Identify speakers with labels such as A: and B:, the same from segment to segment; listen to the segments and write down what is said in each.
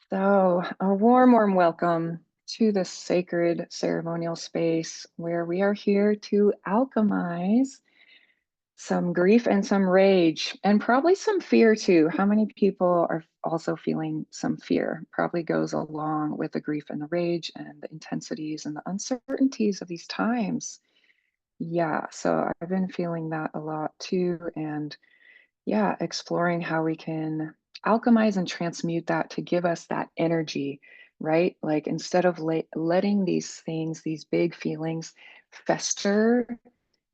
A: So, a warm welcome to this sacred ceremonial space where we are here to alchemize some grief and some rage, and probably some fear too. How many people are also feeling some fear? Probably goes along with the grief and the rage and the intensities and the uncertainties of these times. Yeah, so I've been feeling that a lot too. And yeah, exploring how we can alchemize and transmute that to give us that energy, right? Like instead of letting these things, these big feelings fester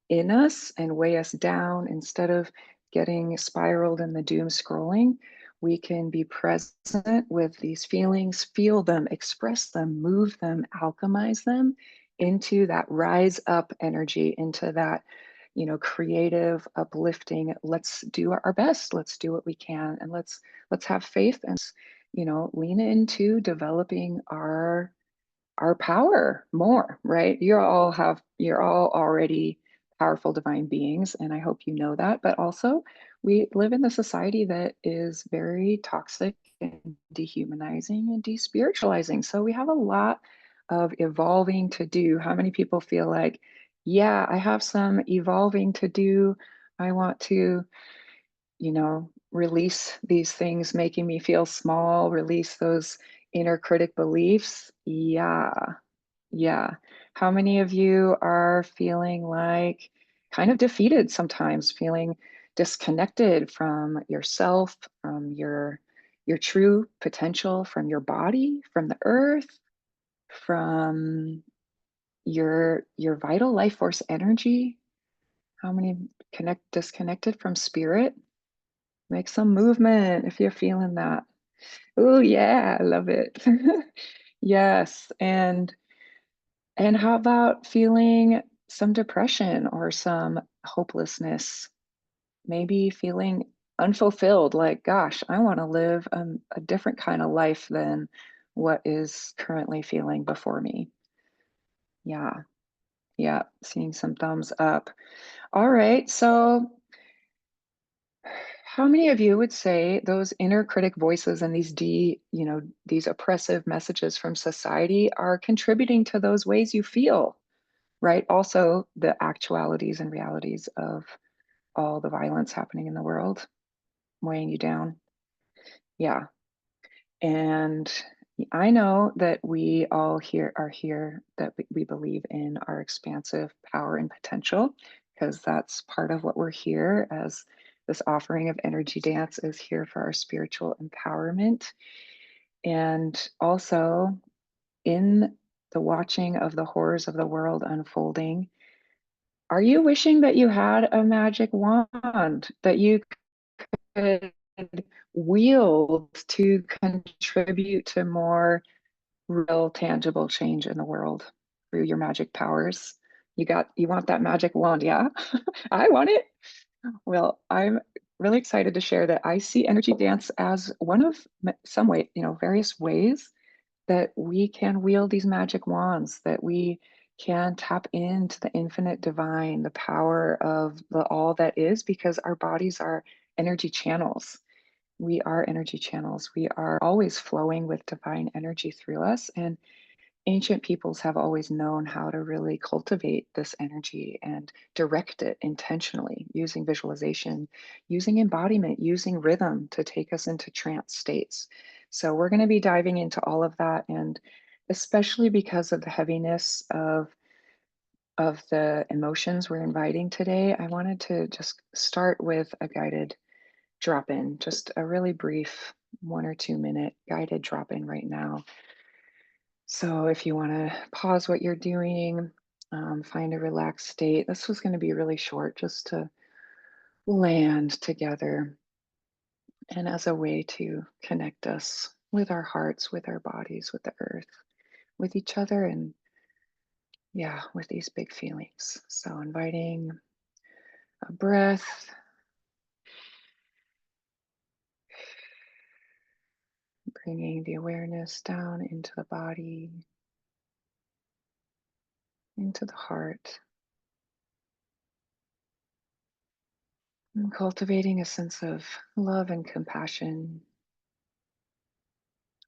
A: in us and weigh us down, instead of getting spiraled in the doom scrolling, we can be present with these feelings, feel them, express them, move them, alchemize them into that rise up energy, into that, creative, uplifting, let's do our best, let's do what we can, and let's have faith and lean into developing our power more, right? You're all already powerful divine beings, and I hope you know that. But also, we live in a society that is very toxic and dehumanizing and despiritualizing. So we have a lot of evolving to do. How many people feel like, yeah, I have some evolving to do? I want to, release these things making me feel small, release those inner critic beliefs. Yeah, yeah. How many of you are feeling like kind of defeated sometimes, feeling disconnected from yourself, from your true potential, from your body, from the earth, from your vital life force energy? How many connect disconnected from spirit? Make some movement if you're feeling that. Oh yeah, I love it. Yes, and how about feeling some depression or some hopelessness? Maybe feeling unfulfilled, like, gosh, I want to live a different kind of life than what is currently feeling before me. Yeah, yeah, seeing some thumbs up. All right, so how many of you would say those inner critic voices and these oppressive messages from society are contributing to those ways you feel? Right? Also, the actualities and realities of all the violence happening in the world weighing you down. Yeah. And I know that we all here are here that we believe in our expansive power and potential, because that's part of what we're here as this offering of energy dance is here for our spiritual empowerment. And also in the watching of the horrors of the world unfolding, are you wishing that you had a magic wand that you could wield to contribute to more real, tangible change in the world through your magic powers? You want that magic wand, yeah? I want it. Well, I'm really excited to share that I see energy dance as one of some way, various ways that we can wield these magic wands, that we can tap into the infinite divine, the power of the all that is, because our bodies are energy channels. We are energy channels. We are always flowing with divine energy through us. And ancient peoples have always known how to really cultivate this energy and direct it intentionally using visualization, using embodiment, using rhythm to take us into trance states. So, we're going to be diving into all of that. And especially because of the heaviness of the emotions we're inviting today, I wanted to just start with a guided drop in, just a really brief 1 or 2 minute guided drop in right now. So if you want to pause what you're doing, find a relaxed state. This was going to be really short, just to land together and as a way to connect us with our hearts, with our bodies, with the earth, with each other, and yeah, with these big feelings. So inviting a breath, bringing the awareness down into the body, into the heart, and cultivating a sense of love and compassion,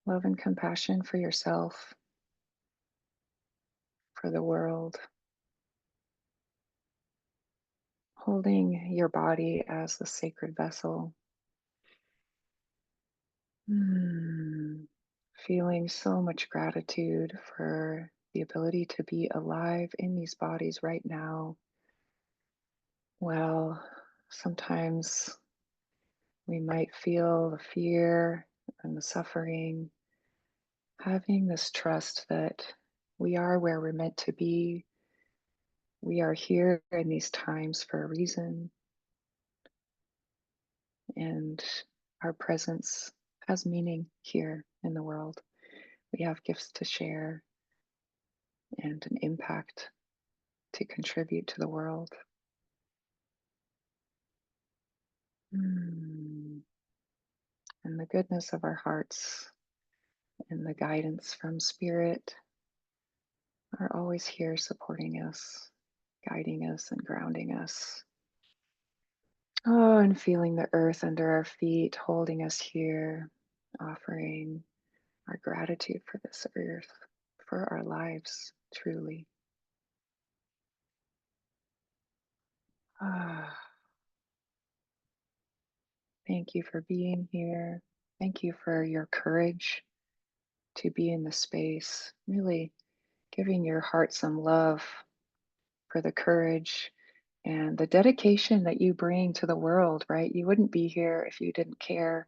A: love and compassion for yourself, for the world, holding your body as the sacred vessel. Mm. Feeling so much gratitude for the ability to be alive in these bodies right now. Well, sometimes we might feel the fear and the suffering, having this trust that we are where we're meant to be. We are here in these times for a reason, and our presence has meaning here in the world. We have gifts to share and an impact to contribute to the world. Mm. And the goodness of our hearts and the guidance from Spirit are always here supporting us, guiding us, and grounding us. Oh, and feeling the earth under our feet, holding us here, offering our gratitude for this earth, for our lives, truly. Ah, thank you for being here. Thank you for your courage to be in the space, really giving your heart some love for the courage and the dedication that you bring to the world, right? You wouldn't be here if you didn't care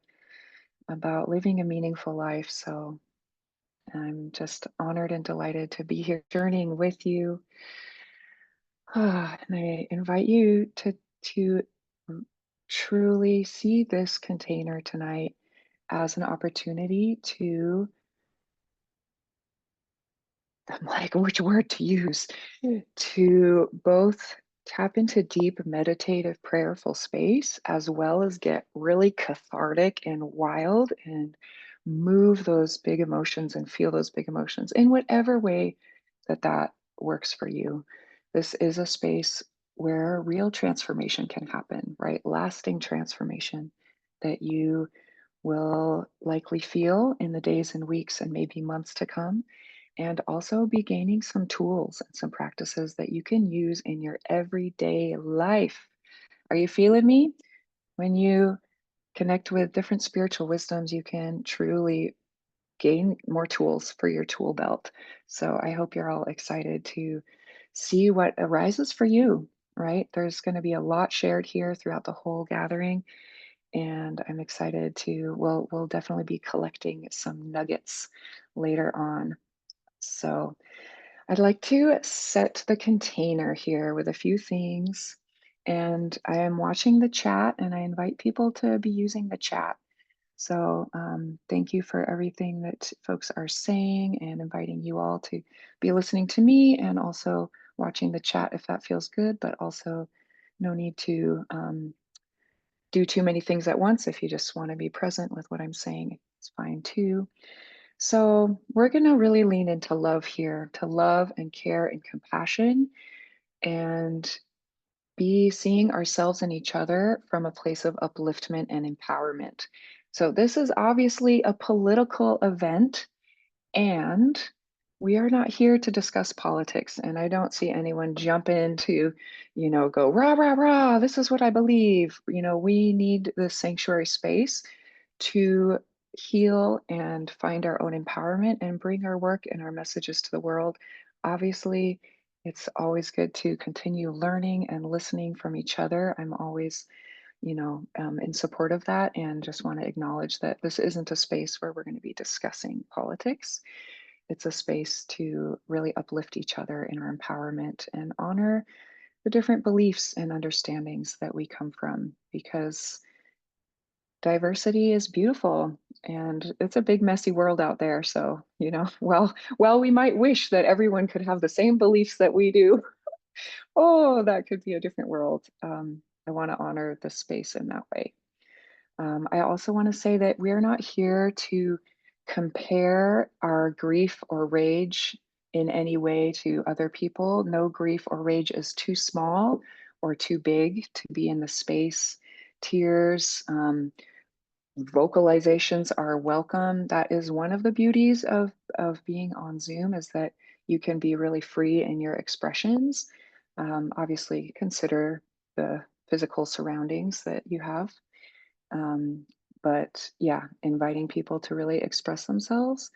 A: about living a meaningful life. So I'm just honored and delighted to be here journeying with you. And I invite you to truly see this container tonight as an opportunity to, I'm like, which word to use? To both tap into deep meditative prayerful space as well as get really cathartic and wild and move those big emotions and feel those big emotions in whatever way that works for you. This is a space where real transformation can happen, right? Lasting transformation that you will likely feel in the days and weeks and maybe months to come, and also be gaining some tools and some practices that you can use in your everyday life. Are you feeling me? When you connect with different spiritual wisdoms, you can truly gain more tools for your tool belt. So I hope you're all excited to see what arises for you, right? There's going to be a lot shared here throughout the whole gathering, and I'm excited to, we'll definitely be collecting some nuggets later on. So I'd like to set the container here with a few things. And I am watching the chat, and I invite people to be using the chat. So thank you for everything that folks are saying, and inviting you all to be listening to me and also watching the chat if that feels good, but also no need to do too many things at once. If you just want to be present with what I'm saying, it's fine too. So, we're going to really lean into love here, to love and care and compassion, and be seeing ourselves and each other from a place of upliftment and empowerment. So, this is obviously a political event, and we are not here to discuss politics. And I don't see anyone jump in to, go rah, rah, rah, this is what I believe. We need this sanctuary space to heal and find our own empowerment and bring our work and our messages to the world. Obviously, it's always good to continue learning and listening from each other. I'm always, in support of that, and just want to acknowledge that this isn't a space where we're going to be discussing politics. It's a space to really uplift each other in our empowerment and honor the different beliefs and understandings that we come from, because diversity is beautiful, and it's a big messy world out there. So, well, we might wish that everyone could have the same beliefs that we do. Oh, that could be a different world. I want to honor the space in that way. I also want to say that we're not here to compare our grief or rage in any way to other people. No grief or rage is too small or too big to be in the space. Tears, vocalizations are welcome. That is one of the beauties of being on Zoom, is that you can be really free in your expressions. Obviously, consider the physical surroundings that you have. Um, but yeah, inviting people to really express themselves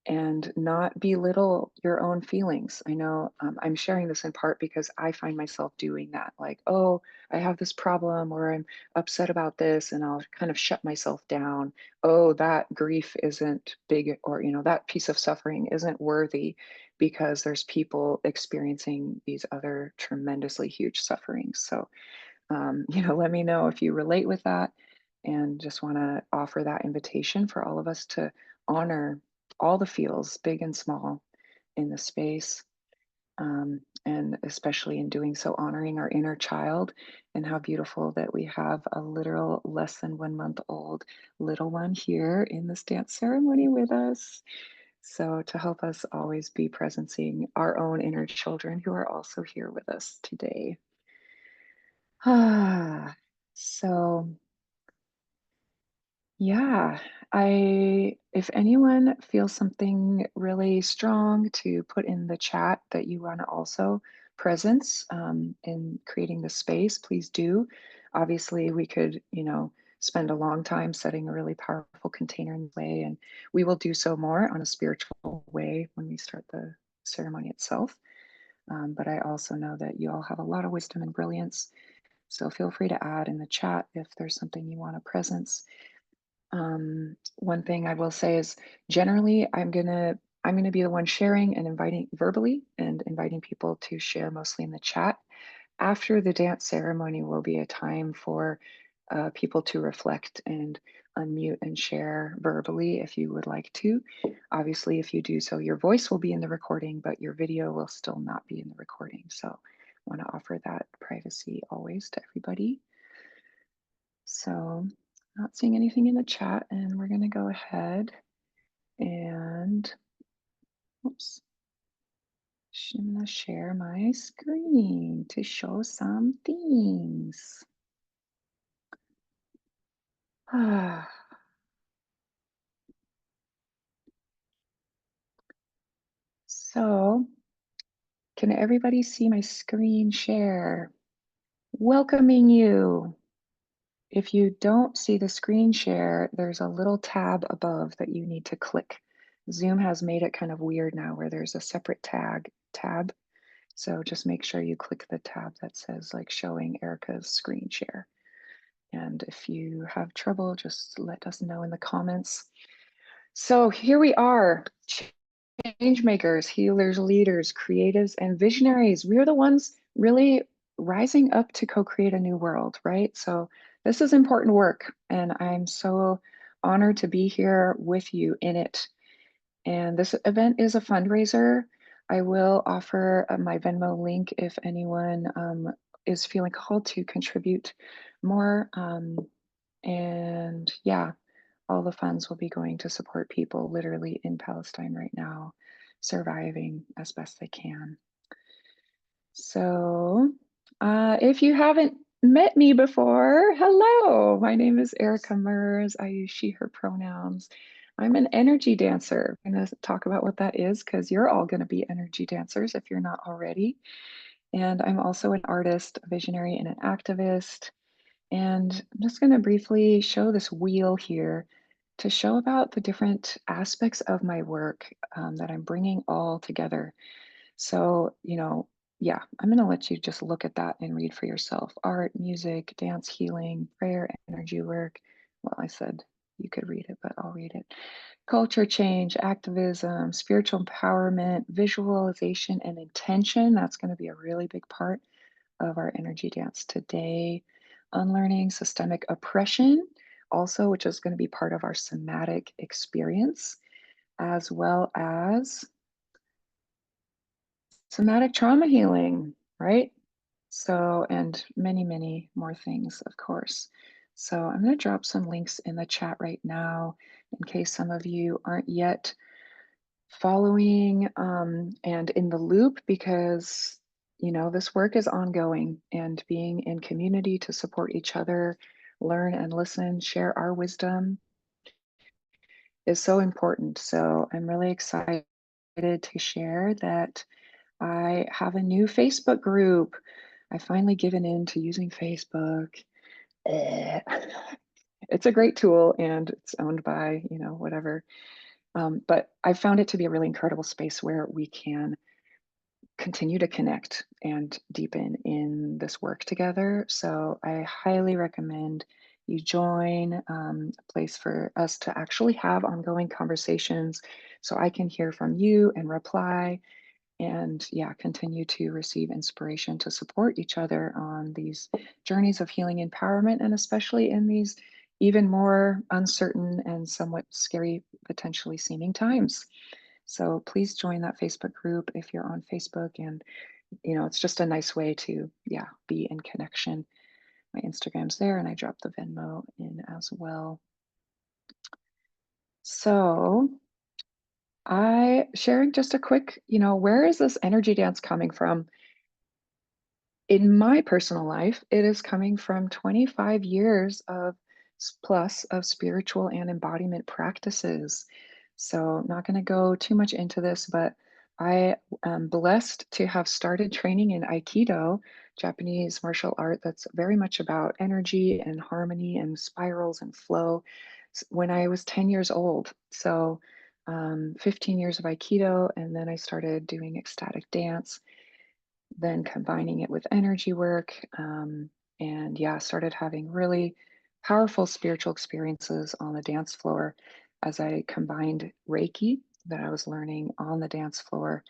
A: and not belittle your own feelings. I know, I'm sharing this in part because I find myself doing that. Like, oh, I have this problem, or I'm upset about this, and I'll kind of shut myself down. Oh, that grief isn't big, or, that piece of suffering isn't worthy because there's people experiencing these other tremendously huge sufferings. So, let me know if you relate with that, and just want to offer that invitation for all of us to honor all the feels, big and small, in the space. And especially in doing so, honoring our inner child, and how beautiful that we have a literal less than 1 month old little one here in this dance ceremony with us. So, to help us always be presencing our own inner children who are also here with us today. Ah, so yeah, if anyone feels something really strong to put in the chat that you want to also presence in creating the space, please do. Obviously, we could, spend a long time setting a really powerful container in the way, and we will do so more on a spiritual way when we start the ceremony itself. But I also know that you all have a lot of wisdom and brilliance, so feel free to add in the chat if there's something you want to presence. One thing I will say is, generally I'm gonna be the one sharing and inviting verbally, and inviting people to share mostly in the chat. After the dance ceremony will be a time for people to reflect and unmute and share verbally if you would like to. Obviously, if you do so, your voice will be in the recording, but your video will still not be in the recording. So I want to offer that privacy always to everybody. So, not seeing anything in the chat, and we're going to go ahead and, oops, I'm going to share my screen to show some things. So, can everybody see my screen share? Welcoming you. If you don't see the screen share, there's a little tab above that you need to click. Zoom has made it kind of weird now where there's a separate tab. So just make sure you click the tab that says like showing Erica's screen share. And if you have trouble, just let us know in the comments. So here we are, change makers, healers, leaders, creatives, and visionaries. We're the ones really rising up to co-create a new world, right? So this is important work, and I'm so honored to be here with you in it. And this event is a fundraiser. I will offer my Venmo link if anyone is feeling called to contribute more. And yeah, all the funds will be going to support people literally in Palestine right now, surviving as best they can. So, if you haven't met me before, hello, my name is Erica Mers. I use she, her pronouns. I'm an energy dancer. I'm going to talk about what that is because you're all going to be energy dancers if you're not already. And I'm also an artist, a visionary, and an activist. And I'm just going to briefly show this wheel here to show about the different aspects of my work that I'm bringing all together. So, yeah, I'm going to let you just look at that and read for yourself. Art, music, dance, healing, prayer, energy work. Well, I said you could read it, but I'll read it. Culture change, activism, spiritual empowerment, visualization, and intention. That's going to be a really big part of our energy dance today. Unlearning systemic oppression, also, which is going to be part of our somatic experience, as well as somatic trauma healing, right? So, and many, many more things, of course. So, I'm going to drop some links in the chat right now in case some of you aren't yet following and in the loop, because this work is ongoing, and being in community to support each other learn and listen, share our wisdom is so important. So I'm really excited to share that I have a new Facebook group. I finally given in to using Facebook. Eh. It's a great tool and it's owned by, whatever. But I found it to be a really incredible space where we can continue to connect and deepen in this work together. So I highly recommend you join a place for us to actually have ongoing conversations so I can hear from you and reply and yeah, continue to receive inspiration to support each other on these journeys of healing empowerment, and especially in these even more uncertain and somewhat scary, potentially seeming times. So please join that Facebook group if you're on Facebook. And, it's just a nice way to, yeah, be in connection. My Instagram's there and I dropped the Venmo in as well. So I sharing just a quick, where is this energy dance coming from? In my personal life, it is coming from 25 years of plus of spiritual and embodiment practices. So, not going to go too much into this, but I am blessed to have started training in Aikido, Japanese martial art that's very much about energy and harmony and spirals and flow when I was 10 years old. So, 15 years of Aikido, and then I started doing ecstatic dance, then combining it with energy work. And yeah, started having really powerful spiritual experiences on the dance floor as I combined Reiki that I was learning on the dance floor,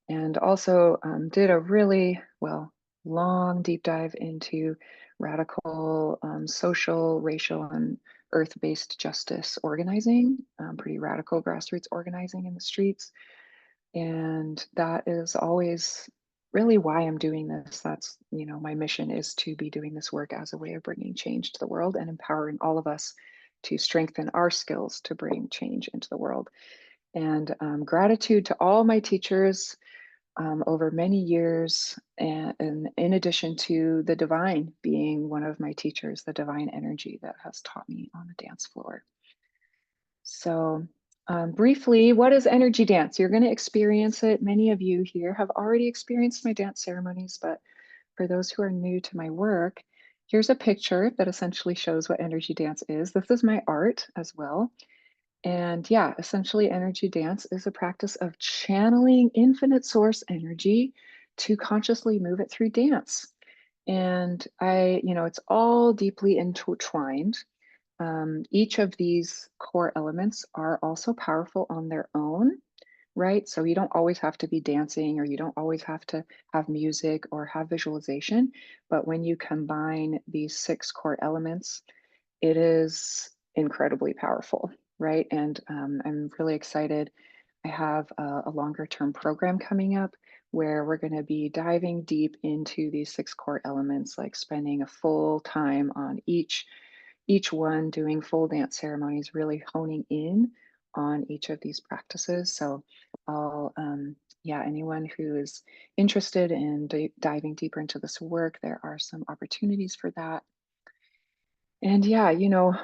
A: and also did a really, well, long deep dive into radical social, racial, and earth based justice organizing, pretty radical grassroots organizing in the streets. And that is always really why I'm doing this. That's, my mission is to be doing this work as a way of bringing change to the world and empowering all of us to strengthen our skills to bring change into the world. And gratitude to all my teachers over many years. And in addition to the divine being one of my teachers, the divine energy that has taught me on the dance floor. So, briefly, what is energy dance? You're going to experience it. Many of you here have already experienced my dance ceremonies, but for those who are new to my work, here's a picture that essentially shows what energy dance is. This is my art as well. And yeah, essentially, energy dance is a practice of channeling infinite source energy to consciously move it through dance. And it's all deeply intertwined. Each of these core elements are also powerful on their own, right? So you don't always have to be dancing, or you don't always have to have music or have visualization. But when you combine these six core elements, it is incredibly powerful, right? And I'm really excited. I have a longer term program coming up where we're going to be diving deep into these six core elements, like spending a full time on each one, doing full dance ceremonies, really honing in on each of these practices. So I'll, yeah, anyone who is interested in diving deeper into this work, there are some opportunities for that. And yeah,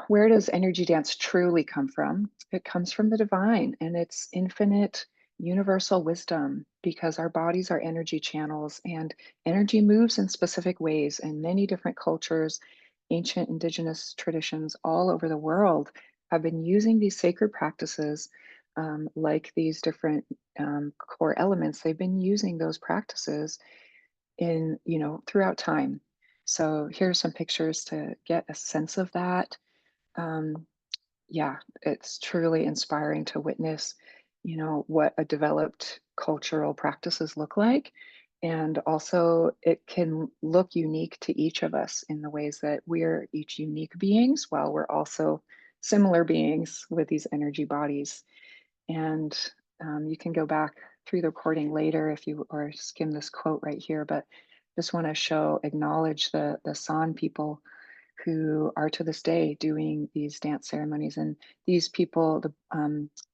A: where does energy dance truly come from? It comes from the divine and its infinite universal wisdom, because our bodies are energy channels and energy moves in specific ways in many different cultures. Ancient indigenous traditions all over the world have been using these sacred practices, like these different core elements. They've been using those practices in, throughout time. So here's some pictures to get a sense of that. Um, yeah, it's truly inspiring to witness, what a developed cultural practices look like. And also, it can look unique to each of us in the ways that we're each unique beings, while we're also similar beings with these energy bodies. And you can go back through the recording later if you or skim this quote right here, but just want to acknowledge the San people who are to this day doing these dance ceremonies. And these people,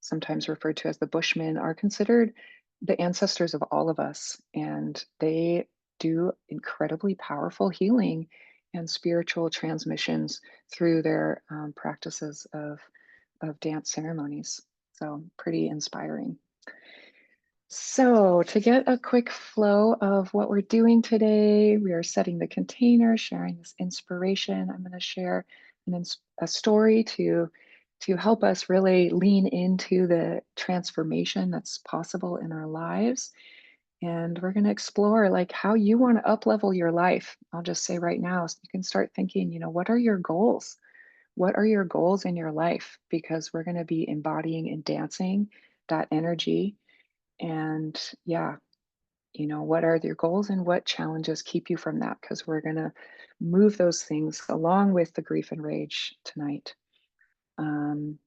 A: sometimes referred to as the Bushmen, are considered the ancestors of all of us. And they do incredibly powerful healing and spiritual transmissions through their practices of dance ceremonies. So, pretty inspiring. So, to get a quick flow of what we're doing today, we are setting the container, sharing this inspiration. I'm going to share a story to help us really lean into the transformation that's possible in our lives. And we're going to explore like how you want to up level your life. I'll just say right now, so you can start thinking, what are your goals? What are your goals in your life? Because we're going to be embodying and dancing that energy. And yeah, what are your goals and what challenges keep you from that? Because we're going to move those things along with the grief and rage tonight. Um,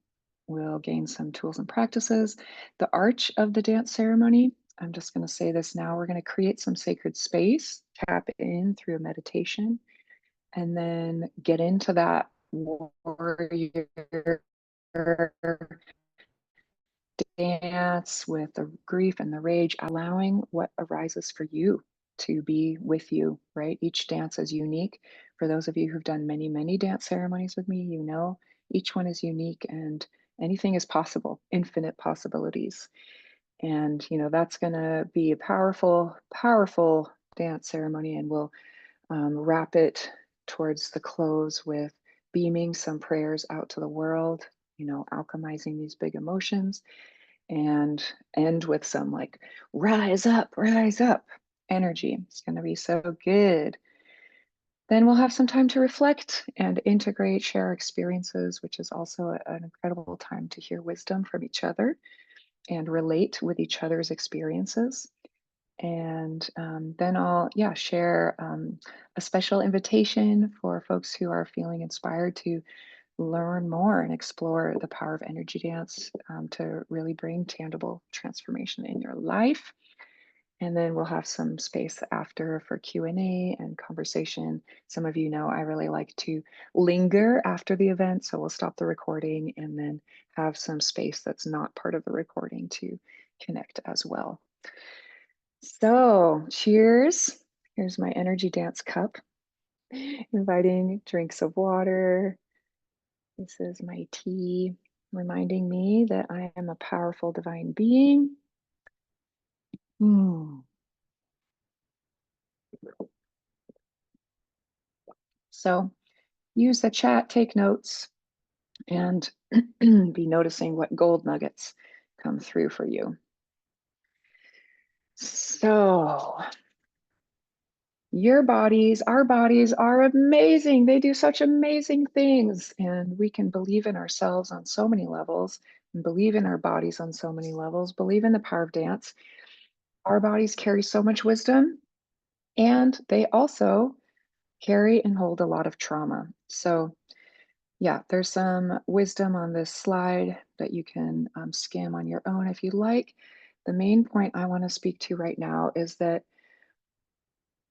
A: we'll gain some tools and practices. The arch of the dance ceremony, I'm just going to say this now. We're going to create some sacred space, tap in through a meditation, and then get into that warrior dance with the grief and the rage, allowing what arises for you to be with you, right? Each dance is unique. For those of you who've done many, many dance ceremonies with me, each one is unique and anything is possible, infinite possibilities. And, that's going to be a powerful, powerful dance ceremony. And we'll wrap it towards the close with beaming some prayers out to the world, alchemizing these big emotions and end with some like rise up energy. It's going to be so good. Then we'll have some time to reflect and integrate, share our experiences, which is also an incredible time to hear wisdom from each other and relate with each other's experiences. And then I'll, share a special invitation for folks who are feeling inspired to learn more and explore the power of energy dance to really bring tangible transformation in your life. And then we'll have some space after for Q&A and conversation. Some of you know I really like to linger after the event, so we'll stop the recording and then have some space that's not part of the recording to connect as well. So cheers. Here's my energy dance cup, inviting drinks of water. This is my tea, reminding me that I am a powerful divine being. Mm. So use the chat, take notes, and be noticing what gold nuggets come through for you. So our bodies are amazing. They do such amazing things, and we can believe in ourselves on so many levels, and believe in our bodies on so many levels, believe in the power of dance. Our bodies carry so much wisdom, and they also carry and hold a lot of trauma. So, yeah, there's some wisdom on this slide that you can skim on your own if you like. The main point I want to speak to right now is that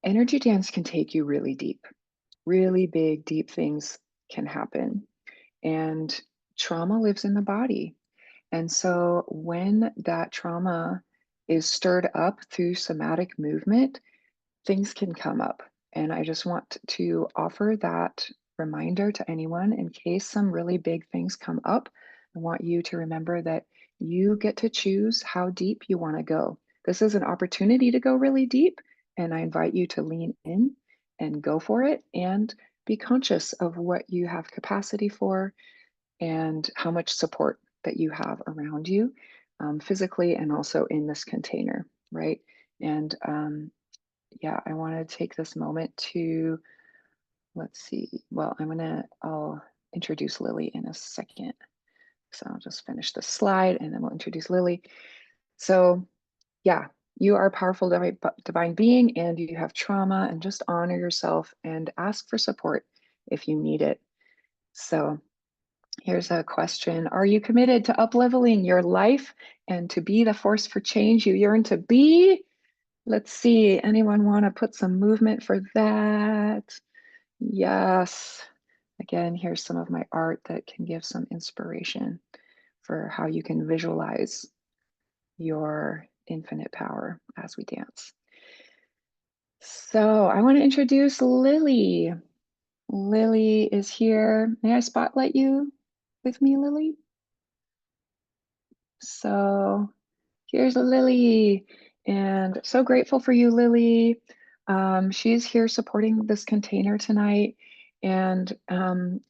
A: energy dance can take you really deep. Really big, deep things can happen. And trauma lives in the body. And so when that trauma is stirred up through somatic movement, things can come up. And I just want to offer that reminder to anyone in case some really big things come up. I want you to remember that you get to choose how deep you want to go. This is an opportunity to go really deep, and I invite you to lean in and go for it and be conscious of what you have capacity for and how much support that you have around you, physically and also in this container, right? And I want to take this moment to, let's see, well, I'll introduce Lily in a second. So I'll just finish the slide and then we'll introduce Lily. So yeah, you are a powerful divine being and you have trauma, and just honor yourself and ask for support if you need it. So here's a question. Are you committed to up-leveling your life and to be the force for change you yearn to be? Let's see, anyone want to put some movement for that? Yes. Again, here's some of my art that can give some inspiration for how you can visualize your infinite power as we dance. So I want to introduce Lily. Lily is here. May I spotlight you with me, Lily? So here's Lily, and so grateful for you, Lily. She's here supporting this container tonight. And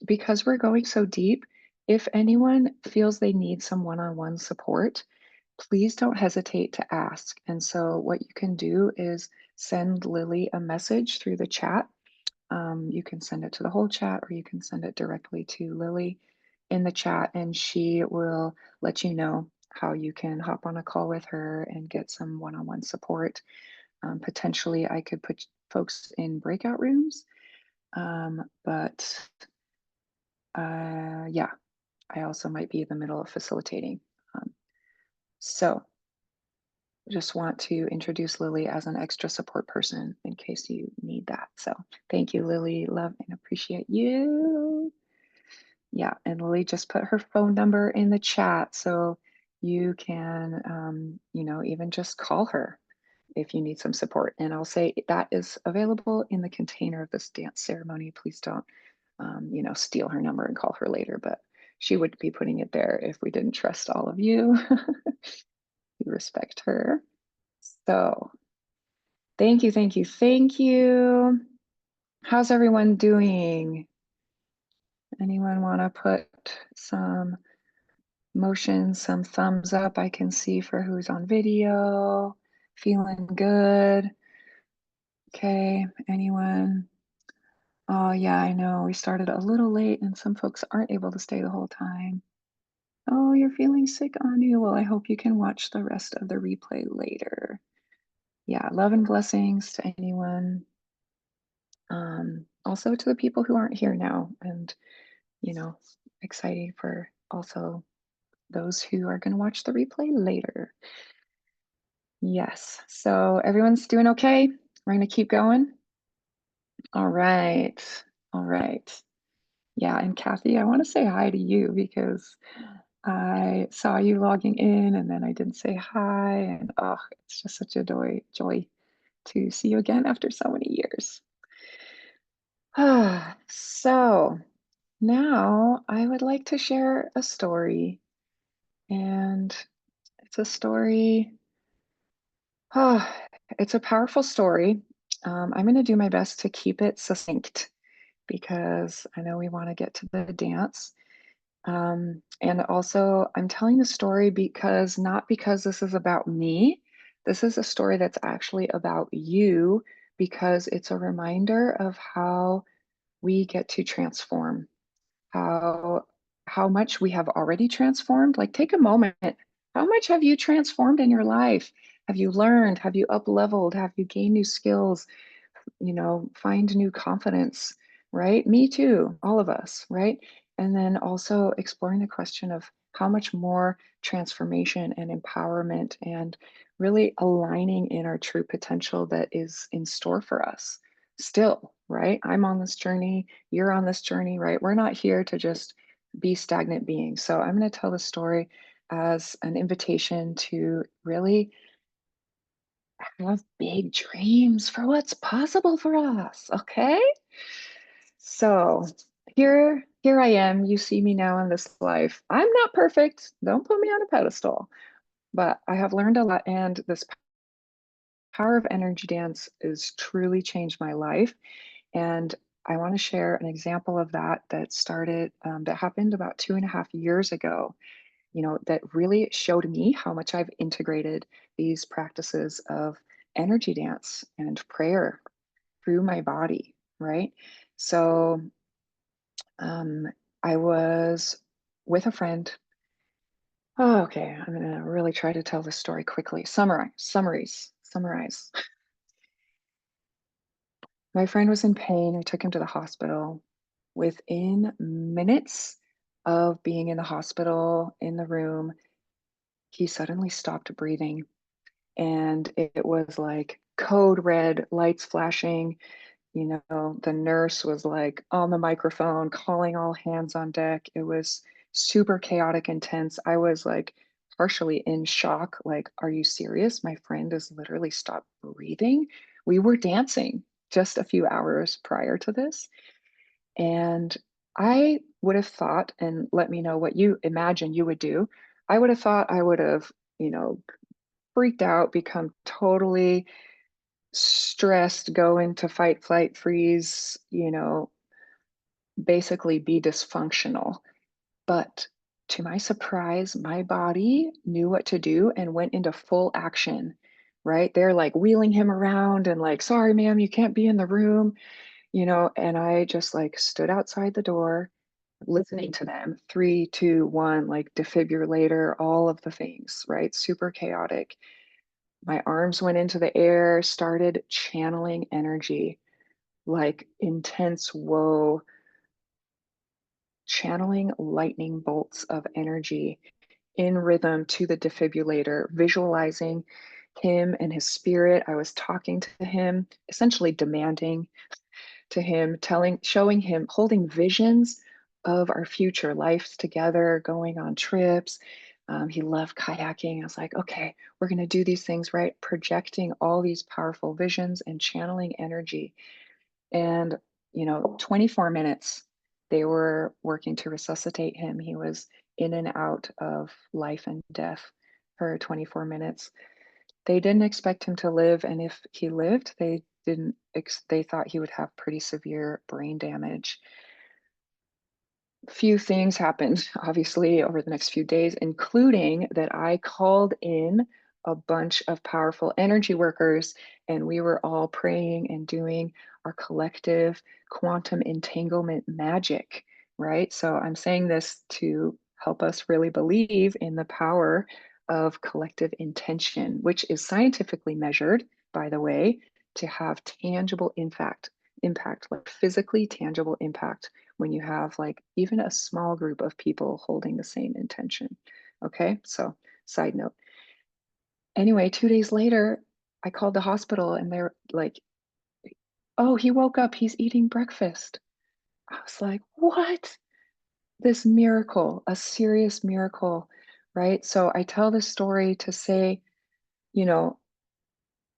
A: because we're going so deep, if anyone feels they need some one-on-one support, please don't hesitate to ask. And so what you can do is send Lily a message through the chat. You can send it to the whole chat or you can send it directly to Lily in the chat, and she will let you know how you can hop on a call with her and get some one on one support. Potentially, I could put folks in breakout rooms, but yeah, I also might be in the middle of facilitating. So, just want to introduce Lily as an extra support person in case you need that. So, thank you, Lily. Love and appreciate you. Yeah, and Lily just put her phone number in the chat so you can, even just call her if you need some support. And I'll say that is available in the container of this dance ceremony. Please don't, steal her number and call her later, but she would be putting it there if we didn't trust all of you. We respect her. So thank you, thank you, thank you. How's everyone doing? Anyone want to put some motion, some thumbs up I can see for who's on video? Feeling good? Okay, anyone? Oh yeah, I know we started a little late and some folks aren't able to stay the whole time. Oh, you're feeling sick, Anu. Well, I hope you can watch the rest of the replay later. Yeah, love and blessings to anyone. Also to the people who aren't here now, and exciting for also those who are going to watch the replay later. Yes, so everyone's doing okay? We're going to keep going. All right. All right. Yeah, and Kathy, I want to say hi to you because I saw you logging in and then I didn't say hi. And oh, it's just such a joy to see you again after so many years. So now I would like to share a story. And it's a story, oh, it's a powerful story. I'm going to do my best to keep it succinct because I know we want to get to the dance. And also, I'm telling the story because not because this is about me. This is a story that's actually about you because it's a reminder of how we get to transform, how how much we have already transformed. Like, take a moment. How much have you transformed in your life? Have you learned? Have you up leveled? Have you gained new skills? Find new confidence, right? Me too, all of us, right? And then also exploring the question of how much more transformation and empowerment and really aligning in our true potential that is in store for us still, right? I'm on this journey, you're on this journey, right? We're not here to just be stagnant beings. So I'm going to tell the story as an invitation to really have big dreams for what's possible for us, okay? So here I am. You see me now in this life. I'm not perfect. Don't put me on a pedestal, but I have learned a lot, and this power of energy dance has truly changed my life. And I want to share an example of that started, that happened about 2.5 years ago, that really showed me how much I've integrated these practices of energy dance and prayer through my body, right? So um, I was with a friend. Oh, okay, I'm gonna really try to tell this story quickly. Summarize. My friend was in pain. I took him to the hospital. Within minutes of being in the hospital in the room, he suddenly stopped breathing. And it was like code red, lights flashing. The nurse was like on the microphone, calling all hands on deck. It was super chaotic, intense. I was like partially in shock. Like, are you serious? My friend has literally stopped breathing. We were dancing just a few hours prior to this. And I would have thought, and let me know what you imagine you would do. I would have thought I would have, you know, freaked out, become totally stressed, go into fight, flight, freeze, basically be dysfunctional. But to my surprise, my body knew what to do and went into full action, right? They're like wheeling him around and like, sorry, ma'am, you can't be in the room, and I just like stood outside the door listening to them. Three, two, one, like defibrillator, all of the things, right? Super chaotic. My arms went into the air, started channeling energy, like intense woe, channeling lightning bolts of energy in rhythm to the defibrillator, visualizing him and his spirit. I was talking to him, essentially demanding to him, showing him, holding visions of our future lives together, going on trips. He loved kayaking. I was like, okay, we're going to do these things, right? Projecting all these powerful visions and channeling energy. And, 24 minutes, they were working to resuscitate him. He was in and out of life and death for 24 minutes. They didn't expect him to live, and if he lived, they didn't they thought he would have pretty severe brain damage. Few things happened, obviously, over the next few days, including that I called in a bunch of powerful energy workers, and we were all praying and doing our collective quantum entanglement magic, right? So I'm saying this to help us really believe in the power of collective intention, which is scientifically measured, by the way, to have tangible impact, like physically tangible impact when you have like even a small group of people holding the same intention. Okay, so side note. Anyway, 2 days later, I called the hospital and they're like, oh, he woke up, he's eating breakfast. I was like, what? This miracle, a serious miracle, right? So I tell this story to say, you know,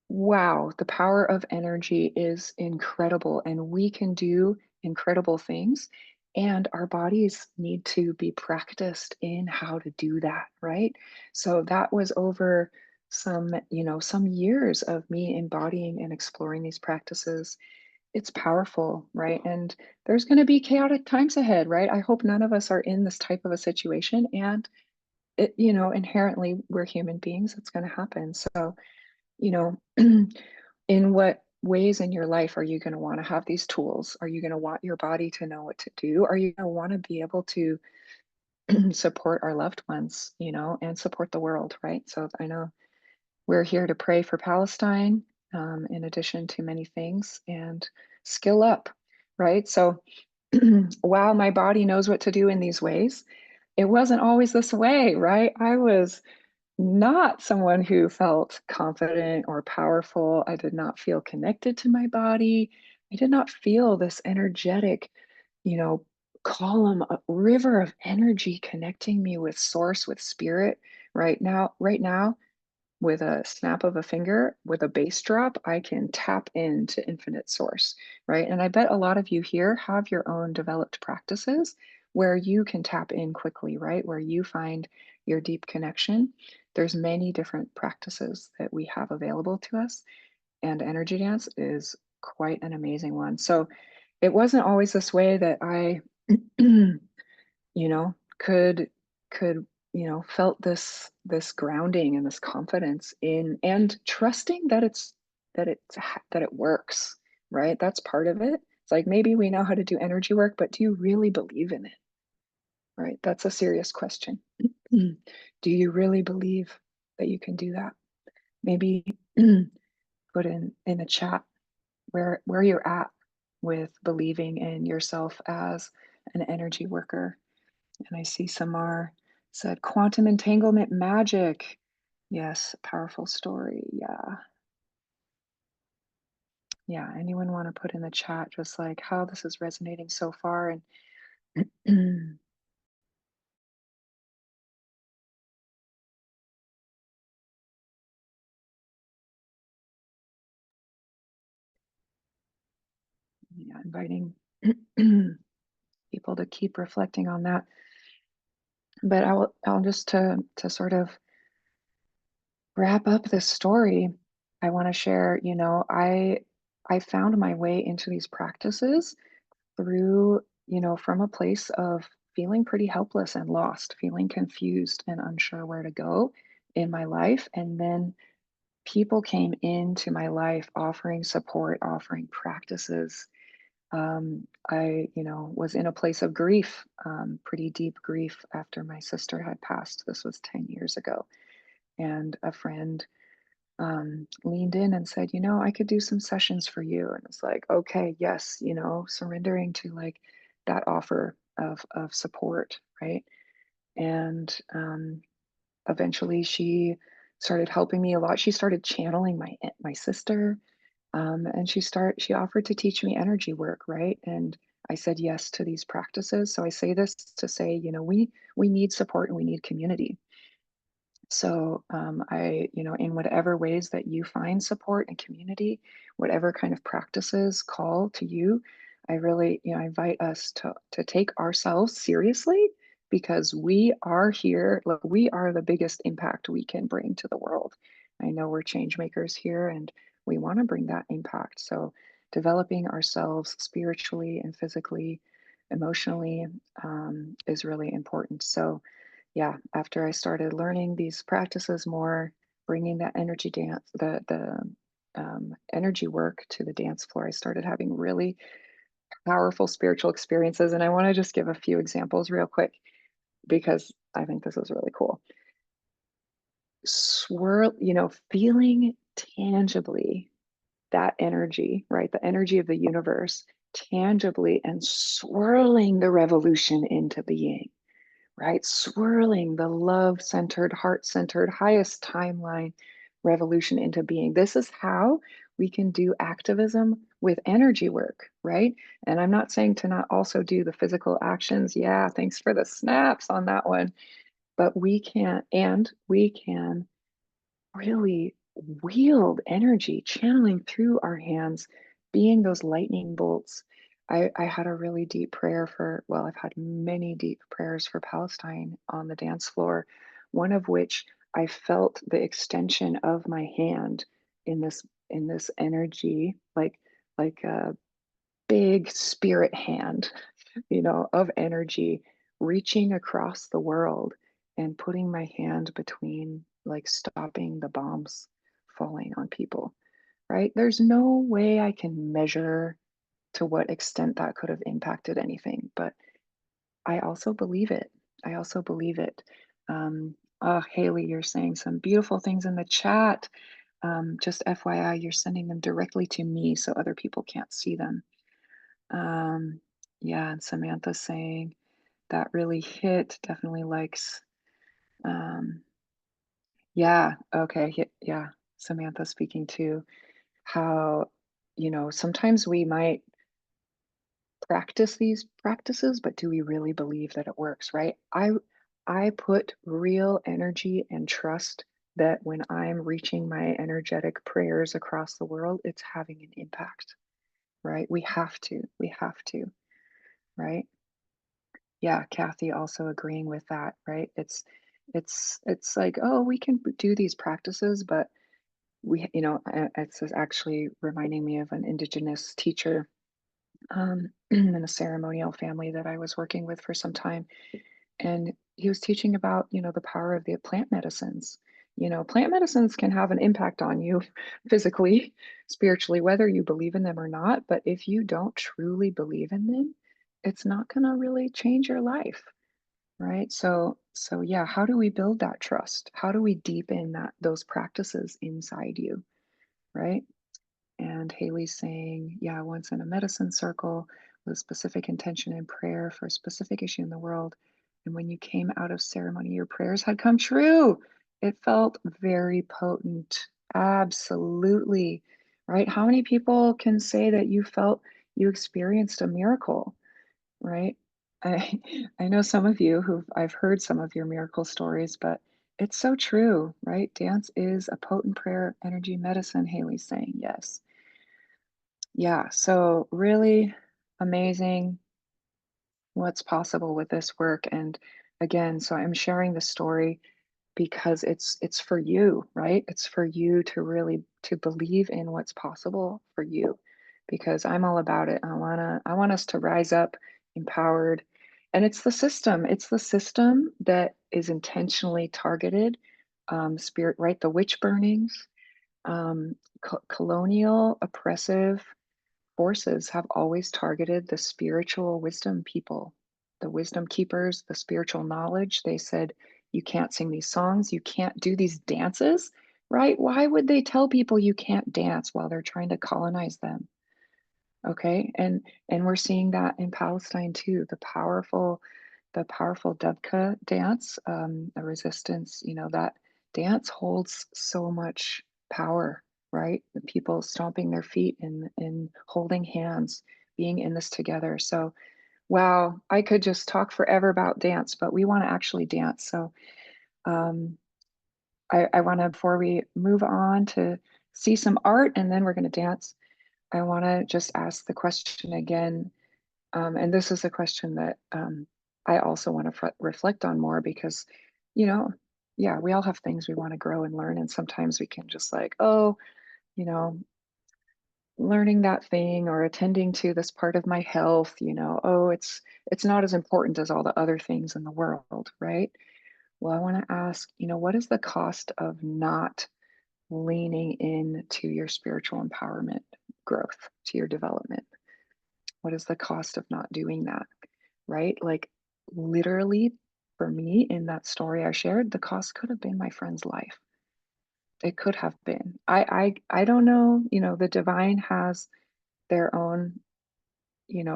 A: wow, the power of energy is incredible, and we can do incredible things. And our bodies need to be practiced in how to do that, right? So that was over some years of me embodying and exploring these practices. It's powerful, right? And there's going to be chaotic times ahead, right? I hope none of us are in this type of a situation. And inherently, we're human beings. It's going to happen. So, you know, in what ways in your life are you going to want to have these tools? Are you going to want your body to know what to do? Are you going to want to be able to support our loved ones, and support the world, right? So I know we're here to pray for Palestine, in addition to many things, and skill up, right? So while my body knows what to do in these ways, it wasn't always this way, right? I was not someone who felt confident or powerful. I did not feel connected to my body. I did not feel this energetic, you know, column, a river of energy connecting me with source, with spirit. Right now, with a snap of a finger, with a bass drop, I can tap into infinite source, right? And I bet a lot of you here have your own developed practices where you can tap in quickly, right? Where you find your deep connection. There's many different practices that we have available to us, and energy dance is quite an amazing one. So it wasn't always this way that I could felt this grounding and this confidence in and trusting that it works, right? That's part of it. It's like maybe we know how to do energy work, but do you really believe in it, right? That's a serious question. Do you really believe that you can do that? Maybe put in a chat where you're at with believing in yourself as an energy worker. And I see Samar said quantum entanglement magic. Yes, powerful story. Yeah. Yeah. Anyone want to put in the chat just like how this is resonating so far? And yeah, inviting people to keep reflecting on that. But I'll just to sort of wrap up this story, I want to share, I found my way into these practices through, from a place of feeling pretty helpless and lost, feeling confused and unsure where to go in my life. And then people came into my life offering support, offering practices. I was in a place of grief, pretty deep grief after my sister had passed. This was 10 years ago. And a friend leaned in and said, I could do some sessions for you. And it's like, okay, yes, surrendering to like that offer of support, right? And eventually she started helping me a lot. She started channeling my sister, and she offered to teach me energy work, right? And I said yes to these practices. So I say this to say, we need support and we need community. So, in whatever ways that you find support and community, whatever kind of practices call to you, I really, I invite us to take ourselves seriously because we are here. Look, we are the biggest impact we can bring to the world. I know we're change makers here, and we want to bring that impact. So, developing ourselves spiritually and physically, emotionally, is really important. So yeah, after I started learning these practices more, bringing that energy dance, the energy work to the dance floor, I started having really powerful spiritual experiences. And I want to just give a few examples real quick because I think this is really cool. Feeling tangibly that energy, right? The energy of the universe tangibly and swirling the revolution into being, right? Swirling the love centered, heart centered, highest timeline revolution into being. This is how we can do activism with energy work, right? And I'm not saying to not also do the physical actions. Yeah, thanks for the snaps on that one. But we can really wield energy, channeling through our hands, being those lightning bolts. I had a really deep prayer well, I've had many deep prayers for Palestine on the dance floor, one of which I felt the extension of my hand in this energy, like a big spirit hand, of energy reaching across the world and putting my hand between, like, stopping the bombs falling on people, right? There's no way I can measure to what extent that could have impacted anything, but I also believe it. I also believe it. Haley, you're saying some beautiful things in the chat. Just FYI, you're sending them directly to me so other people can't see them. Um, yeah, and Samantha saying that really hit, definitely likes. Um, yeah, okay, yeah. Samantha speaking to how, sometimes we might practice these practices, but do we really believe that it works, right? I put real energy and trust that when I'm reaching my energetic prayers across the world, it's having an impact, right? We have to, right? Yeah, Kathy also agreeing with that, right? It's like, oh, we can do these practices, but it's actually reminding me of an indigenous teacher in a ceremonial family that I was working with for some time, and he was teaching about, the power of the plant medicines. Plant medicines can have an impact on you physically, spiritually, whether you believe in them or not. But if you don't truly believe in them, it's not going to really change your life. Right. So yeah, how do we build that trust? How do we deepen those practices inside you? Right. And Haley's saying, yeah, once in a medicine circle with specific intention and prayer for a specific issue in the world. And when you came out of ceremony, your prayers had come true. It felt very potent. Absolutely. Right. How many people can say that you experienced a miracle? Right? I I know some of you I've heard some of your miracle stories, but it's so true, right? Dance is a potent prayer energy medicine, Haley's saying. Yes. Yeah, so really amazing. what's possible with this work. And again, so I'm sharing the story because it's for you, right? It's for you to really to believe in what's possible for you, because I'm all about it. I want us to rise up empowered. And it's the system that is intentionally targeted, spirit, right? The witch burnings, colonial oppressive forces have always targeted the spiritual wisdom people, the wisdom keepers, the spiritual knowledge. They said, you can't sing these songs, you can't do these dances, right? Why would they tell people you can't dance while they're trying to colonize them? Okay. And we're seeing that in Palestine too. The powerful Dubka dance, the resistance, that dance holds so much power, right? The people stomping their feet and holding hands, being in this together. So wow, I could just talk forever about dance, but we want to actually dance. So um I want to, before we move on to see some art and then we're going to dance, I want to just ask the question again. And this is a question that I also want to reflect on more because, you know, yeah, we all have things we want to grow and learn. And sometimes we can just like, oh, you know, learning that thing or attending to this part of my health, oh, it's not as important as all the other things in the world, right? Well, I want to ask, what is the cost of not leaning into your spiritual empowerment growth, to your development? What is the cost of not doing that? Right? Like literally for me in that story I shared, the cost could have been my friend's life. It could have been. I don't know, the divine has their own,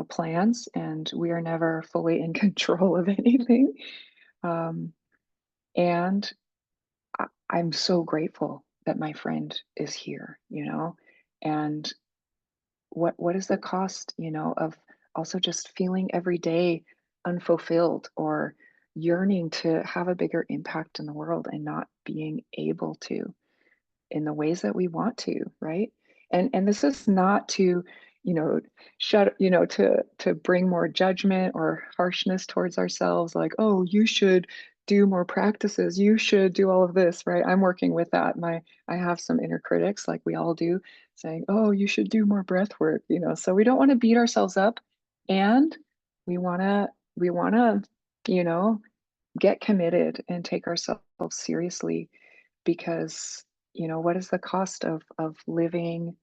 A: plans and we are never fully in control of anything. Um, and I'm so grateful that my friend is here, and what is the cost, of also just feeling every day unfulfilled or yearning to have a bigger impact in the world and not being able to in the ways that we want to, right? And this is not to, you know, to bring more judgment or harshness towards ourselves, like, oh, you should do more practices, you should do all of this, right? I'm working with that. I have some inner critics, like we all do, saying, oh, you should do more breath work, So we don't want to beat ourselves up, and we wanna, you know, get committed and take ourselves seriously because what is the cost of living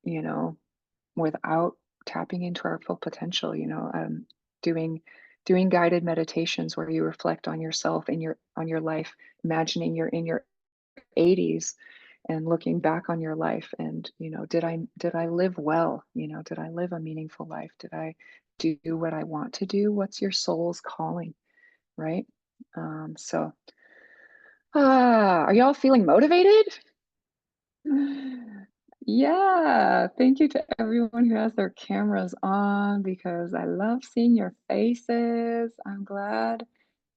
A: you know without tapping into our full potential, doing doing guided meditations where you reflect on yourself and your on your life, imagining you're in your 80s and looking back on your life and did I live well, did I live a meaningful life, did I do what I want to do, what's your soul's calling, right? So are y'all feeling motivated? Yeah, thank you to everyone who has their cameras on because I love seeing your faces. I'm glad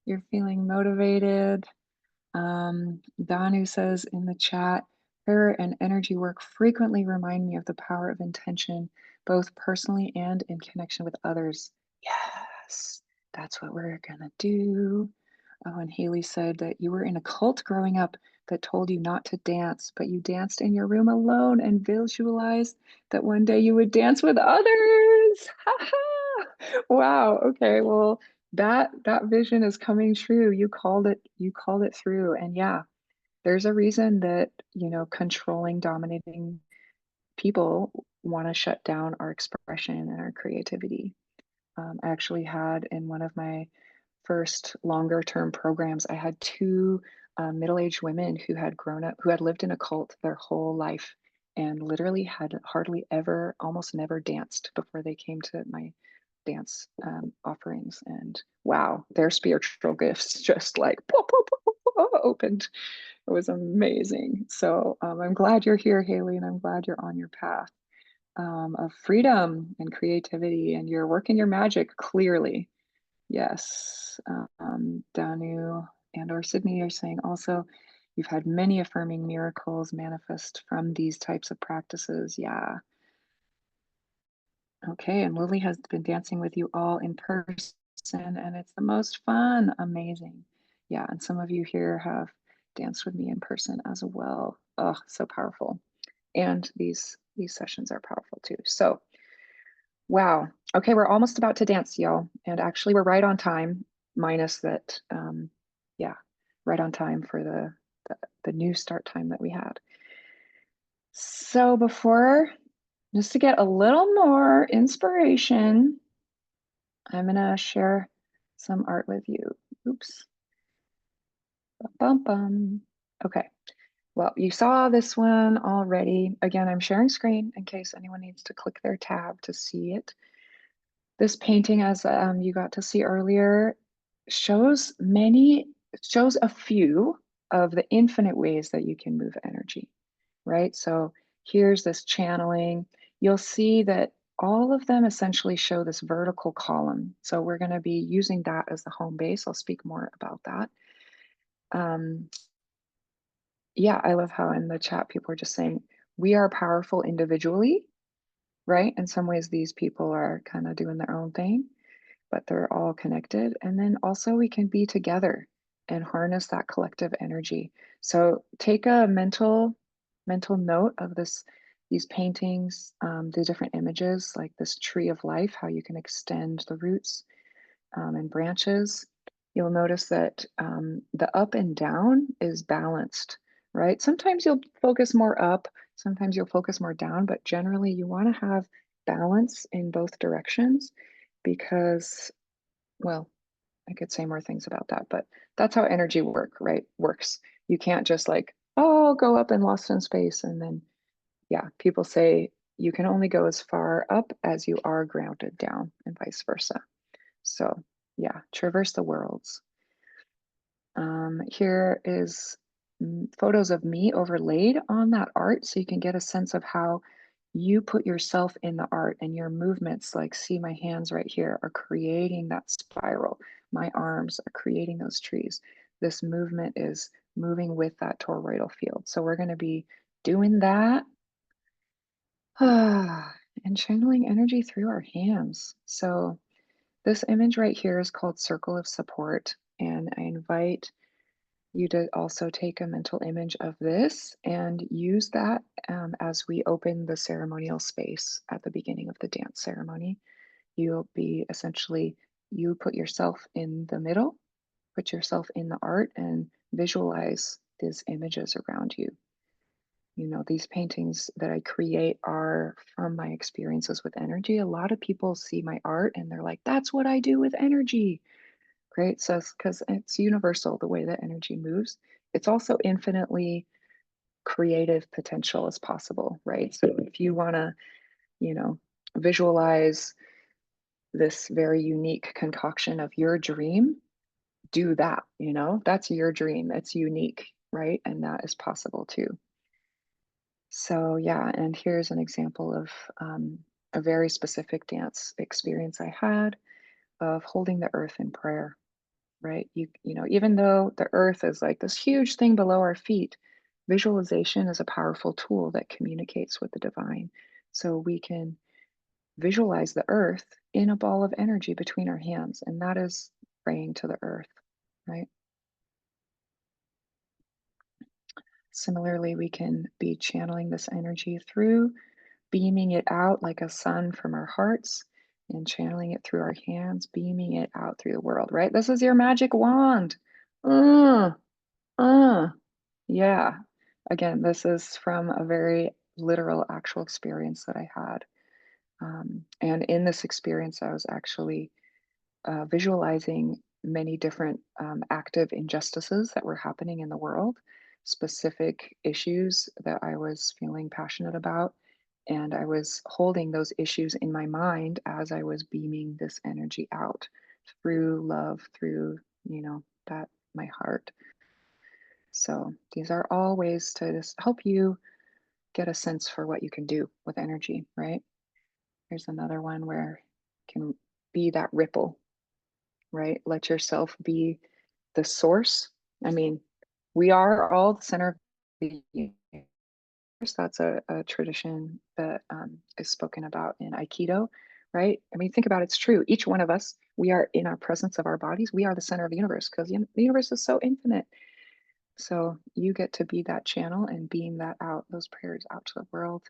A: you're feeling motivated. Danu says in the chat, prayer and energy work frequently remind me of the power of intention, both personally and in connection with others. Yes, that's what we're gonna do. Oh, and Haley said that you were in a cult growing up that told you not to dance, but you danced in your room alone and visualized that one day you would dance with others. Wow. Okay. Well, that vision is coming true. You called it through. And yeah, there's a reason that, controlling, dominating people want to shut down our expression and our creativity. I actually had in one of my first longer term programs, I had two middle-aged women who had grown up, who had lived in a cult their whole life and literally had hardly ever, almost never danced before they came to my dance offerings. And wow, their spiritual gifts just like opened. It was amazing. So I'm glad you're here, Haley, and I'm glad you're on your path of freedom and creativity, and you're working your magic clearly. Yes. Danu and or Sydney are saying also, you've had many affirming miracles manifest from these types of practices. Yeah. Okay, and Lily has been dancing with you all in person, and it's the most fun. Amazing. Yeah, and some of you here have danced with me in person as well. Oh, so powerful. And these sessions are powerful too. So, wow. Okay, we're almost about to dance, y'all. And actually, we're right on time, minus that, yeah, right on time for the new start time that we had. So before, just to get a little more inspiration, I'm gonna share some art with you. Oops. Bum, bum, bum. Okay. Well, you saw this one already. Again, I'm sharing screen in case anyone needs to click their tab to see it. This painting, as you got to see earlier, shows shows a few of the infinite ways that you can move energy, right? So here's this channeling. You'll see that all of them essentially show this vertical column. So we're going to be using that as the home base. I'll speak more about that. Um, yeah, I love how in the chat people are just saying we are powerful individually, right? In some ways, these people are kind of doing their own thing, but they're all connected. And then also we can be together and harness that collective energy. So take a mental note of these paintings, the different images, like this tree of life, how you can extend the roots and branches. You'll notice that the up and down is balanced, right? Sometimes you'll focus more up, sometimes you'll focus more down, but generally you want to have balance in both directions because, well, I could say more things about that, but that's how energy works. You can't just like, oh, go up and lost in space. And then, yeah, people say you can only go as far up as you are grounded down and vice versa. So, yeah, traverse the worlds. Here is photos of me overlaid on that art so you can get a sense of how you put yourself in the art and your movements, like see my hands right here, are creating that spiral. My arms are creating those trees. This movement is moving with that toroidal field. So we're going to be doing that and channeling energy through our hands. So this image right here is called Circle of Support. And I invite you to also take a mental image of this and use that as we open the ceremonial space at the beginning of the dance ceremony. You'll be essentially, you put yourself in the middle, put yourself in the art, and visualize these images around you. You know, these paintings that I create are from my experiences with energy. A lot of people see my art and they're like, that's what I do with energy. Great. So, because it's universal, the way that energy moves, it's also infinitely creative potential as possible, right? So, if you want to, you know, visualize this very unique concoction of your dream, do that, that's your dream. It's unique, right? And that is possible too. So, yeah, and here's an example of a very specific dance experience I had of holding the earth in prayer, right? Even though the earth is like this huge thing below our feet, visualization is a powerful tool that communicates with the divine. So we can visualize the earth in a ball of energy between our hands, and that is praying to the earth, right? Similarly, we can be channeling this energy through, beaming it out like a sun from our hearts, and channeling it through our hands, beaming it out through the world, right? This is your magic wand. Uh, uh. Yeah. Again, this is from a very literal, actual experience that I had. And in this experience, I was actually visualizing many different active injustices that were happening in the world, specific issues that I was feeling passionate about. And I was holding those issues in my mind as I was beaming this energy out through love, through, that my heart. So these are all ways to just help you get a sense for what you can do with energy, right? Here's another one where you can be that ripple, right? Let yourself be the source. I mean, we are all the center of the universe. That's a tradition that is spoken about in Aikido. right? I mean, think about it, it's true. Each one of us, we are in our presence of our bodies. We are the center of the universe because the universe is so infinite. So you get to be that channel and beam that out, those prayers out to the world.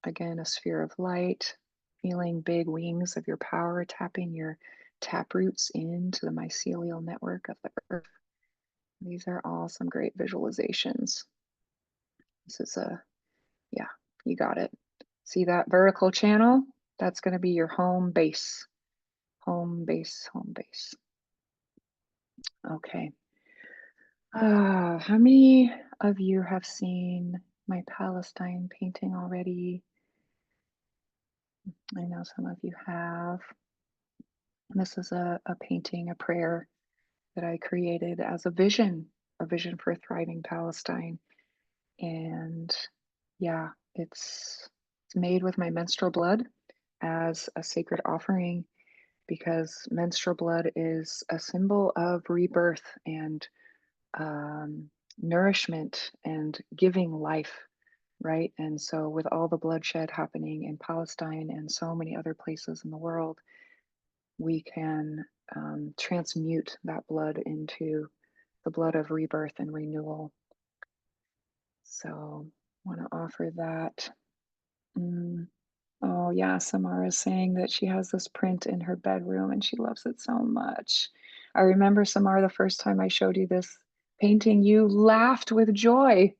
A: Again, a sphere of light, feeling big wings of your power, tapping your tap roots into the mycelial network of the earth. These are all some great visualizations. This is yeah, you got it. See that vertical channel? That's going to be your home base. Home base, home base. Okay. How many of you have seen my Palestine painting already? I know some of you have. This is a painting, a prayer that I created as a vision for a thriving Palestine. And yeah, it's made with my menstrual blood as a sacred offering because menstrual blood is a symbol of rebirth and um, nourishment and giving life, right? And so, with all the bloodshed happening in Palestine and so many other places in the world, we can transmute that blood into the blood of rebirth and renewal. So, I want to offer that. Mm. Oh, yeah. Samara is saying that she has this print in her bedroom and she loves it so much. I remember, Samara, the first time I showed you this painting, you laughed with joy.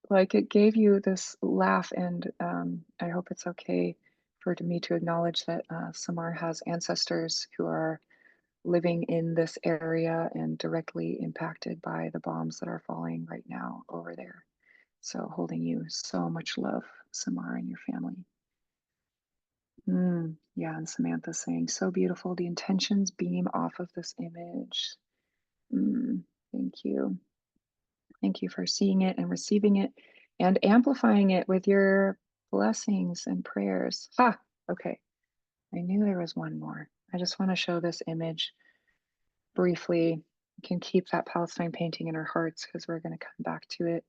A: Like it gave you this laugh. And I hope it's okay for me to acknowledge that Samara has ancestors who are living in this area and directly impacted by the bombs that are falling right now over there. So, holding you so much love, Samara, and your family. Yeah, and Samantha saying, so beautiful. The intentions beam off of this image. Mm, thank you. Thank you for seeing it and receiving it and amplifying it with your blessings and prayers. Ha! Okay. I knew there was one more. I just want to show this image briefly. You can keep that Palestine painting in our hearts because we're going to come back to it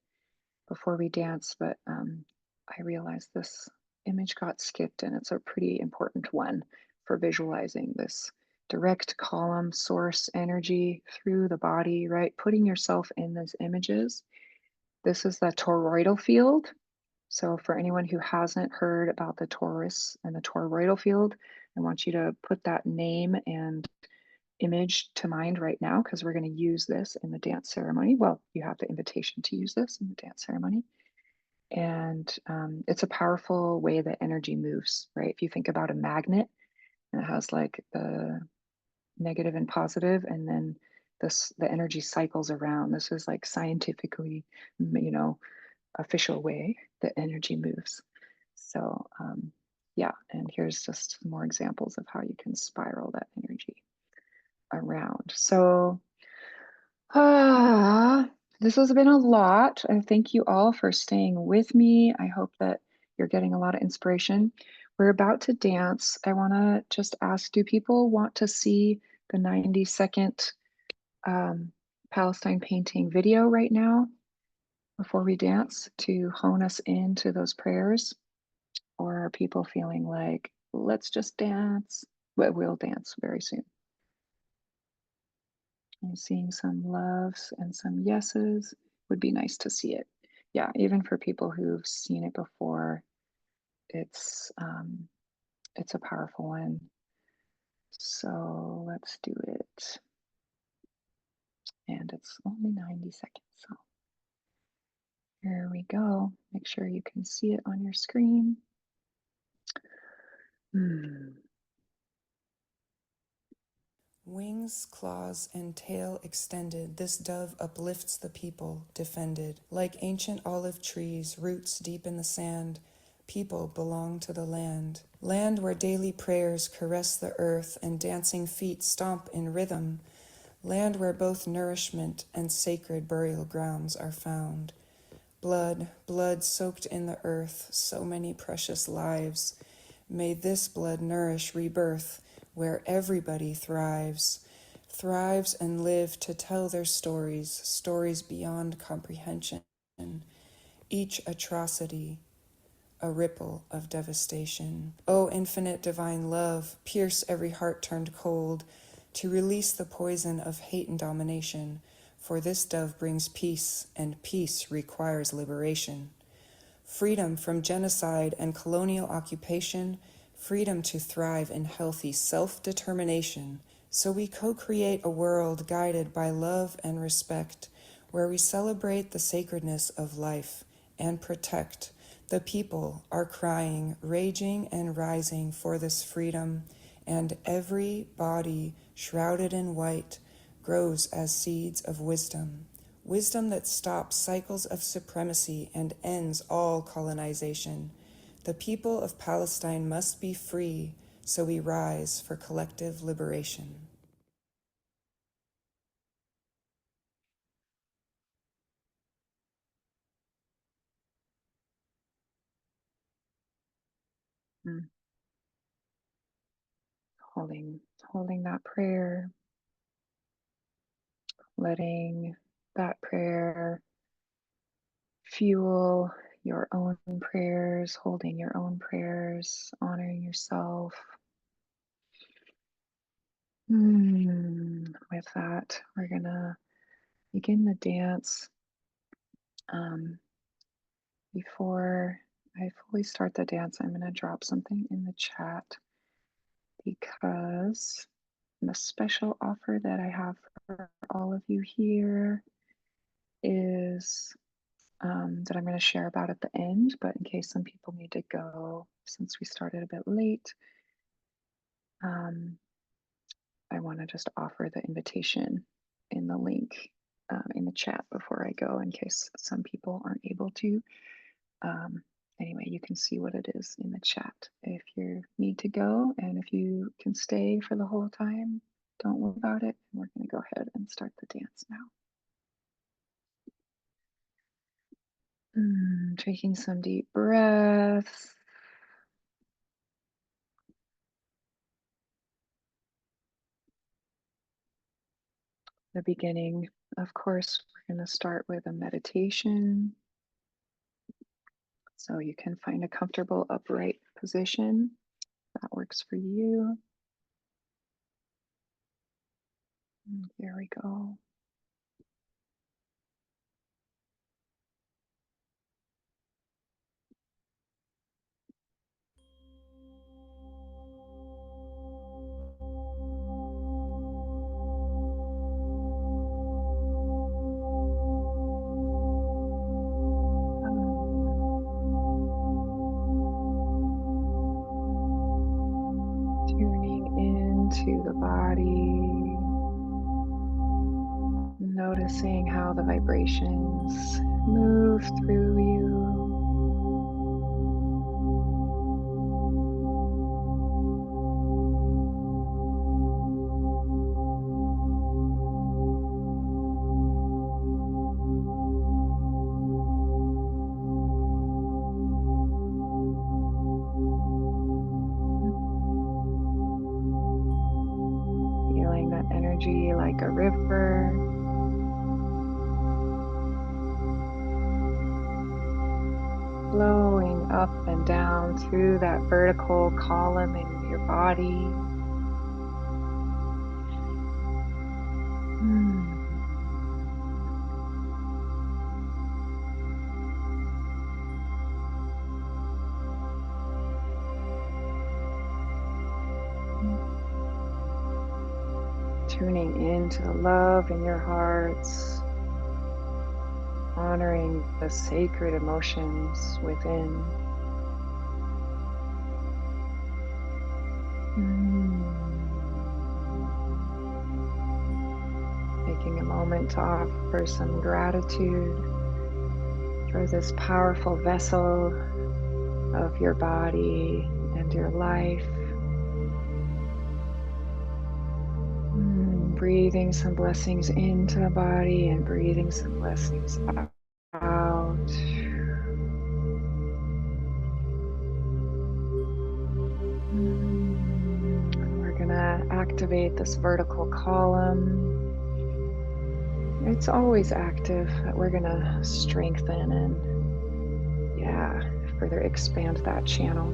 A: before we dance. But I realized this image got skipped, and it's a pretty important one for visualizing this direct column source energy through the body, right? Putting yourself in these images. This is the toroidal field. So, for anyone who hasn't heard about the torus and the toroidal field, I want you to put that name and image to mind right now because we're going to use this in the dance ceremony. Well, you have the invitation to use this in the dance ceremony. And it's a powerful way that energy moves, right? If you think about a magnet, and it has like the negative and positive, and then the energy cycles around. This is like scientifically, official way that energy moves. So yeah, and here's just some more examples of how you can spiral that energy around. So this has been a lot. And thank you all for staying with me. I hope that you're getting a lot of inspiration. We're about to dance. I want to just ask, do people want to see the 90-second Palestine painting video right now before we dance to hone us into those prayers? Or are people feeling like, let's just dance? But we'll dance very soon. I'm seeing some loves and some yeses. Would be nice to see it. Yeah, even for people who've seen it before, it's a powerful one. So let's do it. And it's only 90 seconds. So here we go. Make sure you can see it on your screen.
B: Wings, claws, and tail extended, this dove uplifts the people, defended. Like ancient olive trees, roots deep in the sand, people belong to the land. Land where daily prayers caress the earth and dancing feet stomp in rhythm. Land where both nourishment and sacred burial grounds are found. Blood, blood soaked in the earth, so many precious lives. May this blood nourish rebirth, where everybody thrives and live to tell their stories, stories beyond comprehension. Each atrocity, a ripple of devastation. O infinite divine love, pierce every heart turned cold, to release the poison of hate and domination, for this dove brings peace, and peace requires liberation. Freedom from genocide and colonial occupation, freedom to thrive in healthy self-determination, so we co-create a world guided by love and respect, where we celebrate the sacredness of life and protect. The people are crying, raging, and rising for this freedom, and every body shrouded in white grows as seeds of wisdom. Wisdom that stops cycles of supremacy and ends all colonization. The people of Palestine must be free, so we rise for collective liberation.
A: Mm. Holding that prayer, letting that prayer fuel your own prayers, holding your own prayers, honoring yourself. With that, we're gonna begin the dance. Before I fully start the dance, I'm gonna drop something in the chat because the special offer that I have for all of you here is that I'm going to share about at the end, but in case some people need to go since we started a bit late, um, I want to just offer the invitation in the link in the chat before I go in case some people aren't able to. Um, anyway, you can see what it is in the chat if you need to go, and if you can stay for the whole time, don't worry about it. We're going to go ahead and start the dance now. Taking some deep breaths. The beginning, of course, we're going to start with a meditation. So you can find a comfortable upright position that works for you. Here we go. Tuning into the body, noticing how the vibrations move through you. Feeling that energy like a river. Flowing up and down through that vertical column in your body. Tuning into the love in your hearts, honoring the sacred emotions within. Taking a moment to offer some gratitude for this powerful vessel of your body and your life. Breathing some blessings into the body and breathing some blessings out. We're gonna activate this vertical column. It's always active, but we're gonna strengthen and further expand that channel.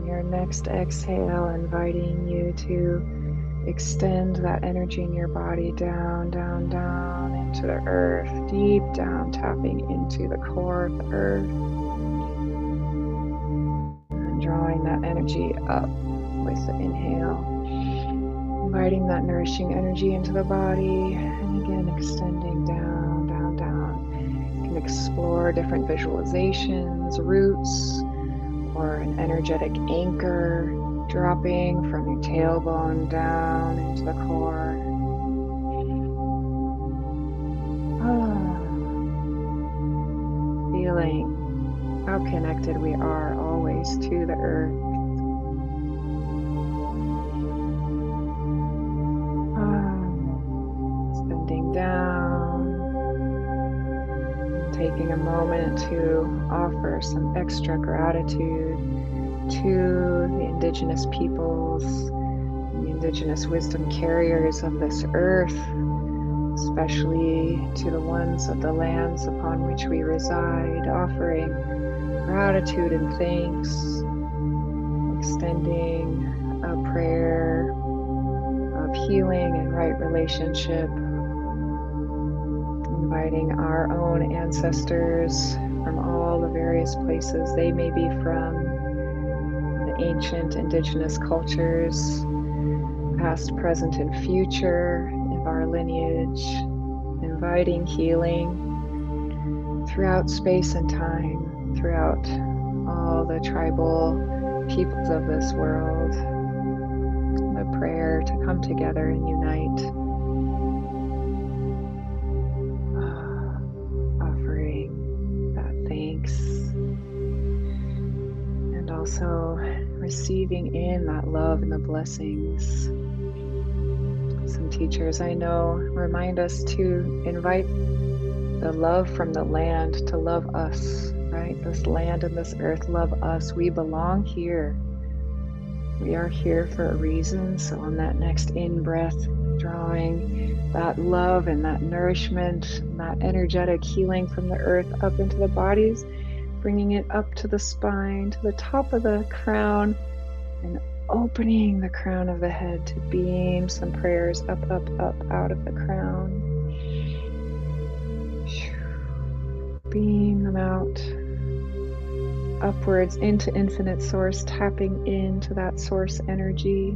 A: Your next exhale, inviting you to extend that energy in your body down, down, down into the earth, deep down, tapping into the core of the earth, and drawing that energy up with the inhale, inviting that nourishing energy into the body, and again extending down, down, down. You can explore different visualizations, roots, or an energetic anchor dropping from your tailbone down into the core. Feeling how connected we are always to the earth. Extending down, taking a moment to offer some extra gratitude to the indigenous peoples, the indigenous wisdom carriers of this earth, especially to the ones of the lands upon which we reside, offering gratitude and thanks, extending a prayer of healing and right relationship, inviting our own ancestors from all the various places they may be from, the ancient indigenous cultures, past, present, and future of our lineage, inviting healing throughout space and time, throughout all the tribal peoples of this world, the prayer to come together and unite, offering that thanks, and also receiving in that love and the blessings. Some teachers I know remind us to invite the love from the land to love us, right? This land and this earth love us. We belong here. We are here for a reason. So on that next in-breath, drawing that love and that nourishment, and that energetic healing from the earth up into the bodies, bringing it up to the spine, to the top of the crown, and opening the crown of the head to beam some prayers up, up, up out of the crown. Beam them out upwards into infinite source, tapping into that source energy.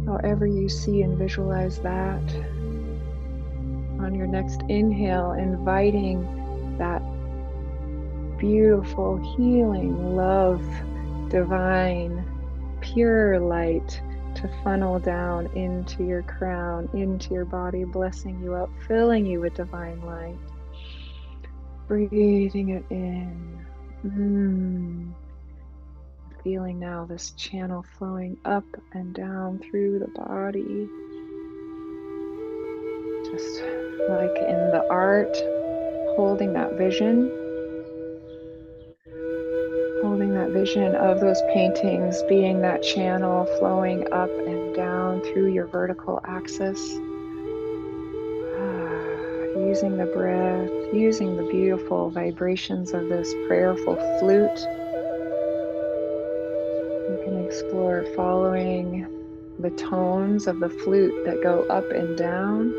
A: However you see and visualize that. On your next inhale, inviting that beautiful, healing, love, divine, pure light to funnel down into your crown, into your body, blessing you up, filling you with divine light. Breathing it in. Feeling now this channel flowing up and down through the body. Just like in the art, holding that vision. Holding that vision of those paintings being that channel flowing up and down through your vertical axis. Using the breath, using the beautiful vibrations of this prayerful flute. You can explore following the tones of the flute that go up and down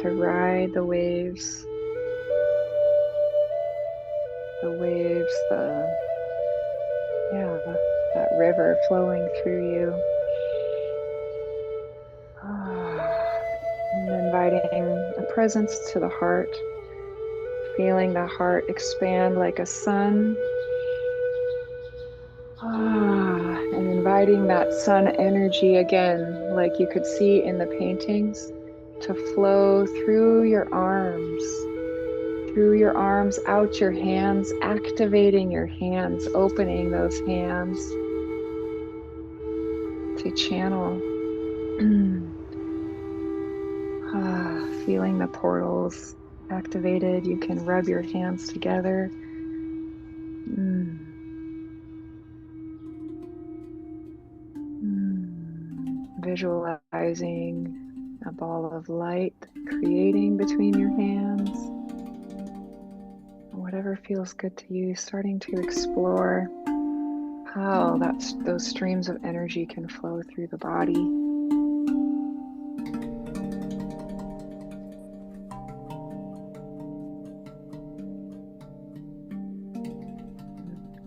A: to ride the waves. That river flowing through you. And inviting a presence to the heart, feeling the heart expand like a sun. And inviting that sun energy again, like you could see in the paintings, to flow through your arms, out your hands, activating your hands, opening those hands to channel. Feeling the portals activated. You can rub your hands together. Visualizing a ball of light creating between your hands. Whatever feels good to you, starting to explore how those streams of energy can flow through the body.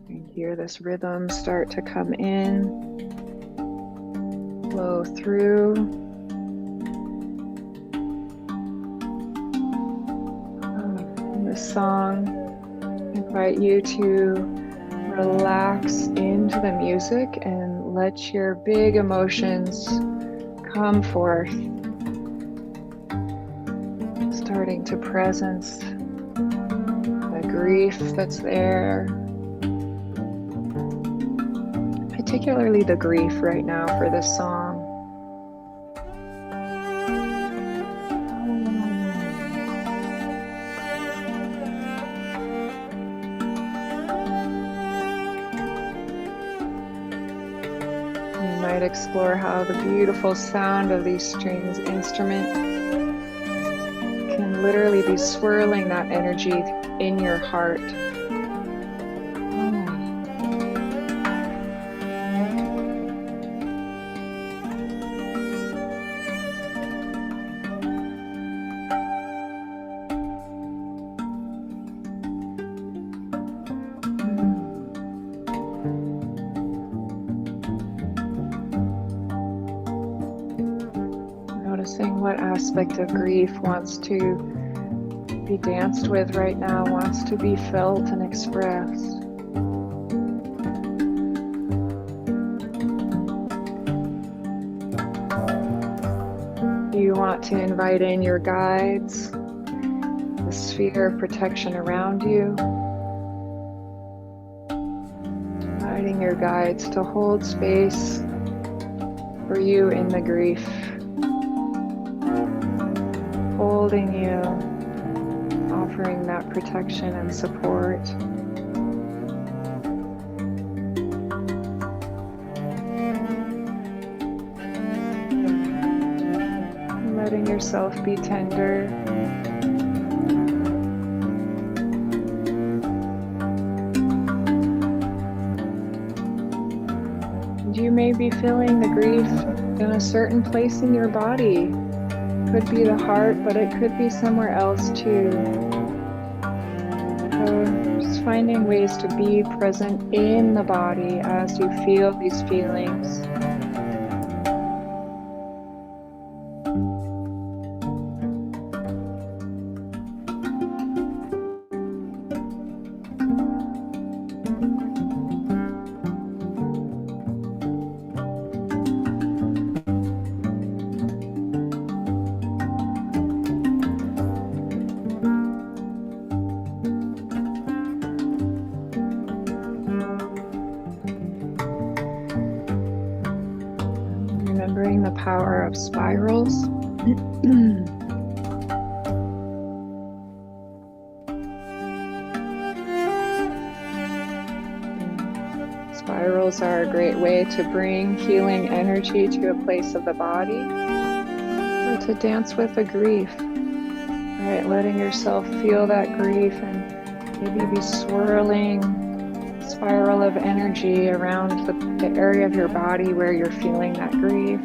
A: You hear this rhythm start to come in, flow through. In this song, I invite you to relax into the music and let your big emotions come forth, starting to presence the grief that's there, particularly the grief right now for this song. You might explore how the beautiful sound of these strings instrument can literally be swirling that energy in your heart. Noticing what aspect of grief wants to be danced with right now, wants to be felt and expressed. You want to invite in your guides, the sphere of protection around you, inviting your guides to hold space for you in the grief, holding you, offering that protection and support. Letting yourself be tender. And you may be feeling the grief in a certain place in your body. Could be the heart, but it could be somewhere else too. So just finding ways to be present in the body as you feel these feelings. Remembering the power of spirals. Spirals are a great way to bring healing energy to a place of the body, or to dance with the grief. Right, letting yourself feel that grief and maybe be swirling spiral of energy around the area of your body where you're feeling that grief.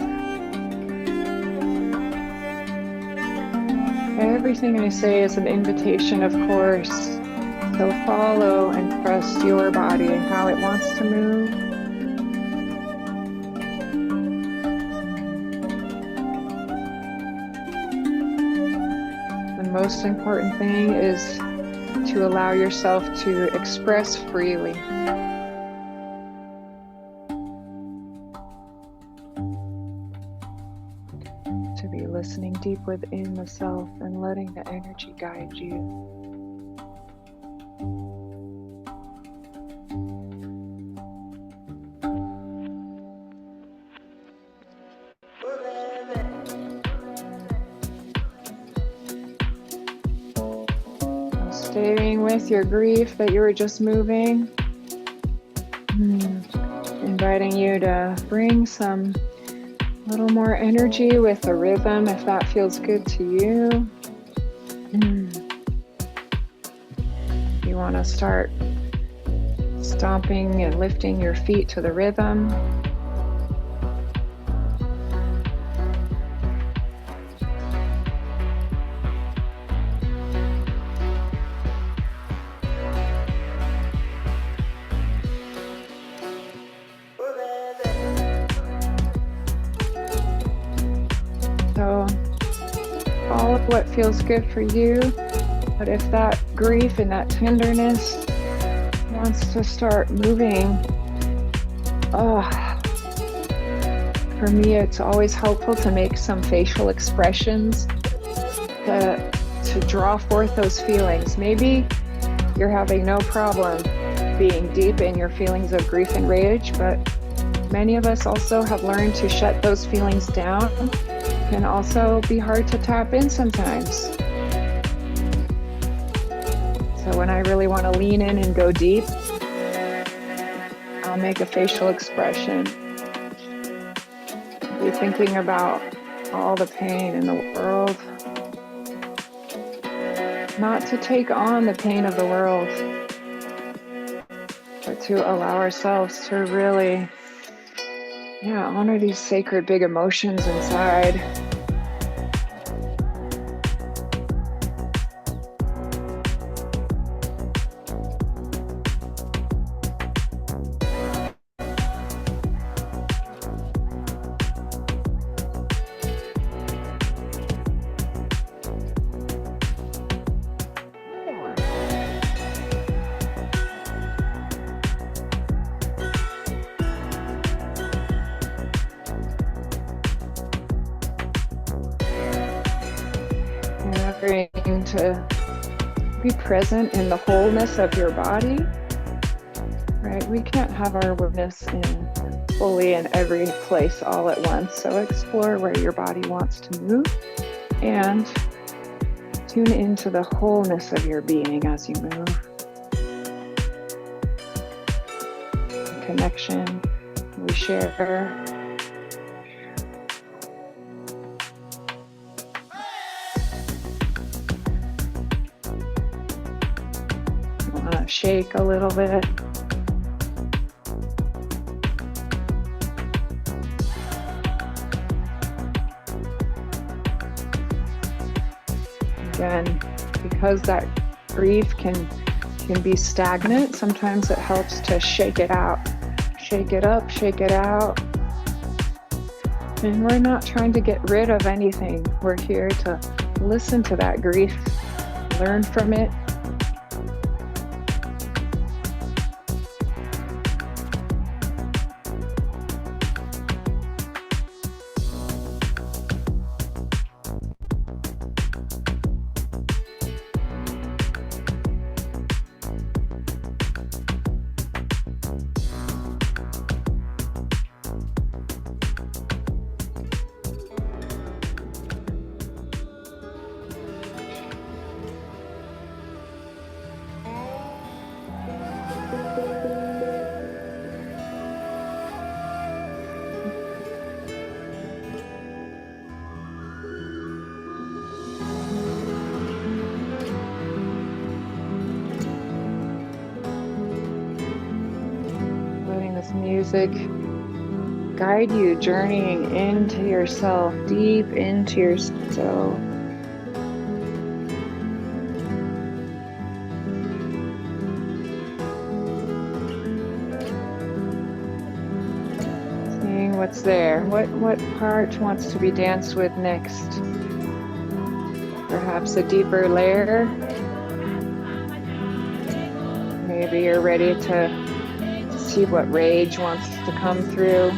A: Everything I say is an invitation, of course, so follow and trust your body and how it wants to move. The most important thing is to allow yourself to express freely. To be listening deep within the self and letting the energy guide you. Staying with your grief that you were just moving. Inviting you to bring some A little more energy with the rhythm if that feels good to you. You want to start stomping and lifting your feet to the rhythm. So all of what feels good for you, but if that grief and that tenderness wants to start moving, for me, it's always helpful to make some facial expressions to draw forth those feelings. Maybe you're having no problem being deep in your feelings of grief and rage, but many of us also have learned to shut those feelings down. Can also be hard to tap in sometimes. So when I really want to lean in and go deep, I'll make a facial expression. Be thinking about all the pain in the world. Not to take on the pain of the world, but to allow ourselves to really, honor these sacred big emotions inside. Remembering to be present in the wholeness of your body, right? We can't have our awareness fully in every place all at once. So explore where your body wants to move and tune into the wholeness of your being as you move. The connection we share. Shake a little bit. Again, because that grief can be stagnant, sometimes it helps to shake it out. Shake it up, shake it out. And we're not trying to get rid of anything. We're here to listen to that grief, learn from it. Music guide you, journeying into yourself, deep into yourself. Seeing what's there, what part wants to be danced with next. Perhaps a deeper layer. Maybe you're ready to see what rage wants to come through.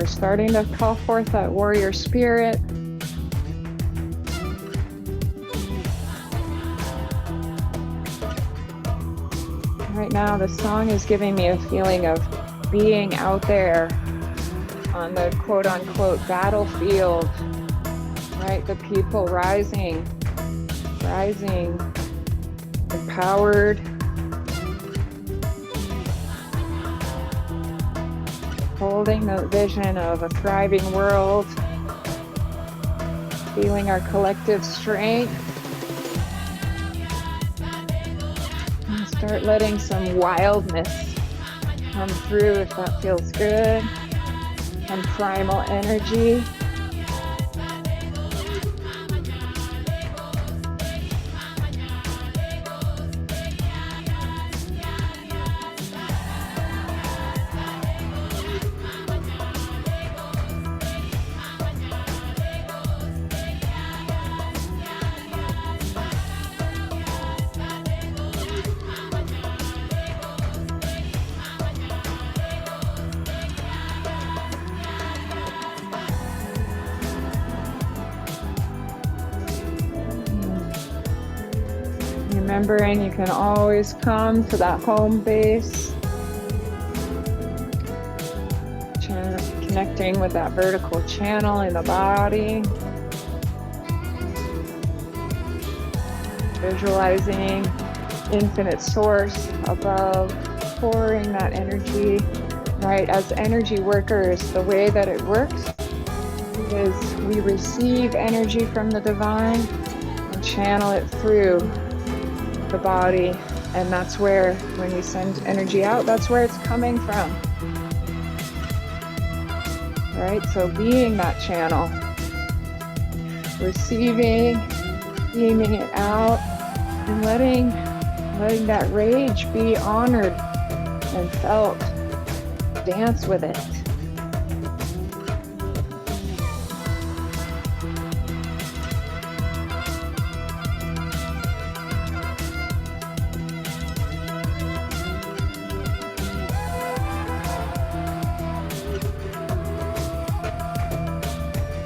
A: We're starting to call forth that warrior spirit. Right now, the song is giving me a feeling of being out there on the quote unquote battlefield, right? The people rising, empowered, holding the vision of a thriving world, feeling our collective strength. And start letting some wildness come through if that feels good. Some primal energy. Remembering you can always come to that home base, connecting with that vertical channel in the body, visualizing infinite source above, pouring that energy, right? As energy workers, the way that it works is we receive energy from the divine and channel it through the body, and that's where, when we send energy out, that's where it's coming from, right? So being that channel, receiving, beaming it out, and letting that rage be honored and felt. Dance with it.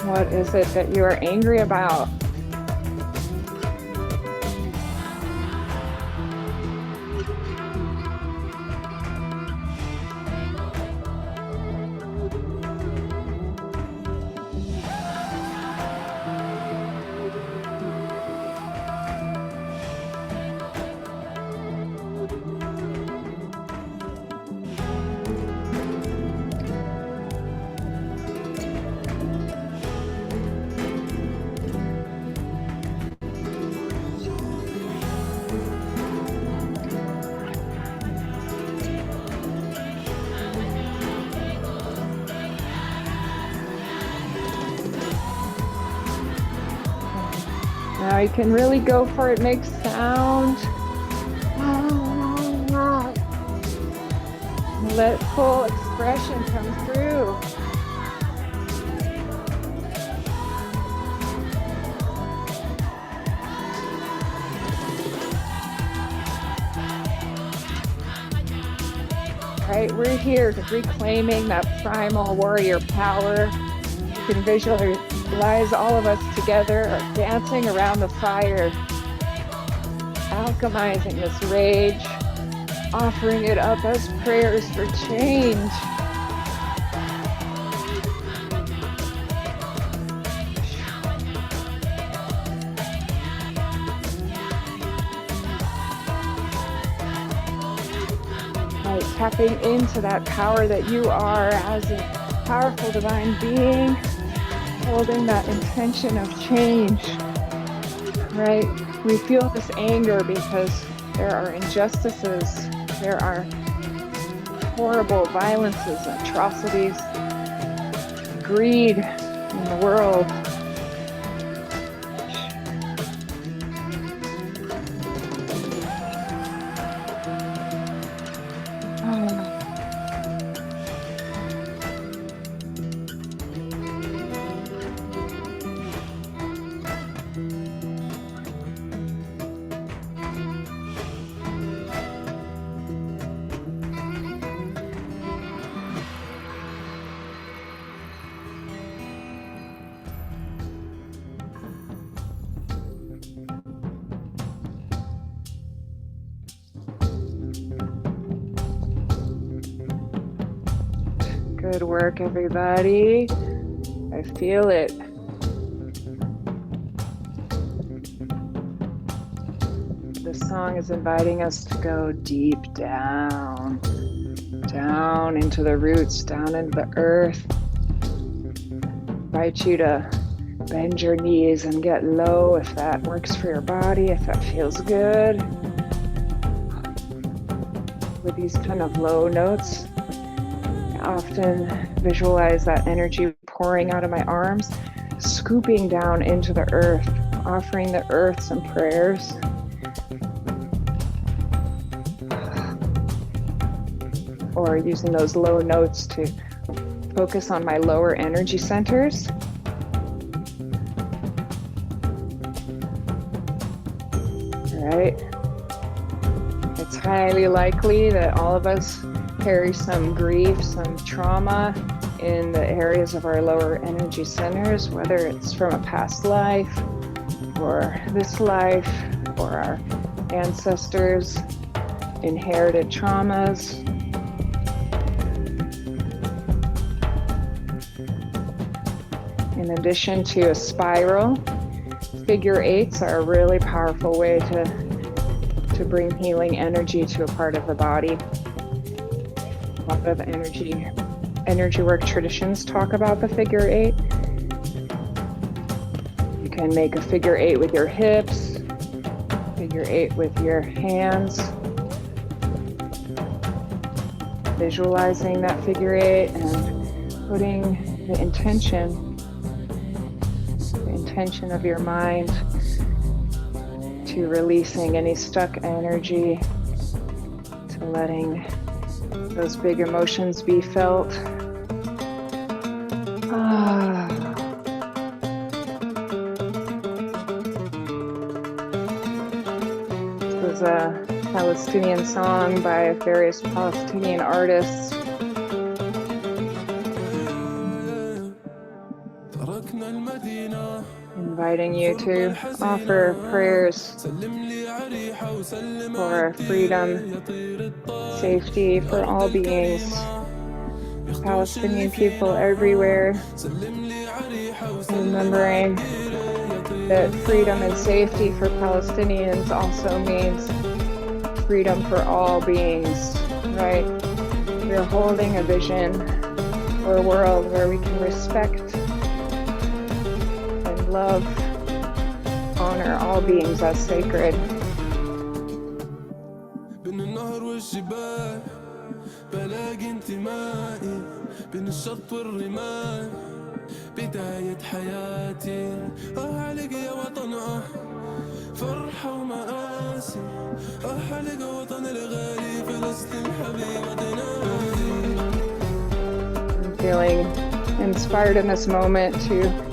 A: What is it that you are angry about? Now you can really go for it, make sound. Let full expression come through. Right, we're here reclaiming that primal warrior power. You can visualize all of us together dancing around the fire, alchemizing this rage, offering it up as prayers for change. Right, tapping into that power that you are as a powerful divine being, holding that intention of change, right? We feel this anger because there are injustices, there are horrible violences, atrocities, greed in the world. Good work, everybody. I feel it. This song is inviting us to go deep down, down into the roots, down into the earth. Invite you to bend your knees and get low if that works for your body, if that feels good. With these kind of low notes, I often visualize that energy pouring out of my arms, scooping down into the earth, offering the earth some prayers. Or using those low notes to focus on my lower energy centers. All right. It's highly likely that all of us carry some grief, some trauma in the areas of our lower energy centers, whether it's from a past life or this life or our ancestors' inherited traumas. In addition to a spiral, figure eights are a really powerful way to bring healing energy to a part of the body. A lot of energy work traditions talk about the figure eight. You can make a figure eight with your hips, figure eight with your hands, visualizing that figure eight and putting the intention of your mind to releasing any stuck energy, to letting those big emotions be felt. This was a Palestinian song by various Palestinian artists. Inviting you to offer prayers for freedom, safety for all beings, Palestinian people everywhere, remembering that freedom and safety for Palestinians also means freedom for all beings, right? We're holding a vision for a world where we can respect love, honor all beings as sacred. بين النهر والجبال بلاقي انتمائي بين الشط والرمال بداية حياتي عليك يا وطن فرحة ومآسي عليك وطن الغالي فلسطين حبيبتنا. I'm feeling inspired in this moment to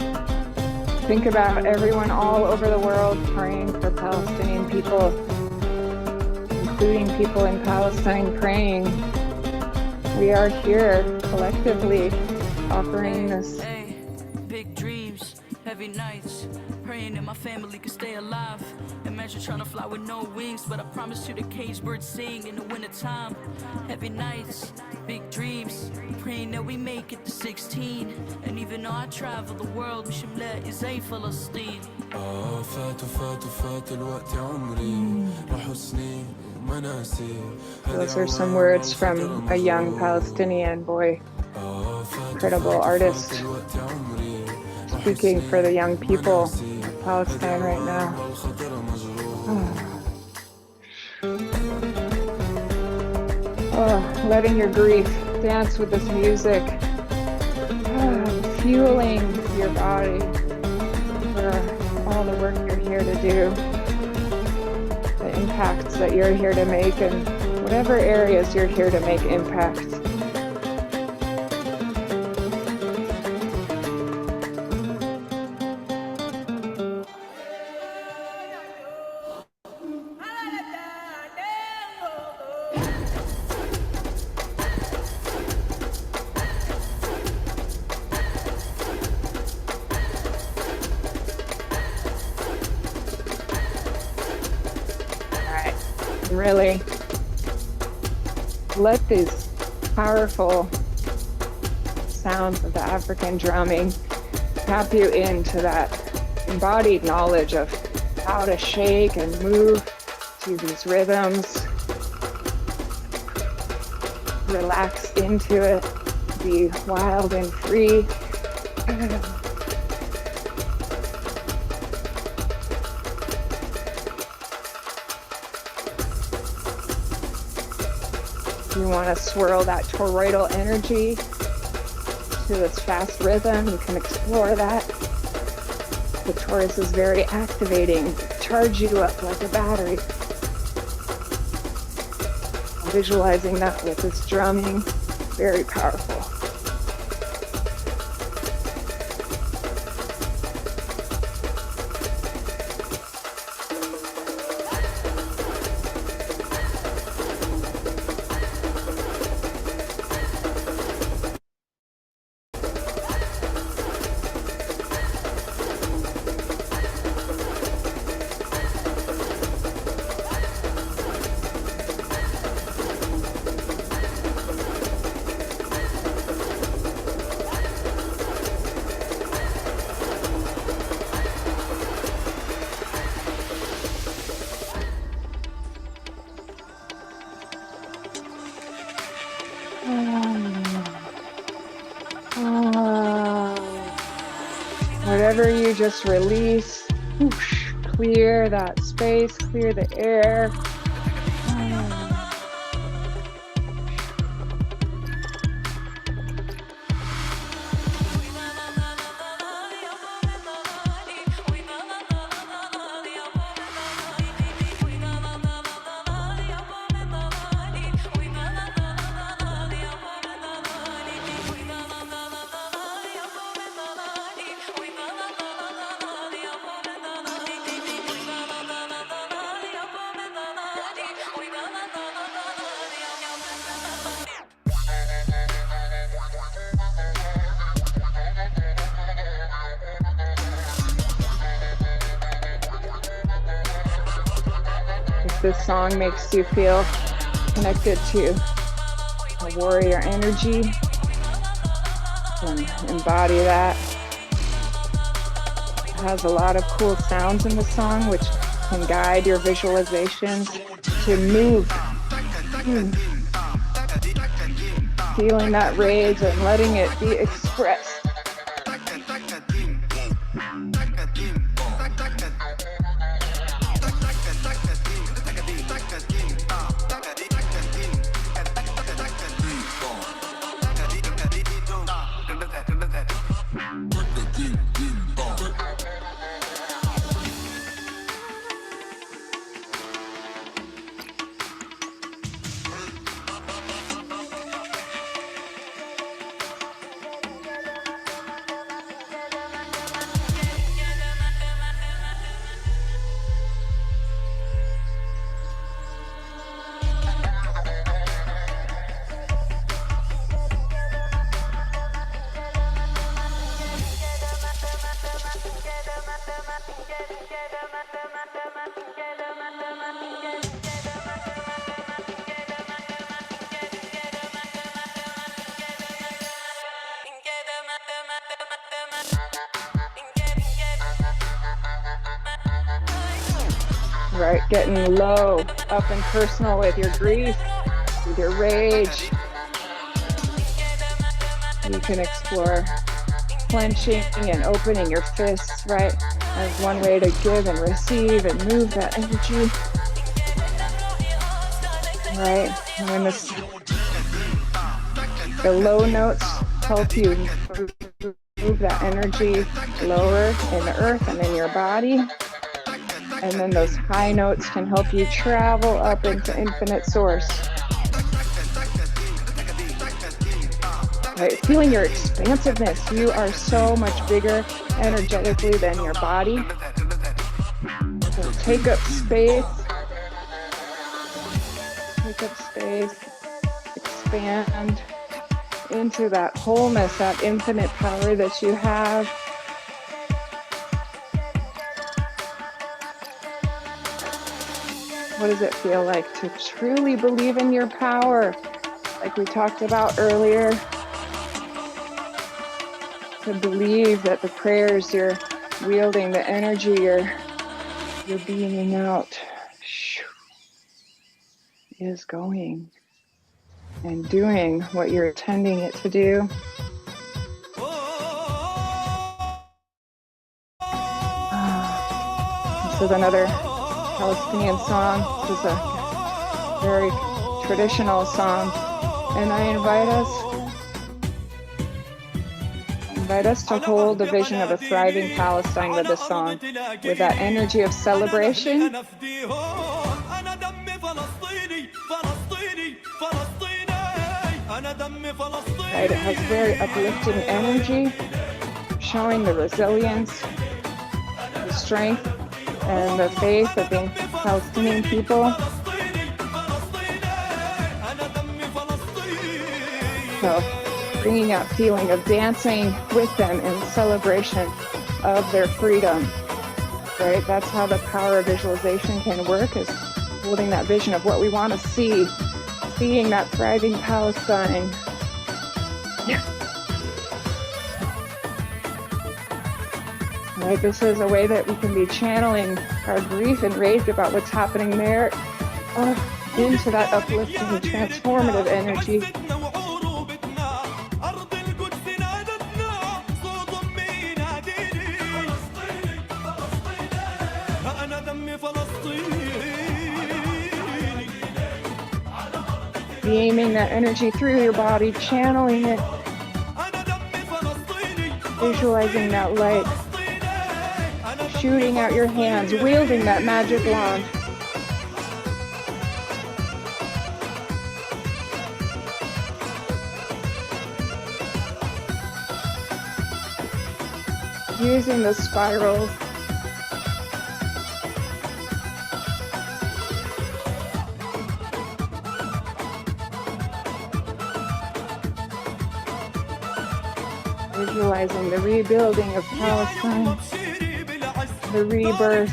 A: think about everyone all over the world praying for Palestinian people, including people in Palestine praying. We are here collectively offering this.
C: Big dreams, heavy nights, praying that my family can stay alive. Imagine trying to fly with no wings, but I promise you the cage birds sing in the wintertime. Heavy nights, big dreams, praying that we make it to 16. And even though I travel the world مش ملاقي زي فلسطين. فات الوقت عمري راحوا سنين وما ناسي.
A: Those are some words from a young Palestinian boy, incredible artist, speaking for the young people of Palestine right now. Letting your grief dance with this music, fueling your body for all the work you're here to do, the impacts that you're here to make, and whatever areas you're here to make impact. Really let these powerful sounds of the African drumming tap you into that embodied knowledge of how to shake and move to these rhythms. Relax into it, be wild and free. You want to swirl that toroidal energy to this fast rhythm. You can explore that. The torus is very activating, charge you up like a battery. Visualizing that with this drumming, very powerful. Whatever you just release, whoosh, clear that space, clear the air. If this song makes you feel connected to a warrior energy, then embody that. It has a lot of cool sounds in the song, which can guide your visualizations to move. Feeling that rage and letting it be expressed. Right, getting low, up and personal with your grief, with your rage. You can explore clenching and opening your fists, right, as one way to give and receive and move that energy. Right, and when the low notes help you move that energy lower in the earth and in your body. And then those high notes can help you travel up into infinite source. Right? Feeling your expansiveness. You are so much bigger energetically than your body. So take up space. Take up space. Expand into that wholeness, that infinite power that you have. What does it feel like to truly believe in your power? Like we talked about earlier. to believe that the prayers you're wielding, the energy you're beaming out is going and doing what you're intending it to do. This is another Palestinian song. This is a very traditional song, and I invite us to hold the vision of a thriving Palestine with this song, with that energy of celebration. Right, it has very uplifting energy, showing the resilience, the strength, and the faith of the Palestinian people. So, bringing that feeling of dancing with them in celebration of their freedom, right? That's how the power of visualization can work, is holding that vision of what we want to see, seeing that thriving Palestine. Yeah. Right, this is a way that we can be channeling our grief and rage about what's happening there into that uplifting, transformative energy. Beaming that energy through your body, channeling it, visualizing that light, shooting out your hands, wielding that magic wand. Using the spirals. Visualizing the rebuilding of Palestine, the rebirth.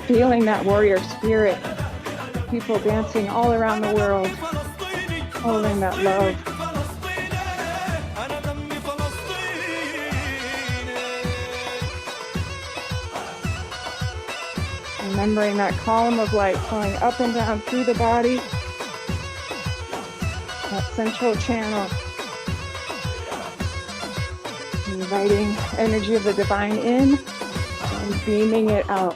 A: Feeling that warrior spirit, people dancing all around the world, holding that love. Remembering that column of light flowing up and down through the body, that central channel, inviting energy of the divine in and beaming it out.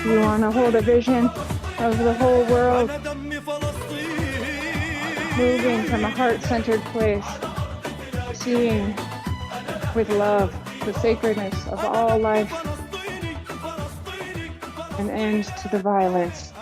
A: You want to hold a vision of the whole world moving from a heart-centered place, seeing with love the sacredness of all life, an end to the violence.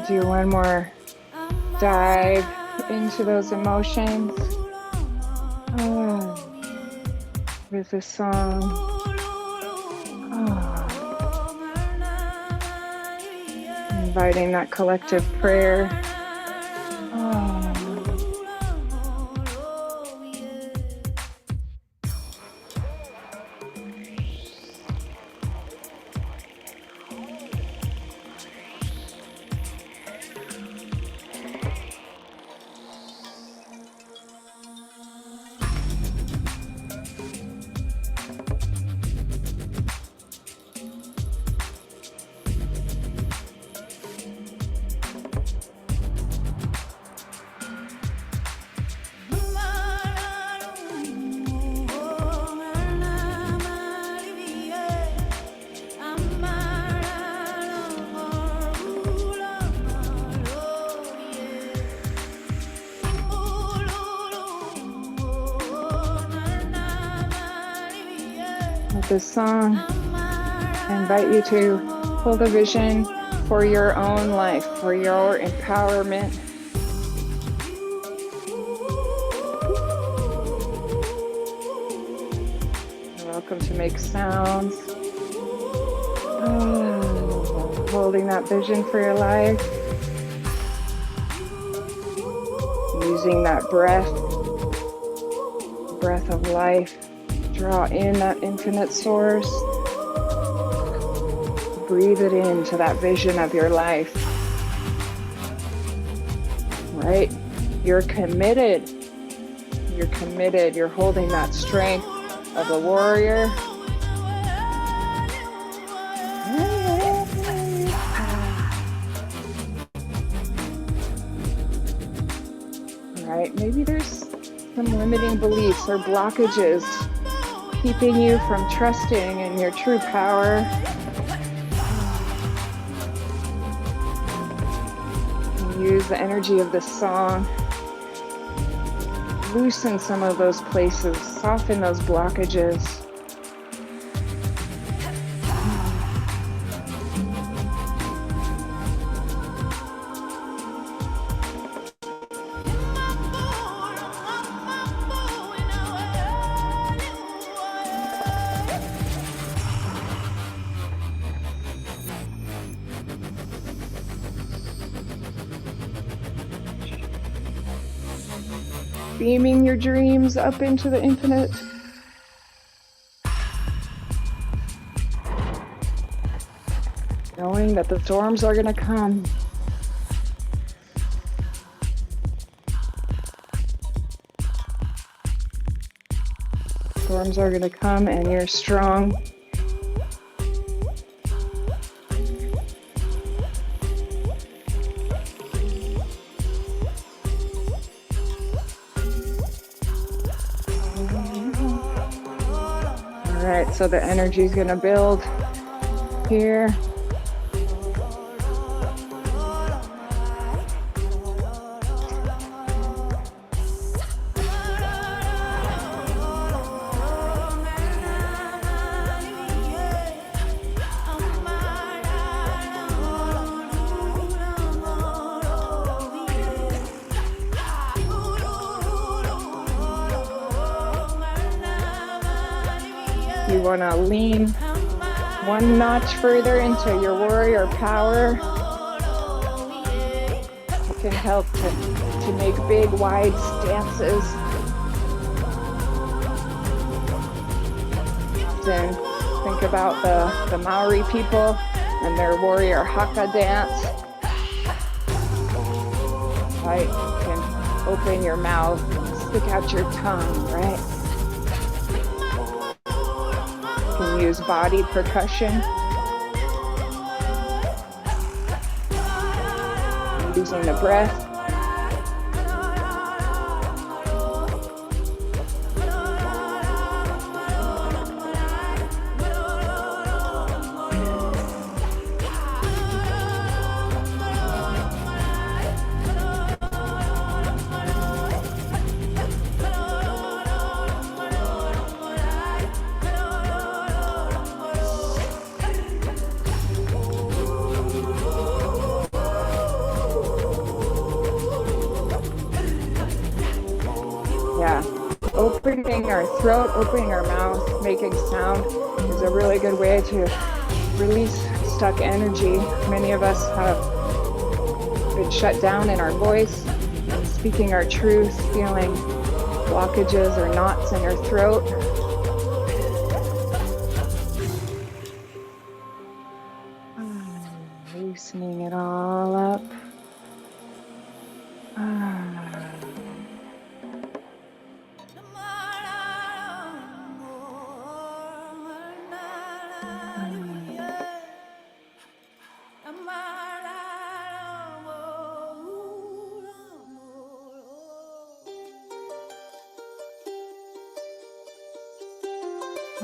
A: Do one more dive into those emotions with this song. Inviting that collective prayer. With this song, I invite you to hold a vision for your own life, for your empowerment. You're welcome to make sounds. Holding that vision for your life. Using that breath of life. Draw in that infinite source. Breathe it into that vision of your life. Right? You're committed. You're committed. You're holding that strength of a warrior. Right? Maybe there's some limiting beliefs or blockages keeping you from trusting in your true power. Use the energy of this song. Loosen some of those places, soften those blockages. Beaming your dreams up into the infinite. Knowing that the storms are going to come. Storms are going to come and you're strong. All right, so the energy is going to build here. You want to lean one notch further into your warrior power. It can help to make big, wide stances. Then think about the Maori people and their warrior haka dance. Right? You can open your mouth, stick out your tongue, right? You can use body percussion. Using the breath. Opening our throat, opening our mouth, making sound is a really good way to release stuck energy. Many of us have been shut down in our voice, and speaking our truth, feeling blockages or knots in your throat. Loosening it all up.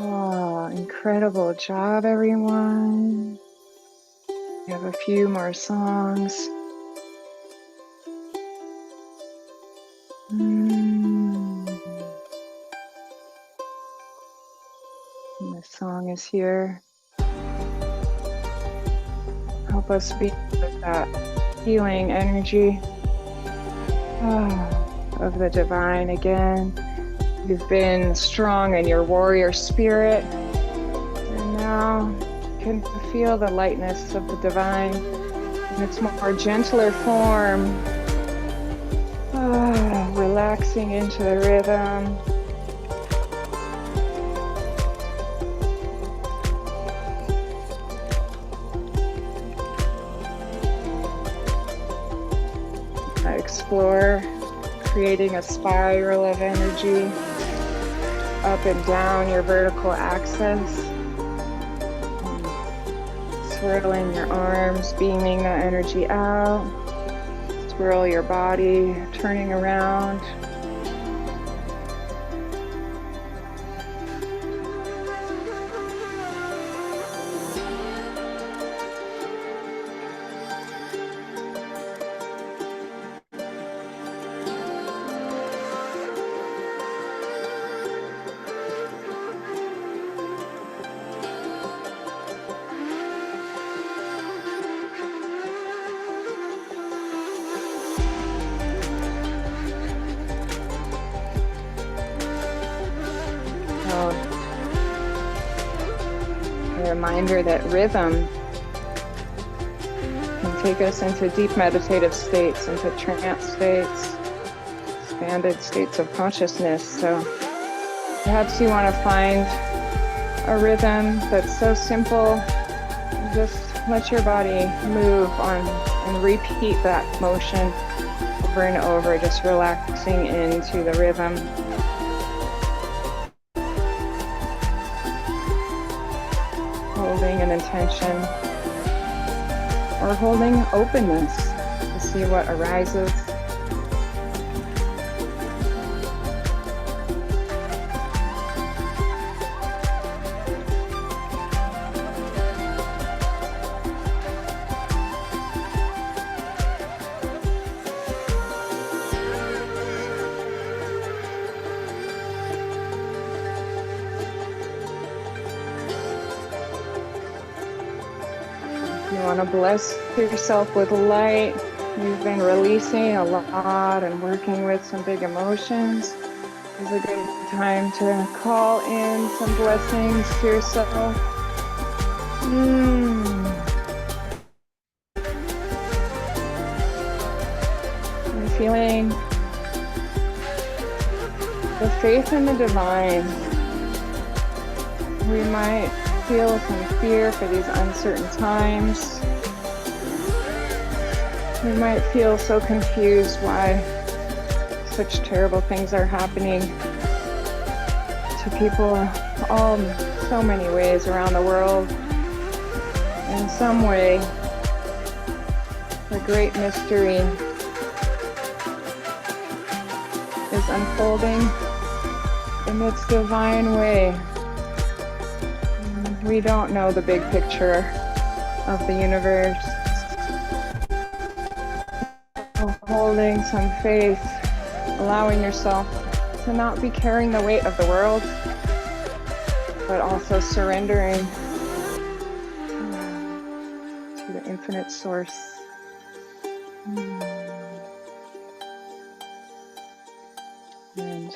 A: Oh, incredible job, everyone. We have a few more songs. And this song is here. Help us be with that healing energy of the divine again. You've been strong in your warrior spirit, and now you can feel the lightness of the divine in its more gentler form, relaxing into the rhythm. Explore creating a spiral of energy up and down your vertical axis, swirling your arms, beaming the energy out, swirl your body, turning around. A reminder that rhythm can take us into deep meditative states, into trance states, expanded states of consciousness. So perhaps you want to find a rhythm that's so simple, just let your body move on and repeat that motion over and over, just relaxing into the rhythm. Holding an intention or holding openness to see what arises. You want to bless yourself with light. You've been releasing a lot and working with some big emotions. It's a good time to call in some blessings to yourself. I'm feeling the faith in the divine. We might feel some fear for these uncertain times. We might feel so confused why such terrible things are happening to people all so many ways around the world. In some way, the great mystery is unfolding in its divine way. We don't know the big picture of the universe. Holding some faith, allowing yourself to not be carrying the weight of the world, but also surrendering to the infinite source. And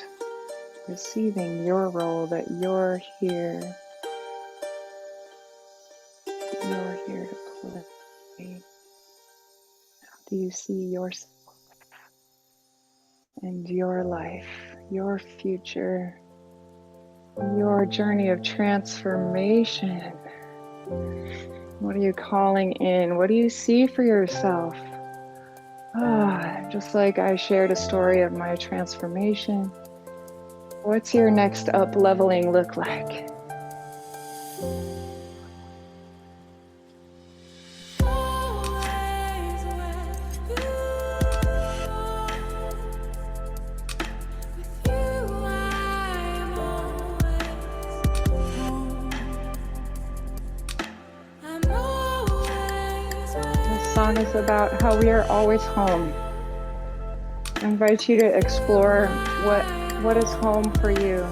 A: receiving your role, that you're here. You're here to play. How do you see yourself and your life, your future, your journey of transformation? What are you calling in? What do you see for yourself? Just like I shared a story of my transformation. What's your next up leveling look like? Song is about how we are always home. I invite you to explore what is home for you.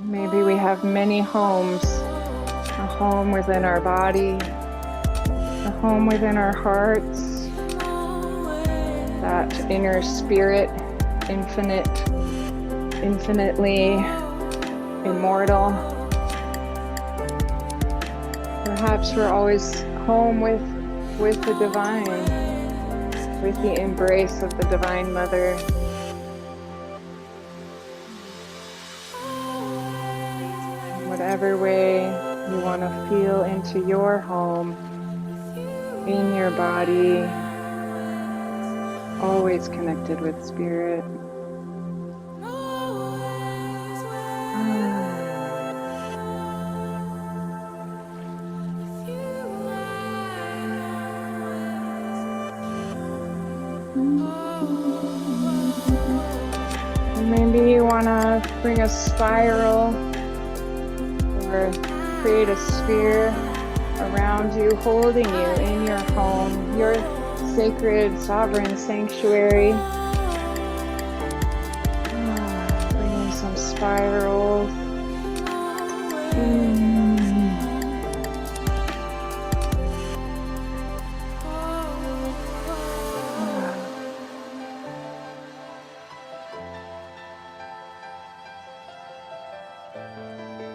A: Maybe we have many homes, a home within our body, a home within our hearts, that inner spirit, infinitely immortal. Perhaps we're always home with the divine, with the embrace of the Divine Mother. Whatever way you want to feel into your home, in your body, always connected with Spirit. Maybe you want to bring a spiral or create a sphere around you, holding you in your home, your sacred, sovereign sanctuary. Bringing some spirals.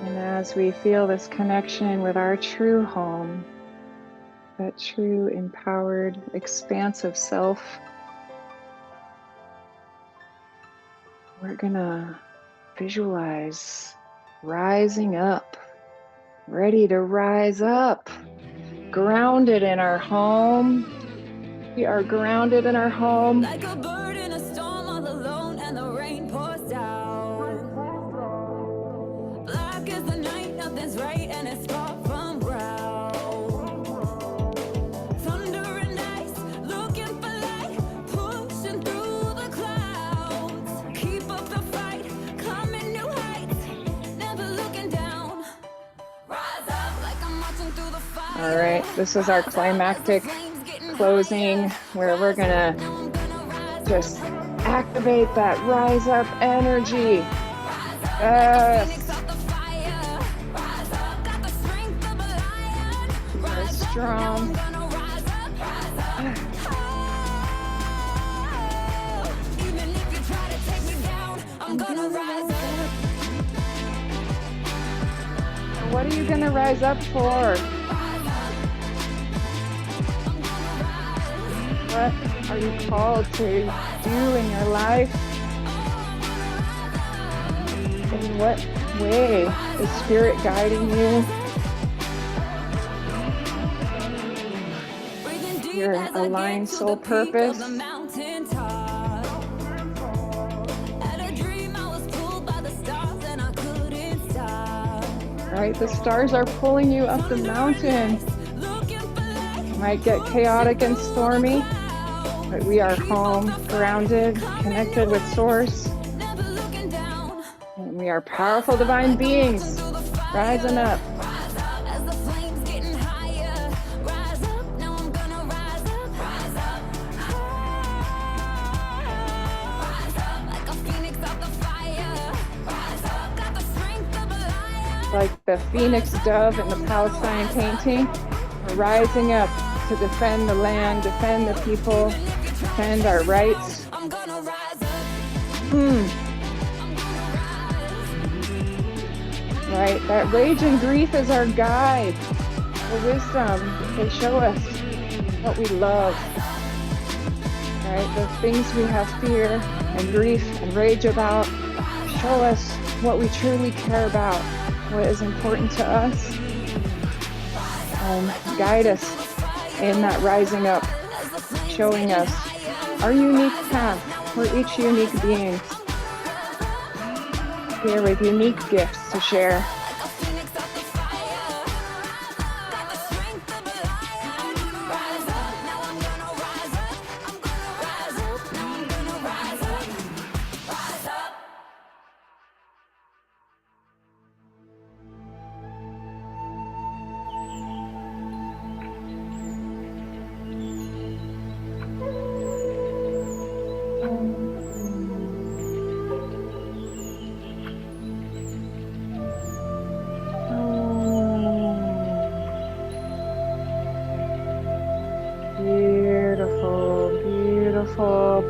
A: And as we feel this connection with our true home, that true, empowered, expansive self, we're gonna visualize rising up, ready to rise up, grounded in our home. We are grounded in our home.
C: Like a bird in a storm, all alone, and the rain pours down. Black as the night, nothing's right, and it's far from brown. Thunder and ice, looking for light, pushing through the clouds. Keep up the fight, climbing new heights, never looking down. Rise up like I'm marching through the fire.
A: All right, this is our climactic closing where we're gonna just activate that rise up energy. Yes. We're strong.
C: Even if you try to take me down, I'm gonna rise up.
A: What are you gonna rise up for? What are you called to do in your life? In what way is Spirit guiding you? Your aligned soul purpose? Right, the stars are pulling you up the mountain. It might get chaotic and stormy, but we are home, grounded, connected with Source. And we are powerful divine beings, rising up. Like the phoenix dove in the Palestine painting, we're rising up to defend the land, defend the people, defend our rights. Right, that rage and grief is our guide, the wisdom. They show us what we love. Right, the things we have fear and grief and rage about show us what we truly care about, what is important to us, and guide us in that rising up, showing us our unique path. We're each unique beings here with unique gifts to share.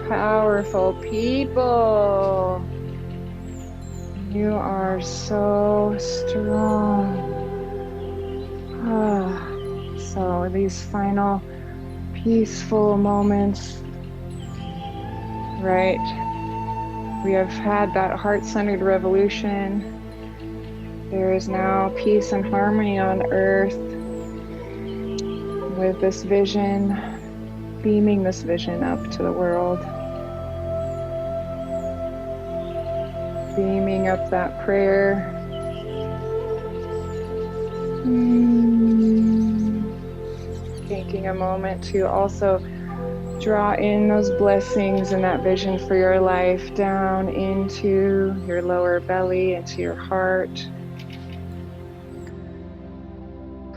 A: powerful people. You are so strong. Ah, so these final peaceful moments, right? We have had that heart-centered revolution. There is now peace and harmony on earth with this vision, beaming this vision up to the world, beaming up that prayer. Taking a moment to also draw in those blessings and that vision for your life down into your lower belly, into your heart,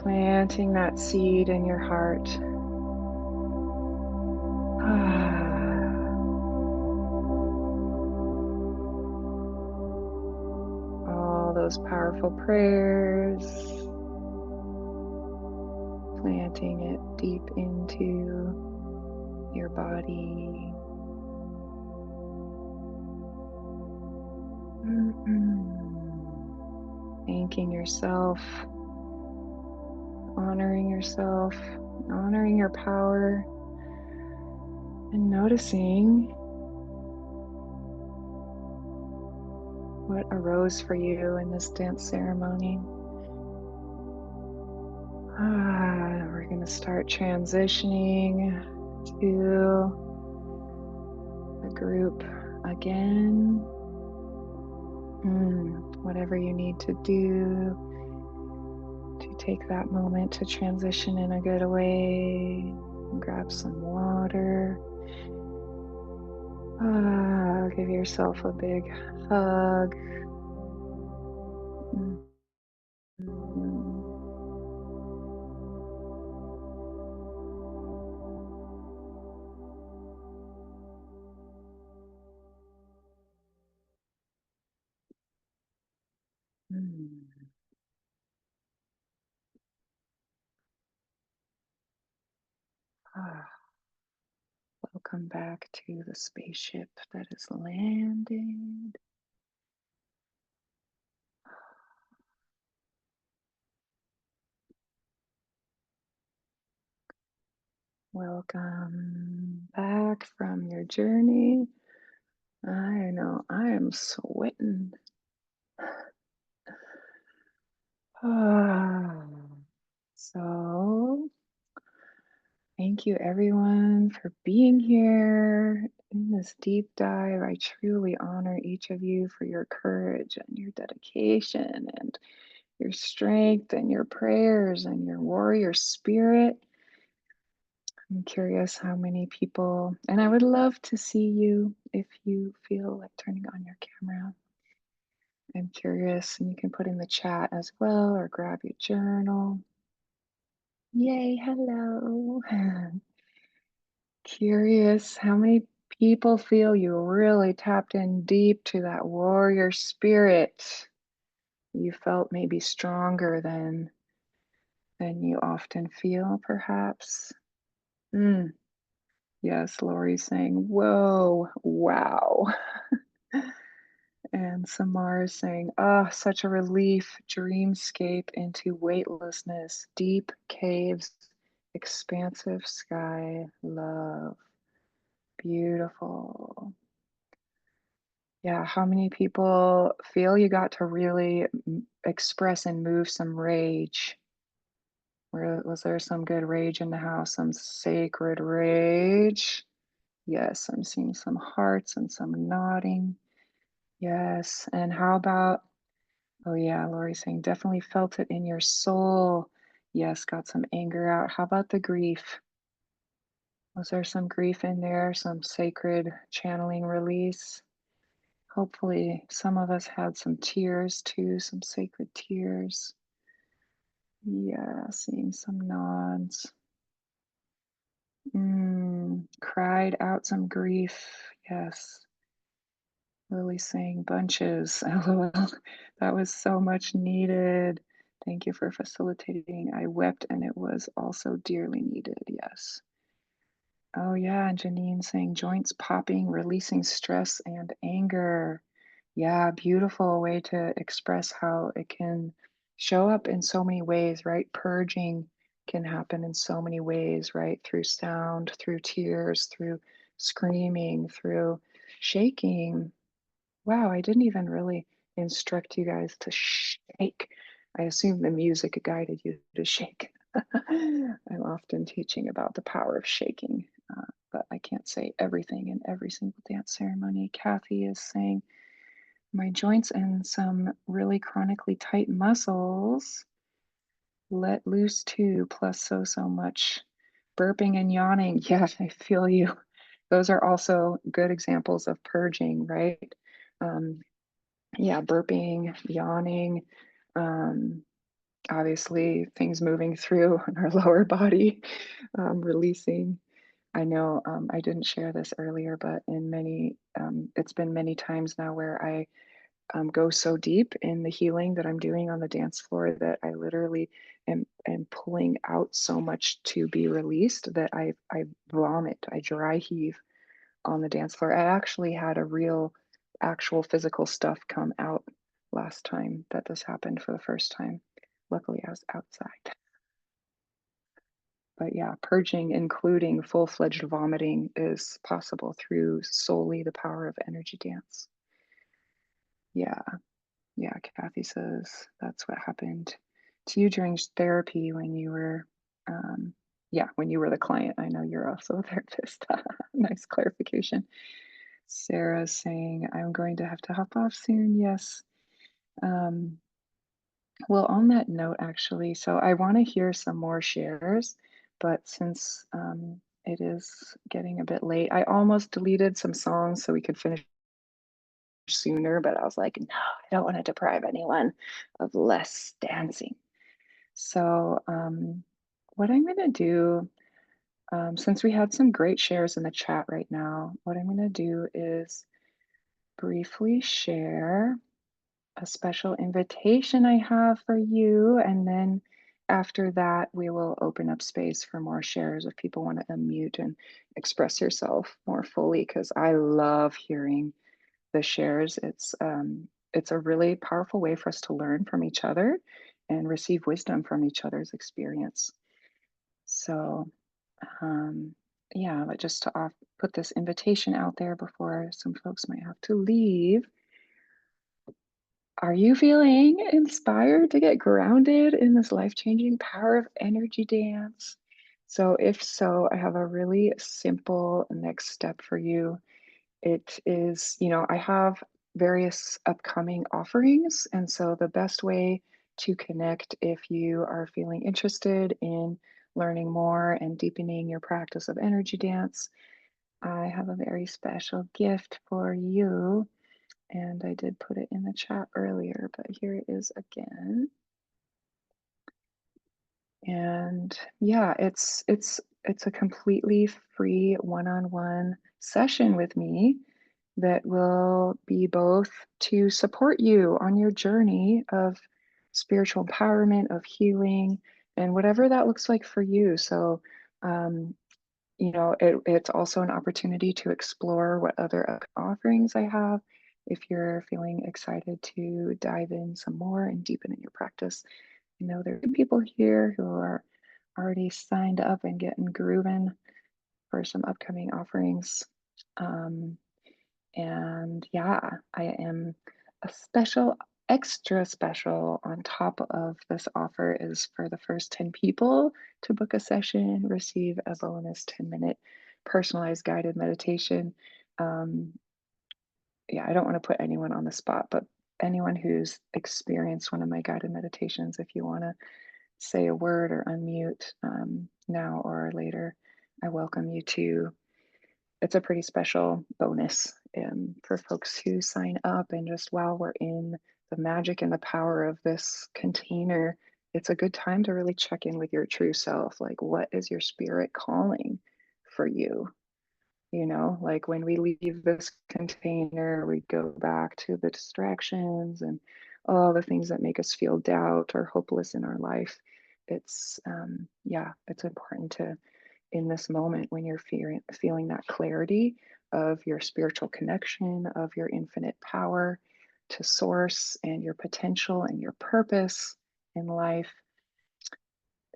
A: planting that seed in your heart. All those powerful prayers, planting it deep into your body. Thanking yourself, honoring yourself, honoring your power, and noticing what arose for you in this dance ceremony. We're going to start transitioning to the group again. Whatever you need to do to take that moment to transition in a good way. Grab some water. Give yourself a big hug. Mhm. Mm. Ah, welcome back to the spaceship that is landed. Welcome back from your journey. I know I am sweating. Ah, so thank you everyone for being here in this deep dive. I truly honor each of you for your courage and your dedication and your strength and your prayers and your warrior spirit. I'm curious how many people, and I would love to see you if you feel like turning on your camera. I'm curious, and you can put in the chat as well or grab your journal. Yay, hello. Curious how many people feel you really tapped in deep to that warrior spirit. You felt maybe stronger than you often feel, perhaps. Yes, Lori's saying, whoa, wow. And Samar is saying, ah, such a relief, dreamscape into weightlessness, deep caves, expansive sky, love. Beautiful. Yeah, how many people feel you got to really express and move some rage? Was there some good rage in the house, some sacred rage? Yes, I'm seeing some hearts and some nodding. Yes, and how about, oh yeah, Lori's saying definitely felt it in your soul. Yes, got some anger out. How about the grief? Was there some grief in there, some sacred channeling release? Hopefully, some of us had some tears too, some sacred tears. Yeah, seeing some nods. Cried out some grief. Yes. Lily saying bunches. LOL. That was so much needed. Thank you for facilitating. I wept and it was also dearly needed. Yes. Oh, yeah, and Janine saying joints popping, releasing stress and anger. Yeah, beautiful way to express how it can show up in so many ways, right? Purging can happen in so many ways, right? Through sound, through tears, through screaming, through shaking. Wow, I didn't even really instruct you guys to shake. I assume the music guided you to shake. I'm often teaching about the power of shaking, but I can't say everything in every single dance ceremony. Kathy is saying, my joints and some really chronically tight muscles let loose too, plus so much burping and yawning. Yes, I feel you. Those are also good examples of purging, right? Um, yeah, burping, yawning, um, obviously things moving through our lower body, releasing. I know I didn't share this earlier, but it's been many times now where I go so deep in the healing that I'm doing on the dance floor that I literally am pulling out so much to be released that I vomit, I dry heave on the dance floor. I actually had a real, actual physical stuff come out last time that this happened for the first time. Luckily, I was outside. But yeah, purging, including full fledged vomiting, is possible through solely the power of energy dance. Yeah, yeah. Kathy says that's what happened to you during therapy when you were, yeah, when you were the client. I know you're also a therapist. Nice clarification. Sarah's saying, I'm going to have to hop off soon. Yes. Um, well, on that note, actually, so I want to hear some more shares, but since it is getting a bit late, I almost deleted some songs so we could finish sooner, but I was like, no, I don't want to deprive anyone of less dancing. So, what I'm going to do, since we had some great shares in the chat right now, what I'm going to do is briefly share a special invitation I have for you. And then after that, we will open up space for more shares if people want to unmute and express yourself more fully, because I love hearing the shares. It's a really powerful way for us to learn from each other and receive wisdom from each other's experience. So, um, yeah, but just to put this invitation out there before some folks might have to leave. Are you feeling inspired to get grounded in this life-changing power of energy dance? So, if so, I have a really simple next step for you. It is, I have various upcoming offerings. And so, the best way to connect if you are feeling interested in learning more and deepening your practice of energy dance, I have a very special gift for you. And I did put it in the chat earlier, but here it is again. And yeah, it's a completely free one-on-one session with me that will be both to support you on your journey of spiritual empowerment, of healing, and whatever that looks like for you. So, um, it's also an opportunity to explore what other offerings I have. If you're feeling excited to dive in some more and deepen in your practice, there are people here who are already signed up and getting grooving for some upcoming offerings. Um, and yeah, I am a special, extra special on top of this offer is for the first 10 people to book a session, receive a bonus 10-minute personalized guided meditation. Um, yeah, I don't want to put anyone on the spot, but anyone who's experienced one of my guided meditations, if you want to say a word or unmute now or later, I welcome you to. It's a pretty special bonus for folks who sign up. And just while we're in the magic and the power of this container, it's a good time to really check in with your true self. Like, what is your spirit calling for you? Like when we leave this container, we go back to the distractions and all the things that make us feel doubt or hopeless in our life. Yeah, it's important to in this moment when you're feeling that clarity of your spiritual connection, of your infinite power to source and your potential and your purpose in life,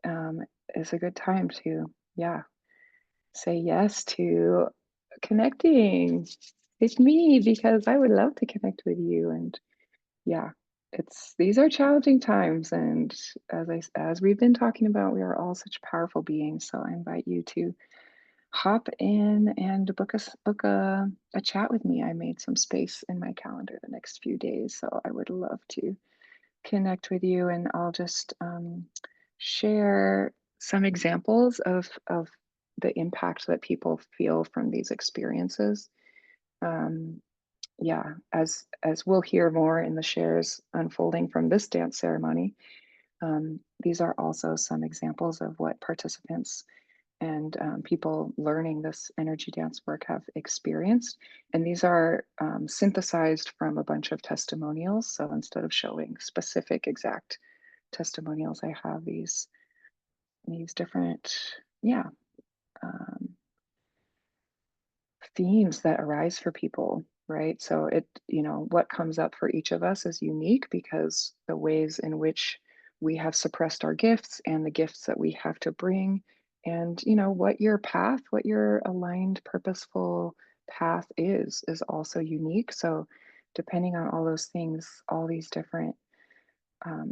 A: um, is a good time to, yeah, say yes to connecting with me because I would love to connect with you. And yeah, it's these are challenging times, and as we've been talking about, we are all such powerful beings. So I invite you to hop in and book a chat with me. I made some space in my calendar the next few days, so I would love to connect with you. And I'll just share some examples of the impact that people feel from these experiences. Um, yeah, as we'll hear more in the shares unfolding from this dance ceremony, these are also some examples of what participants and people learning this energy dance work have experienced. And these are synthesized from a bunch of testimonials. So instead of showing specific exact testimonials, I have these different, yeah, um, themes that arise for people, right? So what comes up for each of us is unique because the ways in which we have suppressed our gifts and the gifts that we have to bring, and what your path, what your aligned, purposeful path is also unique. So depending on all those things, all these different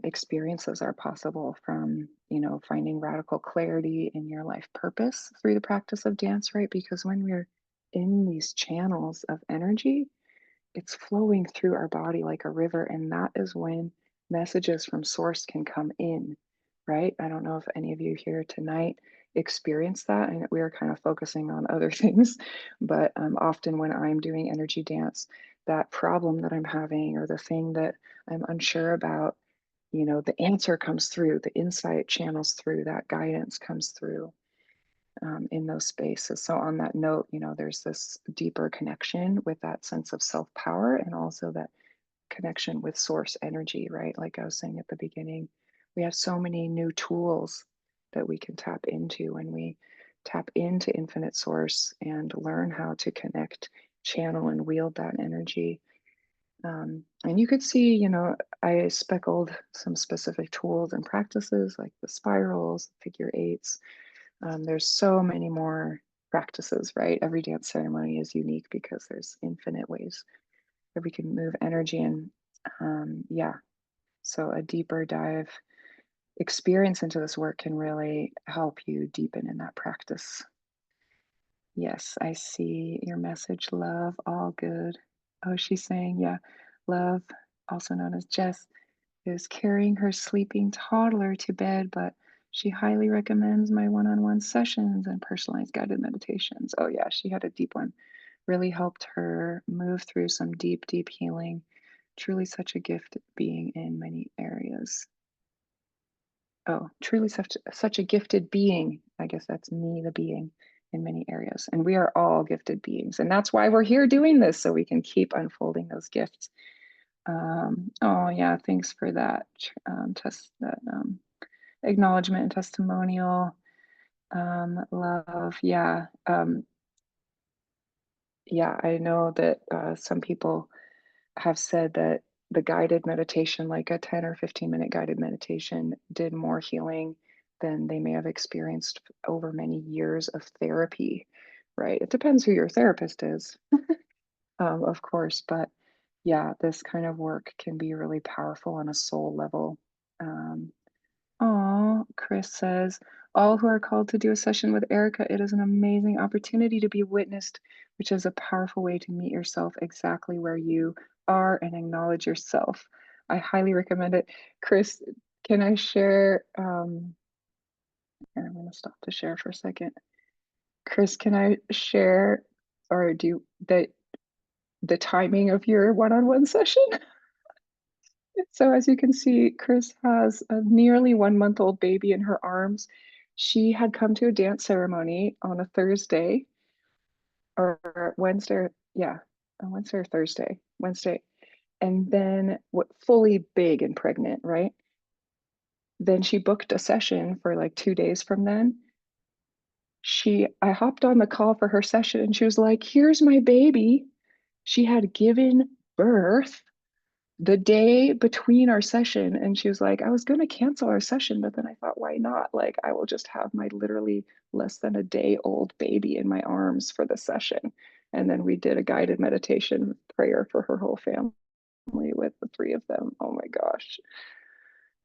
A: experiences are possible, from finding radical clarity in your life purpose through the practice of dance, right? Because when we're in these channels of energy, it's flowing through our body like a river, and that is when messages from source can come in, right? I don't know if any of you here tonight experience that, and we are kind of focusing on other things, but often when I'm doing energy dance, that problem that I'm having or the thing that I'm unsure about, the answer comes through, the insight channels through, that guidance comes through in those spaces. So, on that note, there's this deeper connection with that sense of self power and also that connection with source energy, right? Like I was saying at the beginning, we have so many new tools that we can tap into when we tap into infinite source and learn how to connect, channel, and wield that energy. And you could see, I speckled some specific tools and practices like the spirals, figure eights. There's so many more practices, right? Every dance ceremony is unique because there's infinite ways that we can move energy. And yeah, so a deeper dive experience into this work can really help you deepen in that practice. Yes, I see your message, love, all good. Oh, she's saying, yeah, love, also known as Jess, is carrying her sleeping toddler to bed, but she highly recommends my one on one sessions and personalized guided meditations. Oh, yeah, she had a deep one. Really helped her move through some deep, deep healing. Truly such a gift being in many areas. Oh, truly such a gifted being. I guess that's me, the being, in many areas. And we are all gifted beings. And that's why we're here doing this, so we can keep unfolding those gifts. Oh yeah, thanks for that that acknowledgement and testimonial. Love, yeah. Yeah, I know that some people have said that the guided meditation, like a 10 or 15-minute guided meditation, did more healing than they may have experienced over many years of therapy, right? It depends who your therapist is, of course, but yeah, this kind of work can be really powerful on a soul level. Um, Chris says, all who are called to do a session with Erica, it is an amazing opportunity to be witnessed, which is a powerful way to meet yourself exactly where you are and acknowledge yourself. I highly recommend it. Chris, can I share? Here, I'm going to stop to share for a second. Chris, can I share or do the timing of your one-on-one session? So as you can see, Chris has a nearly 1-month-old baby in her arms. She had come to a dance ceremony on a Thursday or Wednesday, yeah, a Wednesday or Thursday, Wednesday, and then what fully big and pregnant, right? Then she booked a session for like 2 days from then. I hopped on the call for her session and she was like, here's my baby. She had given birth the day between our session. And she was like, I was going to cancel our session, but then I thought, why not? Like, I will just have my literally less than a day old baby in my arms for the session. And then we did a guided meditation prayer for her whole family with the three of them. Oh my gosh.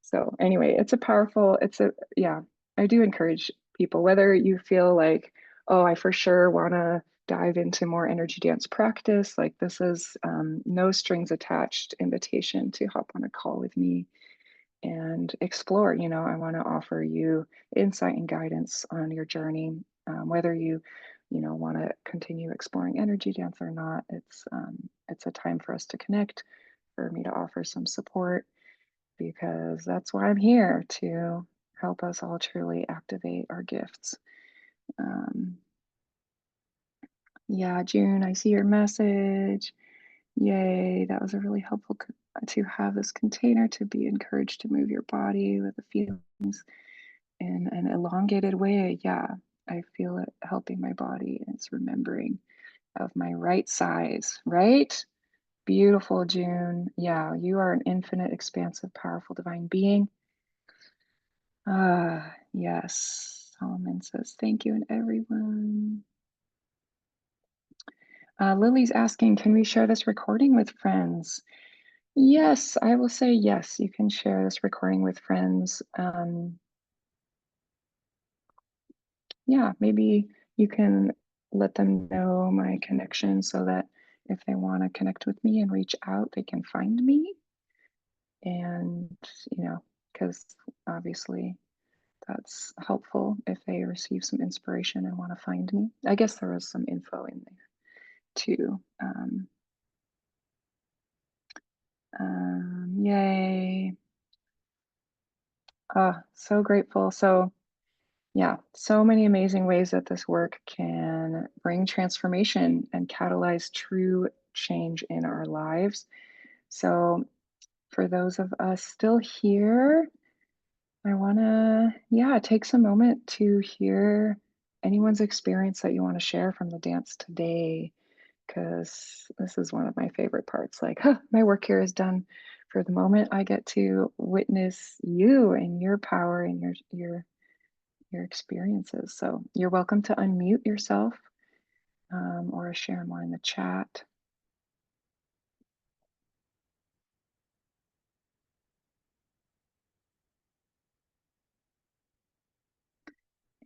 A: So anyway, yeah, I do encourage people, whether you feel like, oh, I for sure want to dive into more energy dance practice, like this is no strings attached invitation to hop on a call with me and explore. I want to offer you insight and guidance on your journey, whether you want to continue exploring energy dance or not. It's a time for us to connect, for me to offer some support, because that's why I'm here, to help us all truly activate our gifts. Um, yeah, June, I see your message. Yay, that was a really helpful to have this container to be encouraged to move your body with the feelings in an elongated way. Yeah, I feel it helping my body. It's remembering of my right size, right? Beautiful, June. Yeah, you are an infinite, expansive, powerful divine being. Ah, yes. Solomon says, thank you, and everyone. Lily's asking, can we share this recording with friends? Yes, I will say yes, you can share this recording with friends. Yeah, maybe you can let them know my connection so that if they want to connect with me and reach out, they can find me. And, because obviously that's helpful if they receive some inspiration and want to find me. I guess there was some info in there too. Yay. So grateful. So, yeah, so many amazing ways that this work can bring transformation and catalyze true change in our lives. So, for those of us still here, I want to, yeah, take some moment to hear anyone's experience that you want to share from the dance today, because this is one of my favorite parts. Like, huh, my work here is done for the moment. I get to witness you and your power and your experiences. So you're welcome to unmute yourself, or share more in the chat.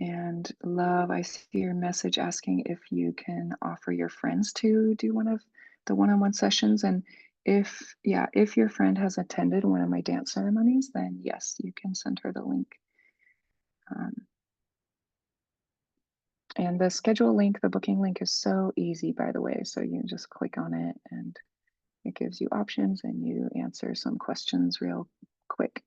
A: And love, I see your message asking if you can offer your friends to do one of the one-on-one sessions. And if your friend has attended one of my dance ceremonies, then yes, you can send her the link. And the schedule link, the booking link, is so easy, by the way. So you just click on it and it gives you options and you answer some questions real quick.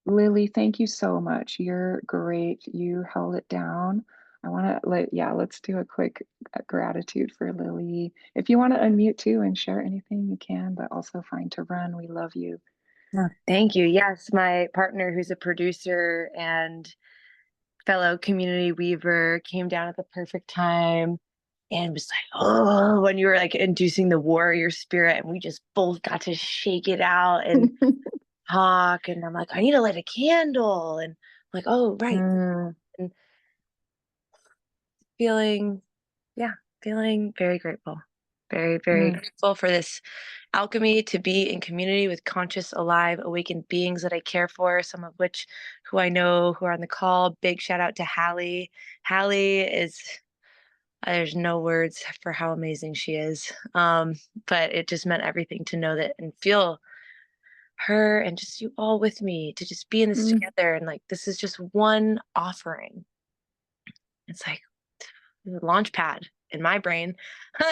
A: Lily, thank you so much. You're great. You held it down. I want to let's do a quick gratitude for Lily. If you want to unmute too and share anything, you can, but also fine to run. We love you.
D: Oh, thank you. Yes, my partner, who's a producer and fellow community weaver, came down at the perfect time and was like, oh, when you were like inducing the warrior spirit, and we just both got to shake it out and talk. And I'm like, I need to light a candle. And I'm like, oh, right. And feeling, yeah, feeling very grateful. Very, very grateful for this alchemy, to be in community with conscious, alive, awakened beings that I care for, some of which who I know who are on the call. Big shout out to Hallie. Hallie is, there's no words for how amazing she is. But it just meant everything to know that and feel her and just you all with me, to just be in this together. And like, this is just one offering. It's like the launch pad in my brain.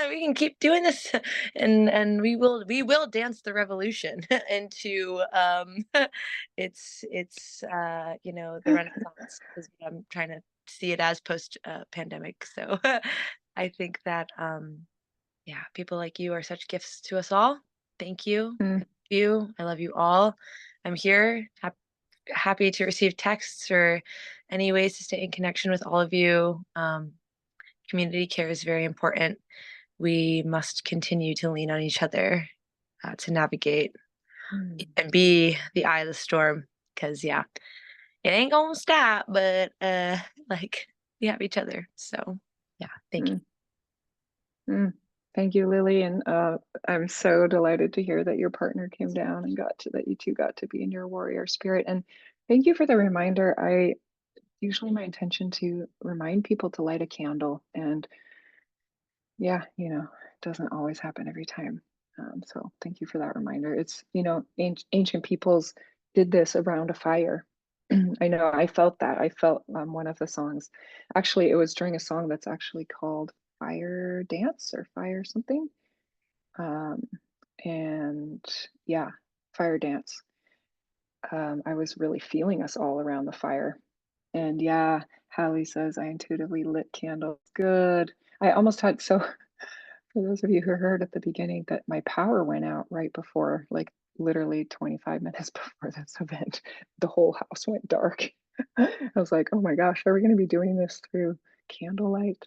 D: We can keep doing this, and we will dance the revolution into it's the Renaissance is what I'm trying to see it as post pandemic. So I think that people like you are such gifts to us all. Thank you. I love you all. I'm here, happy to receive texts or any ways to stay in connection with all of you. Community care is very important. We must continue to lean on each other to navigate
A: Mm,
D: and be the eye of the storm. Because yeah, it ain't gonna stop, but like we have each other. So yeah, thank you.
A: mm, mm. Thank you, Lily. And I'm so delighted to hear that your partner came down and that you two got to be in your warrior spirit. And thank you for the reminder. I usually my intention to remind people to light a candle. And yeah, it doesn't always happen every time. So thank you for that reminder. It's, ancient peoples did this around a fire. I know I felt that. I felt one of the songs. Actually, it was during a song that's actually called Fire Dance or Fire something. Um, and yeah, Fire Dance. I was really feeling us all around the fire. And yeah, Hallie says, I intuitively lit candles. Good. I almost had, so for those of you who heard at the beginning, that my power went out right before, like literally 25 minutes before this event. The whole house went dark. I was like, oh my gosh, are we going to be doing this through candlelight?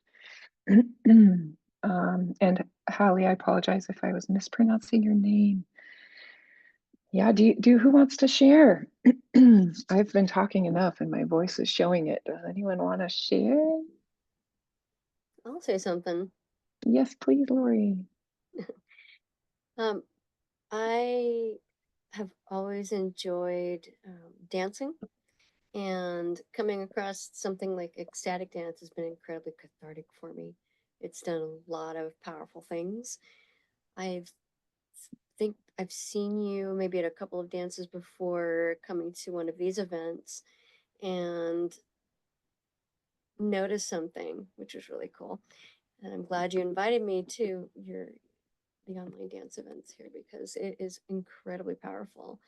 A: And Hallie, I apologize if I was mispronouncing your name. Yeah, who wants to share? I've been talking enough and my voice is showing it. Does anyone want to share?
E: I'll say something.
A: Yes, please, Lori.
E: Um, I have always enjoyed dancing, and coming across something like ecstatic dance has been incredibly cathartic for me. It's done a lot of powerful things. I've think I've seen you maybe at a couple of dances before coming to one of these events and noticed something, which was really cool. And I'm glad you invited me to the online dance events here because it is incredibly powerful.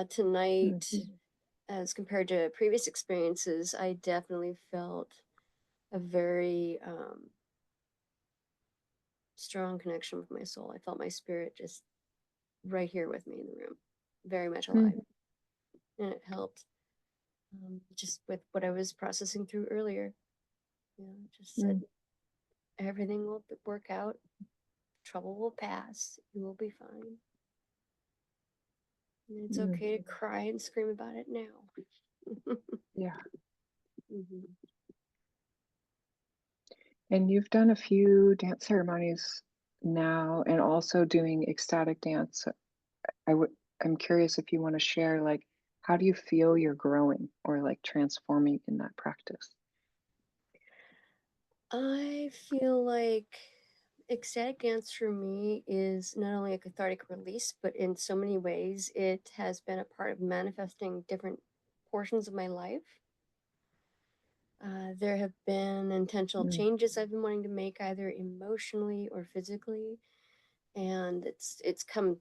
E: Tonight,
A: Mhm,
E: as compared to previous experiences, I definitely felt a very strong connection with my soul. I felt my spirit just right here with me in the room, very much
A: mm,
E: alive. And it helped just with what I was processing through earlier. Just said
A: mm,
E: everything will work out, trouble will pass, you will be fine. And it's
A: mm.
E: okay to cry and scream about it now.
A: Yeah.
E: Mhm.
A: And you've done a few dance ceremonies now and also doing ecstatic dance. I'm curious if you want to share, like, how do you feel you're growing or like transforming in that practice?
E: I feel like ecstatic dance for me is not only a cathartic release, but in so many ways, it has been a part of manifesting different portions of my life. There have been intentional
A: Mm,
E: changes I've been wanting to make, either emotionally or physically, and it's come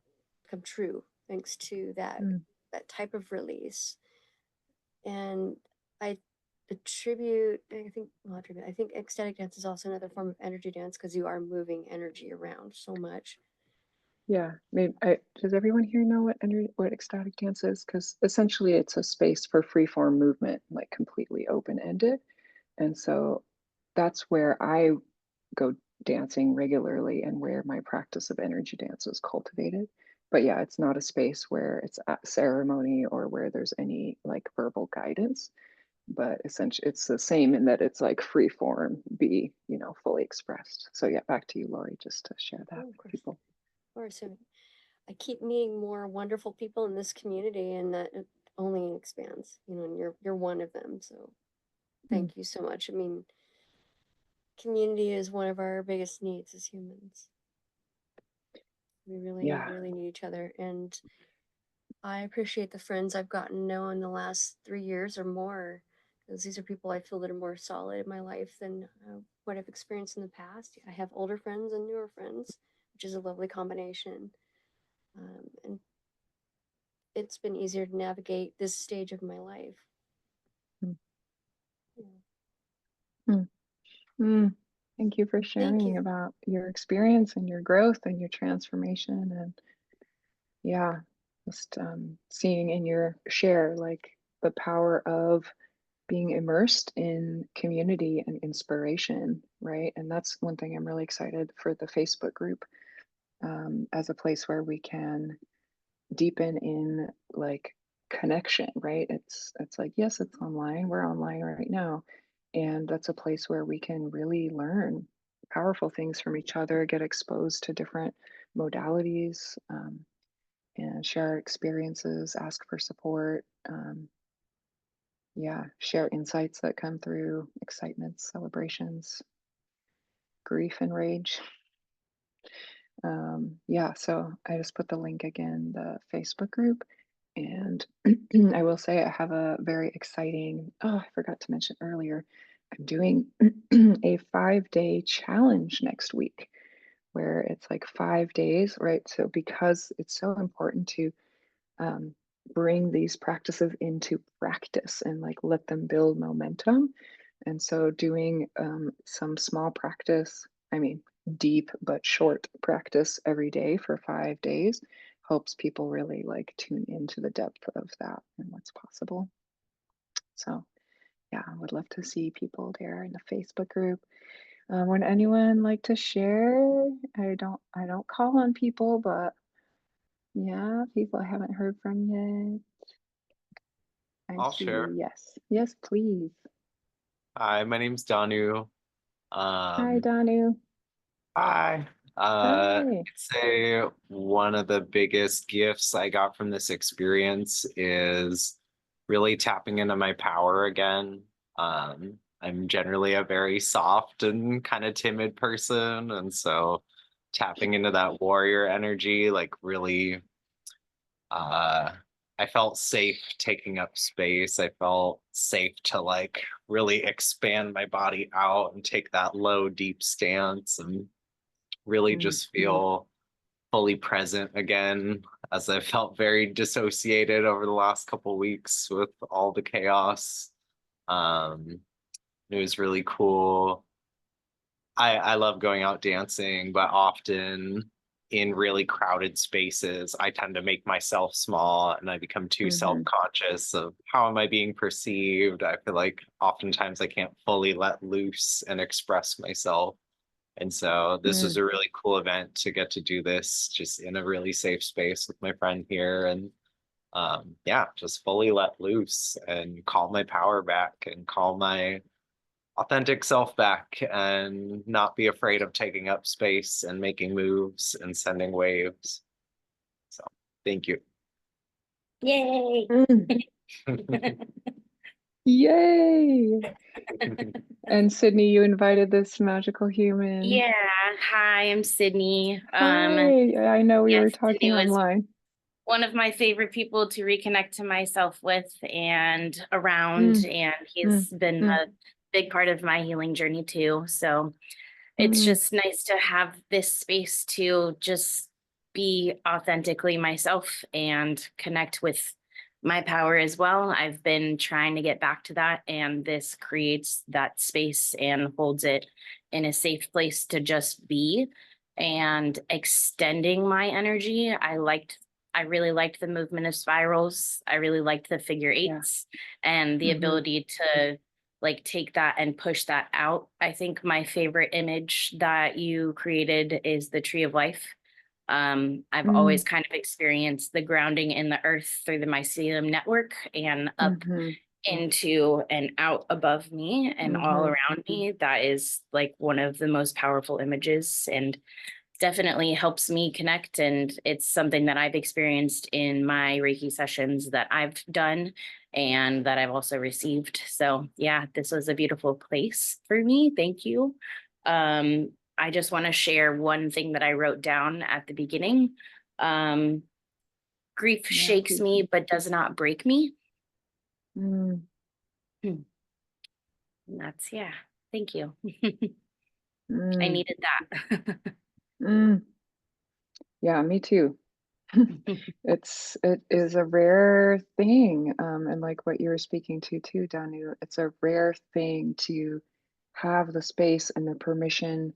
E: true thanks to
A: mm,
E: that type of release. And I attribute, I think, well, I think ecstatic dance is also another form of energy dance because you are moving energy around so much.
A: yeah, maybe does everyone here know what ecstatic dance is? Because essentially it's a space for free form movement, like completely open ended. And so that's where I go dancing regularly and where my practice of energy dance is cultivated. But yeah, it's not a space where it's a ceremony or where there's any like verbal guidance. But essentially, it's the same in that it's like free form, fully expressed. So yeah, back to you, Lori, just to share that
E: Oh, of
A: with
E: course.
A: people.
E: Of course. And I keep meeting more wonderful people in this community, and that it only expands, and you're one of them. So
A: Mm,
E: thank you so much. I mean, community is one of our biggest needs as humans. We really,
A: yeah.
E: really need each other. And I appreciate the friends I've gotten to know in the last 3 years or more, because these are people I feel that are more solid in my life than what I've experienced in the past. I have older friends and newer friends, which is a lovely combination. And it's been easier to navigate this stage of my life.
A: Mm,
E: Yeah.
A: mm, mm. Thank you for
E: Thank
A: sharing
E: you.
A: about your experience and your growth and your transformation. And yeah, just seeing in your share like the power of being immersed in community and inspiration, right? And that's one thing I'm really excited for the Facebook group, as a place where we can deepen in like connection, right? It's like, yes, it's online. We're online right now. And that's a place where we can really learn powerful things from each other, get exposed to different modalities, and share experiences, ask for support. Yeah, share insights that come through excitements, celebrations, grief, and rage. Yeah, so I just put the link again, the Facebook group. And I will say I have a very exciting, oh, I forgot to mention earlier, I'm doing a 5-day challenge next week where it's like 5 days, right? So because it's so important to um, bring these practices into practice and like let them build momentum. And so doing some small practice, I mean, deep but short practice every day for 5 days helps people really like tune into the depth of that and what's possible. So yeah, I would love to see people there in the Facebook group. Would anyone like to share? I don't call on people, but yeah, people I haven't heard from yet. I
F: I'll
A: see.
F: share.
A: Yes. Yes, please.
F: Hi, my name's Danu.
A: Hi,
F: Um,
A: Danu.
F: Hi.
A: Hi.
F: I'd say one of the biggest gifts I got from this experience is really tapping into my power again. I'm generally a very soft and kind of timid person, and so tapping into that warrior energy, like really, uh, I felt safe taking up space. I felt safe to like really expand my body out and take that low, deep stance and really
A: Mm,
F: just feel fully present again, as I felt very dissociated over the last couple weeks with all the chaos. Um, it was really cool. I love going out dancing, but often in really crowded spaces, I tend to make myself small and I become too
A: mm-hmm,
F: self-conscious of how am I being perceived. I feel like oftentimes I can't fully let loose and express myself. And so this was
A: mm,
F: a really cool event to get to do this just in a really safe space with my friend here. And yeah, just fully let loose and call my power back and call my authentic self back and not be afraid of taking up space and making moves and sending waves. So thank you.
G: Yay.
A: mm. Yay. And Sydney, you invited this magical human.
G: Yeah. Hi, I'm Sydney.
A: Hi. I know we were
G: Yes, Sydney
A: talking
G: was
A: online.
G: one of my favorite people to reconnect to myself with and around,
A: Mm,
G: and
A: mm,
G: he's been
A: mm,
G: a big part of my healing journey too. So it's
A: mm,
G: just nice to have this space to just be authentically myself and connect with my power as well. I've been trying to get back to that, and this creates that space and holds it in a safe place to just be and extending my energy. I really liked the movement of spirals. I really liked the figure
A: yeah.
G: eights and the
A: Mm-hmm,
G: ability to like take that and push that out. I think my favorite image that you created is the tree of life. I've
A: mm,
G: always kind of experienced the grounding in the earth through the mycelium network and up
A: mm-hmm,
G: into and out above me and all
A: mm-hmm,
G: around me. That is like one of the most powerful images and definitely helps me connect. And it's something that I've experienced in my Reiki sessions that I've done and that I've also received. So yeah, this was a beautiful place for me. Thank you. I just want to share one thing that I wrote down at the beginning. Um, Grief
A: yeah,
G: shakes
A: please.
G: me, but does not break me.
A: Mm,
G: Hmm. And that's, yeah, thank you. I
A: mm,
G: needed that.
A: mm. Yeah, me too. It is a rare thing, and like what you were speaking to too, Danu, it's a rare thing to have the space and the permission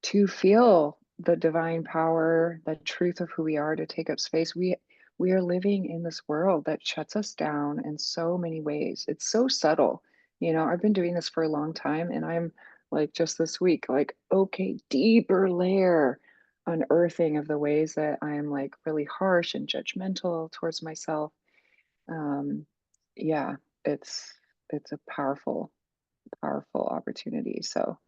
A: to feel the divine power, the truth of who we are, to take up space. We are living in this world that shuts us down in so many ways. It's so subtle. I've been doing this for a long time, and I'm like, just this week, like, okay, deeper layer unearthing of the ways that I'm like really harsh and judgmental towards myself. Um, yeah, it's it's a powerful opportunity. So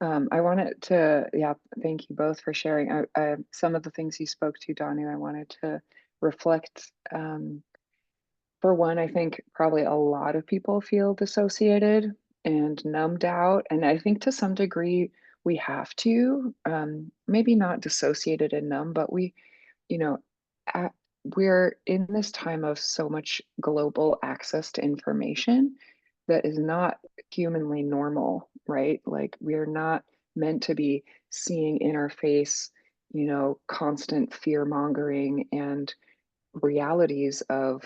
A: I wanted to, yeah, thank you both for sharing. Some of the things you spoke to, Danu, I wanted to reflect. For one, I think probably a lot of people feel dissociated and numbed out. And I think to some degree we have to, maybe not dissociated and numb, but you know, at, we're in this time of so much global access to information that is not humanly normal, right? Like we're not meant to be seeing in our face, constant fear mongering and realities of,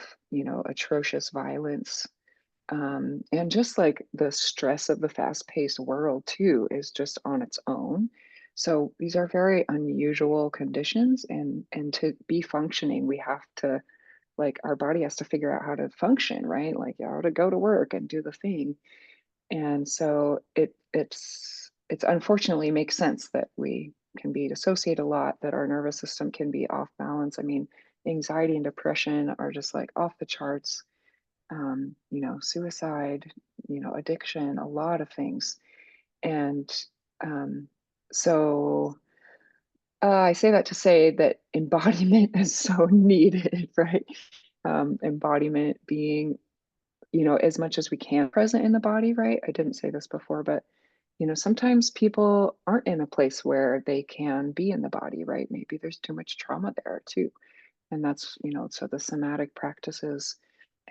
A: atrocious violence. And just like the stress of the fast paced world, too, is just on its own. So these are very unusual conditions. And to be functioning, we have to, like, our body has to figure out how to function, right? Like, how to go to work and do the thing. And so it's unfortunately makes sense that we can be dissociated a lot, that our nervous system can be off balance. I mean, anxiety and depression are just like off the charts. Suicide, addiction, a lot of things. And um, so I say that to say that embodiment is so needed, right? Embodiment being, as much as we can present in the body, right? I didn't say this before, but sometimes people aren't in a place where they can be in the body, right? Maybe there's too much trauma there too. And that's, so the somatic practices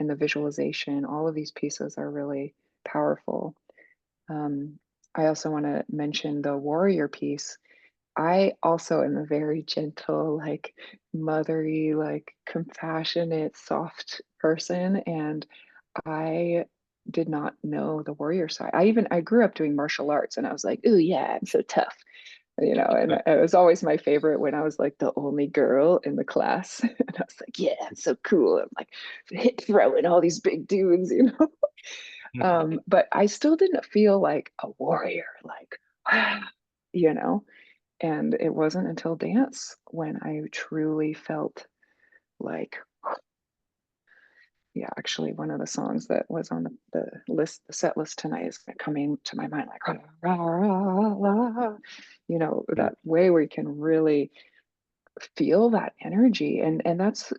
A: and the visualization, all of these pieces are really powerful. Um, I also want to mention the warrior piece. I also am a very gentle, like mothery, like compassionate, soft person. And I did not know the warrior side. I grew up doing martial arts and I was like, oh yeah, I'm so tough. And it was always my favorite when I was like the only girl in the class. And I was like, yeah, I'm so cool. I'm like hit throwing all these big dudes. But I still didn't feel like a warrior, like, you know, and it wasn't until dance when I truly felt like, yeah, actually, one of the songs that was on the list, the set list tonight is coming to my mind, like, rah, rah, rah, rah, that way where you can really feel that energy. And that's,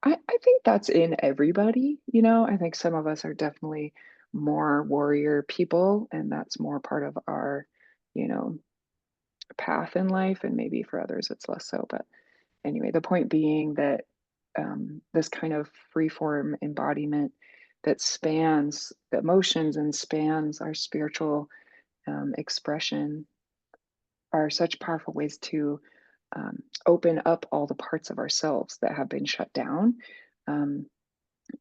A: I think that's in everybody. I think some of us are definitely more warrior people, and that's more part of our, you know, path in life. And maybe for others, it's less so. But anyway, the point being that this kind of free-form embodiment that spans the emotions and spans our spiritual expression are such powerful ways to open up all the parts of ourselves that have been shut down. Um,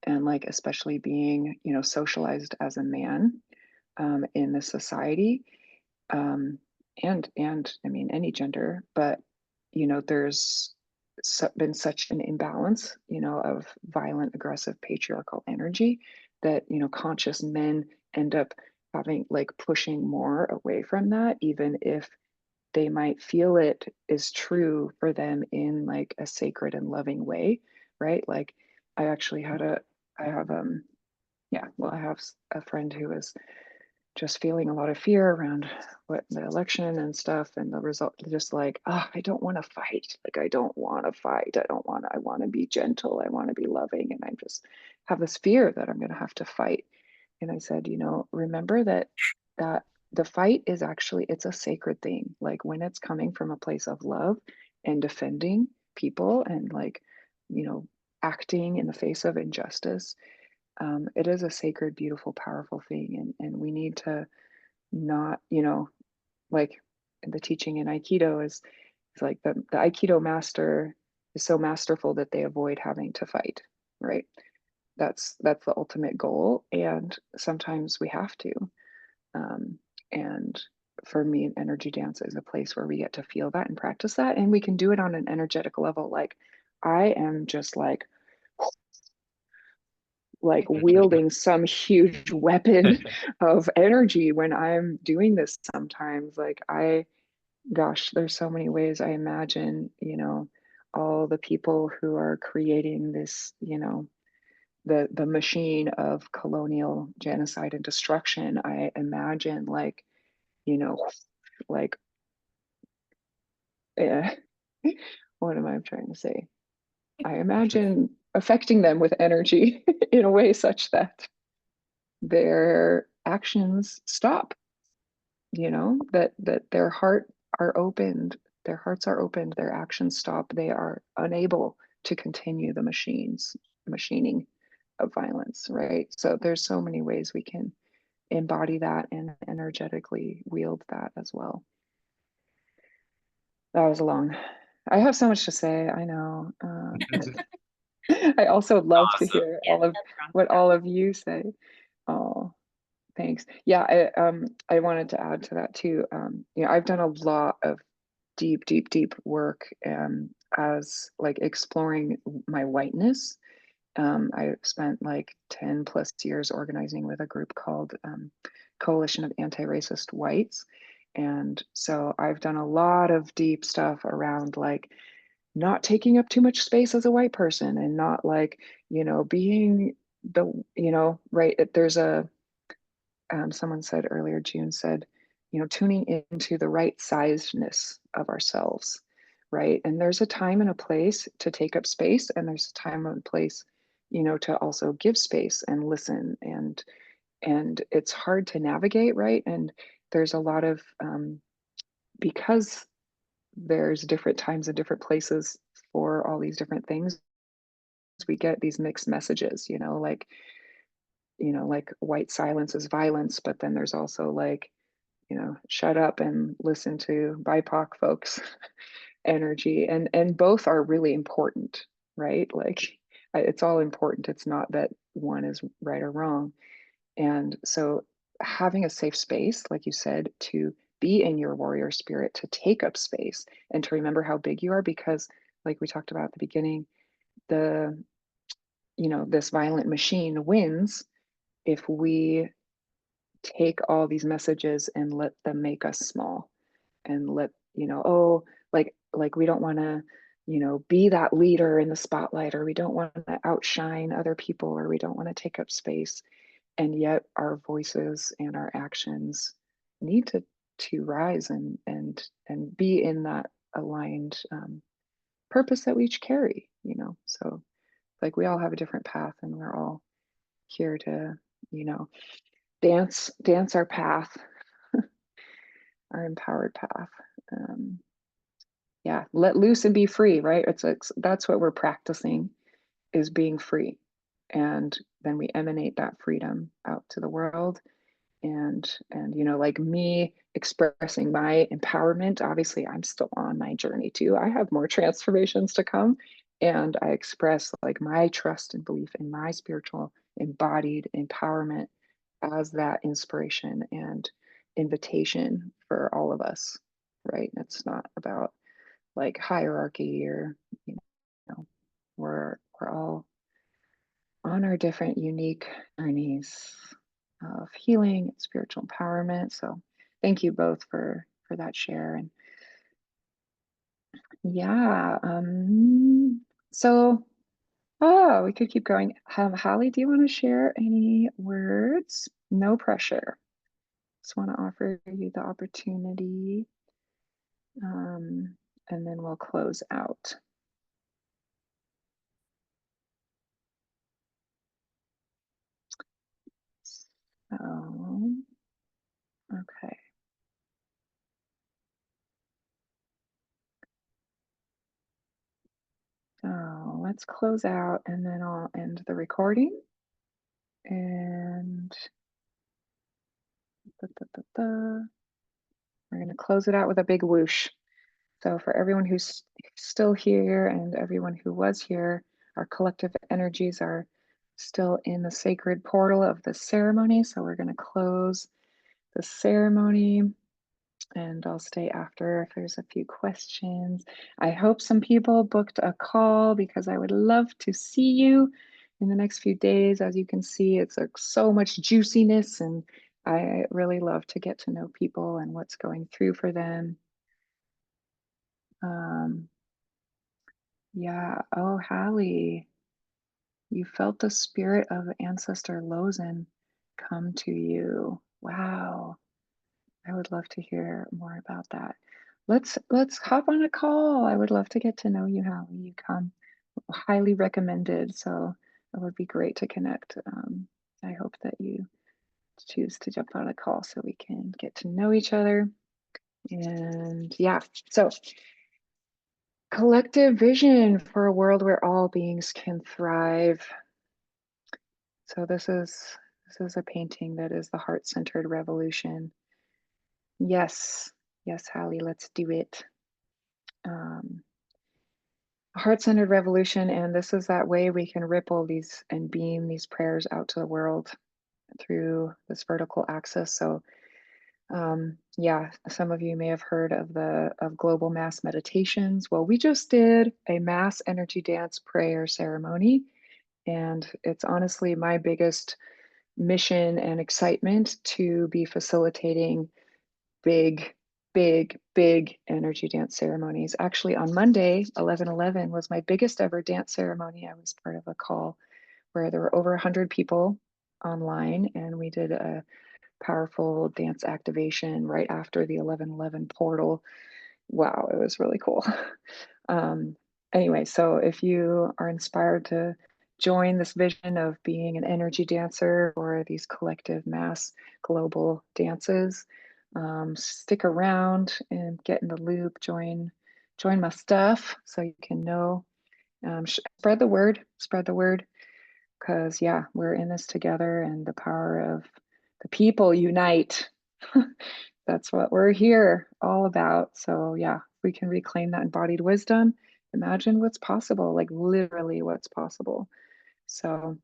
A: and like, especially being, socialized as a man in this society, um, and I mean any gender, but there's been such an imbalance, of violent, aggressive, patriarchal energy that conscious men end up having like pushing more away from that, even if they might feel it is true for them in like a sacred and loving way, right? Like I actually had a, I have yeah, well, I have a friend who is just feeling a lot of fear around what the election and stuff, and the result, just like, oh, I don't want to fight. Like, I don't want to fight. I want to be gentle. I want to be loving. And I just have this fear that I'm going to have to fight. And I said, remember that the fight is actually, it's a sacred thing. Like when it's coming from a place of love and defending people and like, you know, acting in the face of injustice, it is a sacred, beautiful, powerful thing. And we need to not, like the teaching in Aikido is like the Aikido master is so masterful that they avoid having to fight, right? That's the ultimate goal. And sometimes we have to. Um, and for me, energy dance is a place where we get to feel that and practice that. And we can do it on an energetic level. Like I am just like like wielding some huge weapon of energy when I'm doing this sometimes. Like gosh, there's so many ways I imagine, all the people who are creating this, the machine of colonial genocide and destruction. I imagine like, you know, like, eh, what am I trying to say? I imagine affecting them with energy in a way such that their actions stop, that their hearts are opened, their actions stop, they are unable to continue the machining of violence, right? So there's so many ways we can embody that and energetically wield that as well. That was long. I have so much to say, I know. But I also love to
F: Awesome.
A: hear
G: Yeah,
A: all of
G: that's wrong with
A: what
G: that.
A: all of you say. Oh, thanks. Yeah, I wanted to add to that too. I've done a lot of deep work as like exploring my whiteness. I spent like 10 plus years organizing with a group called Coalition of Anti-Racist Whites. And so I've done a lot of deep stuff around like not taking up too much space as a white person and not like, being the, right. There's someone said earlier, June said, tuning into the right sizedness of ourselves, right? And there's a time and a place to take up space, and there's a time and place, to also give space and listen. And it's hard to navigate, right? And there's a lot of because there's different times and different places for all these different things, we get these mixed messages, like white silence is violence, but then there's also like, shut up and listen to BIPOC folks energy. And both are really important, right? Like it's all important. It's not that one is right or wrong. And so having a safe space, like you said, to be in your warrior spirit, to take up space and to remember how big you are, because like we talked about at the beginning, the, this violent machine wins if we take all these messages and let them make us small and let oh, like we don't want to be that leader in the spotlight, or we don't want to outshine other people, or we don't want to take up space, and yet our voices and our actions need to rise and be in that aligned purpose that we each carry, so like we all have a different path, and we're all here to you know dance our path, our empowered path. um, yeah, let loose and be free, right? It's like that's what we're practicing, is being free, and then we emanate that freedom out to the world. And like me expressing my empowerment, obviously I'm still on my journey too, I have more transformations to come, and I express like my trust and belief in my spiritual embodied empowerment as that inspiration and invitation for all of us, right? It's not about like hierarchy, or you know we're all on our different unique journeys of healing and spiritual empowerment. So thank you both for that share. And yeah, so we could keep going. Holly, do you want to share any words? No pressure, just want to offer you the opportunity, and then we'll close out. So, okay. So let's close out, and then I'll end the recording. And we're going to close it out with a big whoosh. So for everyone who's still here and everyone who was here, our collective energies are still in the sacred portal of the ceremony. So we're going to close the ceremony, and I'll stay after if there's a few questions. I hope some people booked a call, because I would love to see you in the next few days. As you can see, it's like so much juiciness, and I really love to get to know people and what's going through for them. Um, yeah. Oh, Hallie, you felt the spirit of ancestor Lozen come to you. Wow. I would love to hear more about that. Let's hop on a call. I would love to get to know you, Hallie. You come highly recommended, so it would be great to connect. I hope that you choose to jump on a call so we can get to know each other. And yeah, so collective vision for a world where all beings can thrive. So this is a painting that is the heart-centered revolution. Yes, yes, Hallie, let's do it. A heart-centered revolution, and this is that way we can ripple these and beam these prayers out to the world through this vertical axis. So yeah, some of you may have heard of global mass meditations. Well, we just did a mass energy dance prayer ceremony, and it's honestly my biggest mission and excitement to be facilitating big, big energy dance ceremonies. Actually, on Monday, 11/11 was my biggest ever dance ceremony. I was part of a call where there were over 100 people online, and we did a powerful dance activation right after the 11/11 portal. Wow, it was really cool. Um, anyway, so if you are inspired to join this vision of being an energy dancer or these collective mass global dances, stick around and get in the loop. Join my stuff so you can know. Spread the word. Spread the word, because yeah, we're in this together, and the power of the people unite. That's what we're here all about. So yeah, we can reclaim that embodied wisdom. Imagine what's possible, like literally what's possible. So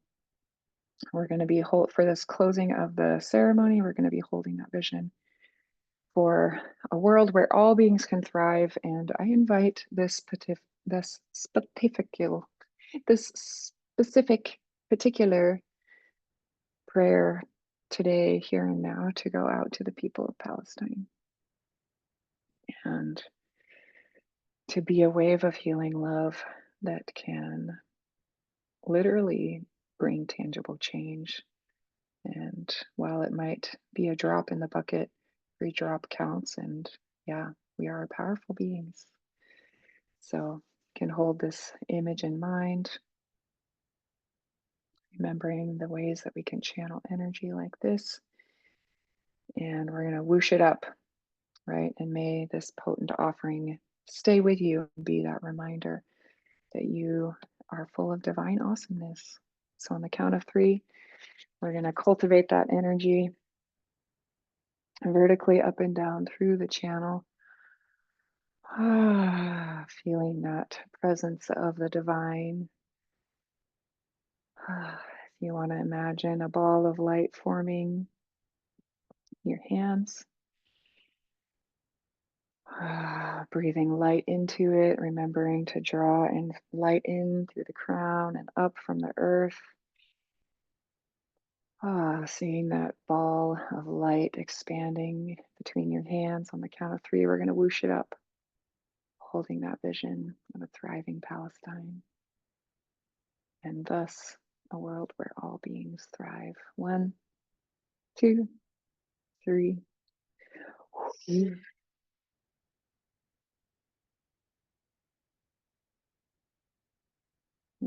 A: we're going to be for this closing of the ceremony, we're going to be holding that vision for a world where all beings can thrive. And I invite this specific particular prayer today, here and now, to go out to the people of Palestine and to be a wave of healing love that can literally bring tangible change. And while it might be a drop in the bucket, every drop counts. And yeah, we are powerful beings. So can hold this image in mind, remembering the ways that we can channel energy like this. And we're going to whoosh it up, right? And may this potent offering stay with you and be that reminder that you are full of divine awesomeness. So, on the count of 3, we're going to cultivate that energy vertically up and down through the channel. Feeling that presence of the divine. If you want to imagine a ball of light forming your hands, breathing light into it, remembering to draw in light in through the crown and up from the earth. Seeing that ball of light expanding between your hands. On the count of 3, we're going to whoosh it up, holding that vision of a thriving Palestine, and thus a world where all beings thrive. 1, 2, 3.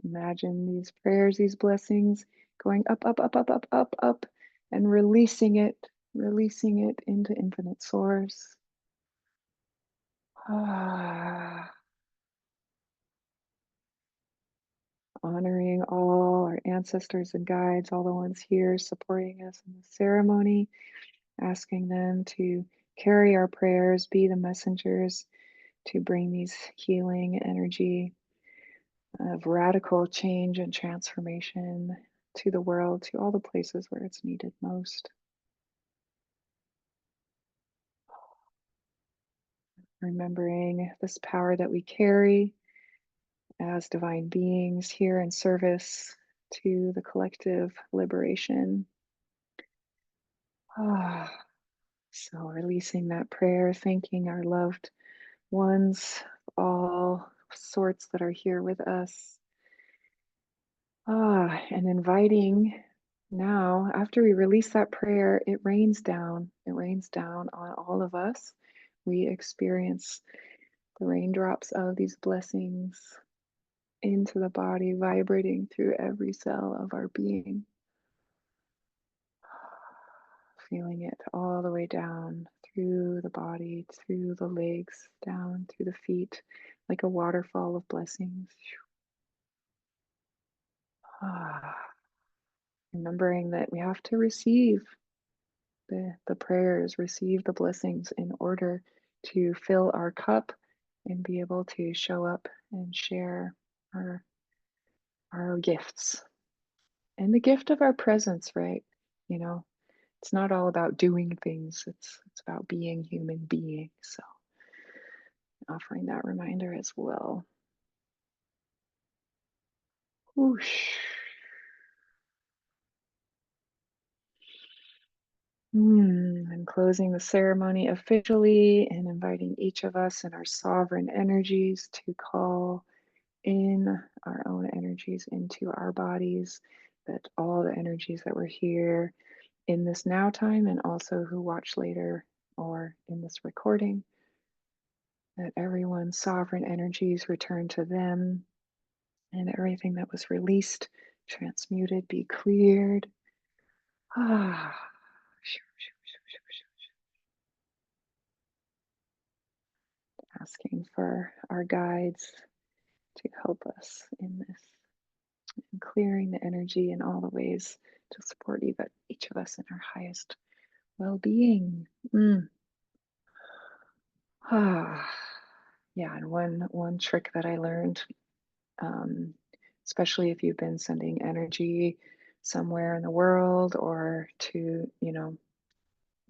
A: Imagine these prayers, these blessings going up, up, up, up, up, up, up, and releasing it into infinite source. Honoring all our ancestors and guides, all the ones here supporting us in the ceremony, asking them to carry our prayers, be the messengers to bring these healing energy of radical change and transformation to the world, to all the places where it's needed most. Remembering this power that we carry as divine beings here in service to the collective liberation. So releasing that prayer, thanking our loved ones, all sorts that are here with us. And inviting now, after we release that prayer, it rains down. It rains down on all of us. We experience the raindrops of these blessings into the body, vibrating through every cell of our being. Feeling it all the way down through the body, through the legs, down through the feet, like a waterfall of blessings. Remembering that we have to receive the prayers, receive the blessings in order to fill our cup and be able to show up and share our gifts and the gift of our presence, right? You know, it's not all about doing things, it's about being human beings. So offering that reminder as well. Whoosh. I'm closing the ceremony officially and inviting each of us and our sovereign energies to call in our own energies into our bodies, that all the energies that were here in this now time and also who watch later or in this recording, that everyone's sovereign energies return to them and everything that was released, transmuted, be cleared. Asking for our guides to help us in this and clearing the energy in all the ways to support each of us in our highest well-being. Yeah, and one trick that I learned, especially if you've been sending energy somewhere in the world or to,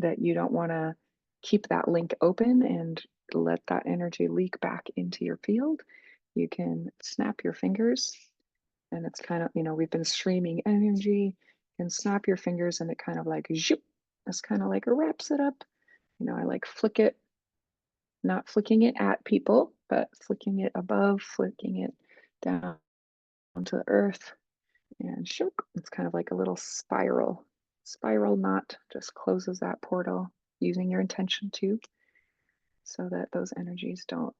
A: that you don't want to keep that link open and let that energy leak back into your field, you can snap your fingers and it's kind of, we've been streaming energy. You can snap your fingers and it kind of like, zoop, it's kind of like wraps it up. I like flick it, not flicking it at people, but flicking it above, flicking it down to the earth and shook. It's kind of like a little spiral knot, just closes that portal using your intention to, so that those energies don't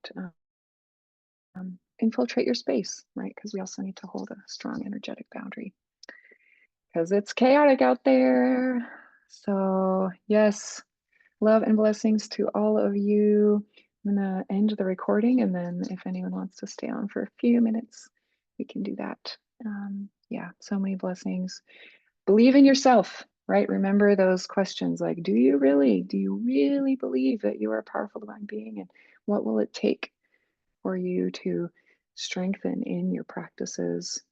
A: infiltrate your space, right? Because we also need to hold a strong energetic boundary because it's chaotic out there. So yes, love and blessings to all of you. I'm gonna end the recording, and then if anyone wants to stay on for a few minutes, we can do that. Yeah, so many blessings. Believe in yourself, right? Remember those questions like, do you really believe that you are a powerful divine being? And what will it take for you to strengthen in your practices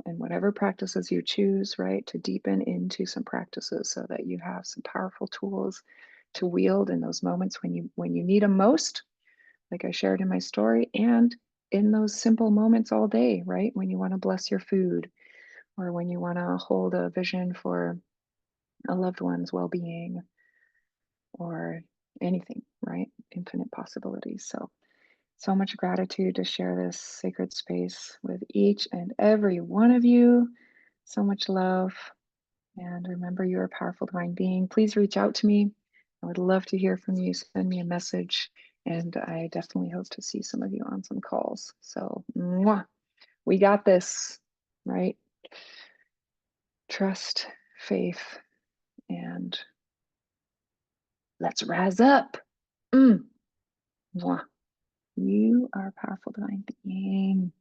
A: and whatever practices you choose, right? To deepen into some practices so that you have some powerful tools to wield in those moments when you need them most, like I shared in my story, and in those simple moments all day, right? When you want to bless your food, or when you want to hold a vision for a loved one's well-being, or anything, right? Infinite possibilities. So much gratitude to share this sacred space with each and every one of you. So much love. And remember, you're a powerful divine being. Please reach out to me. I would love to hear from you. Send me a message. And I definitely hope to see some of you on some calls. So, mwah, we got this, right? Trust, faith, and let's rise up. Mwah. You are a powerful divine being.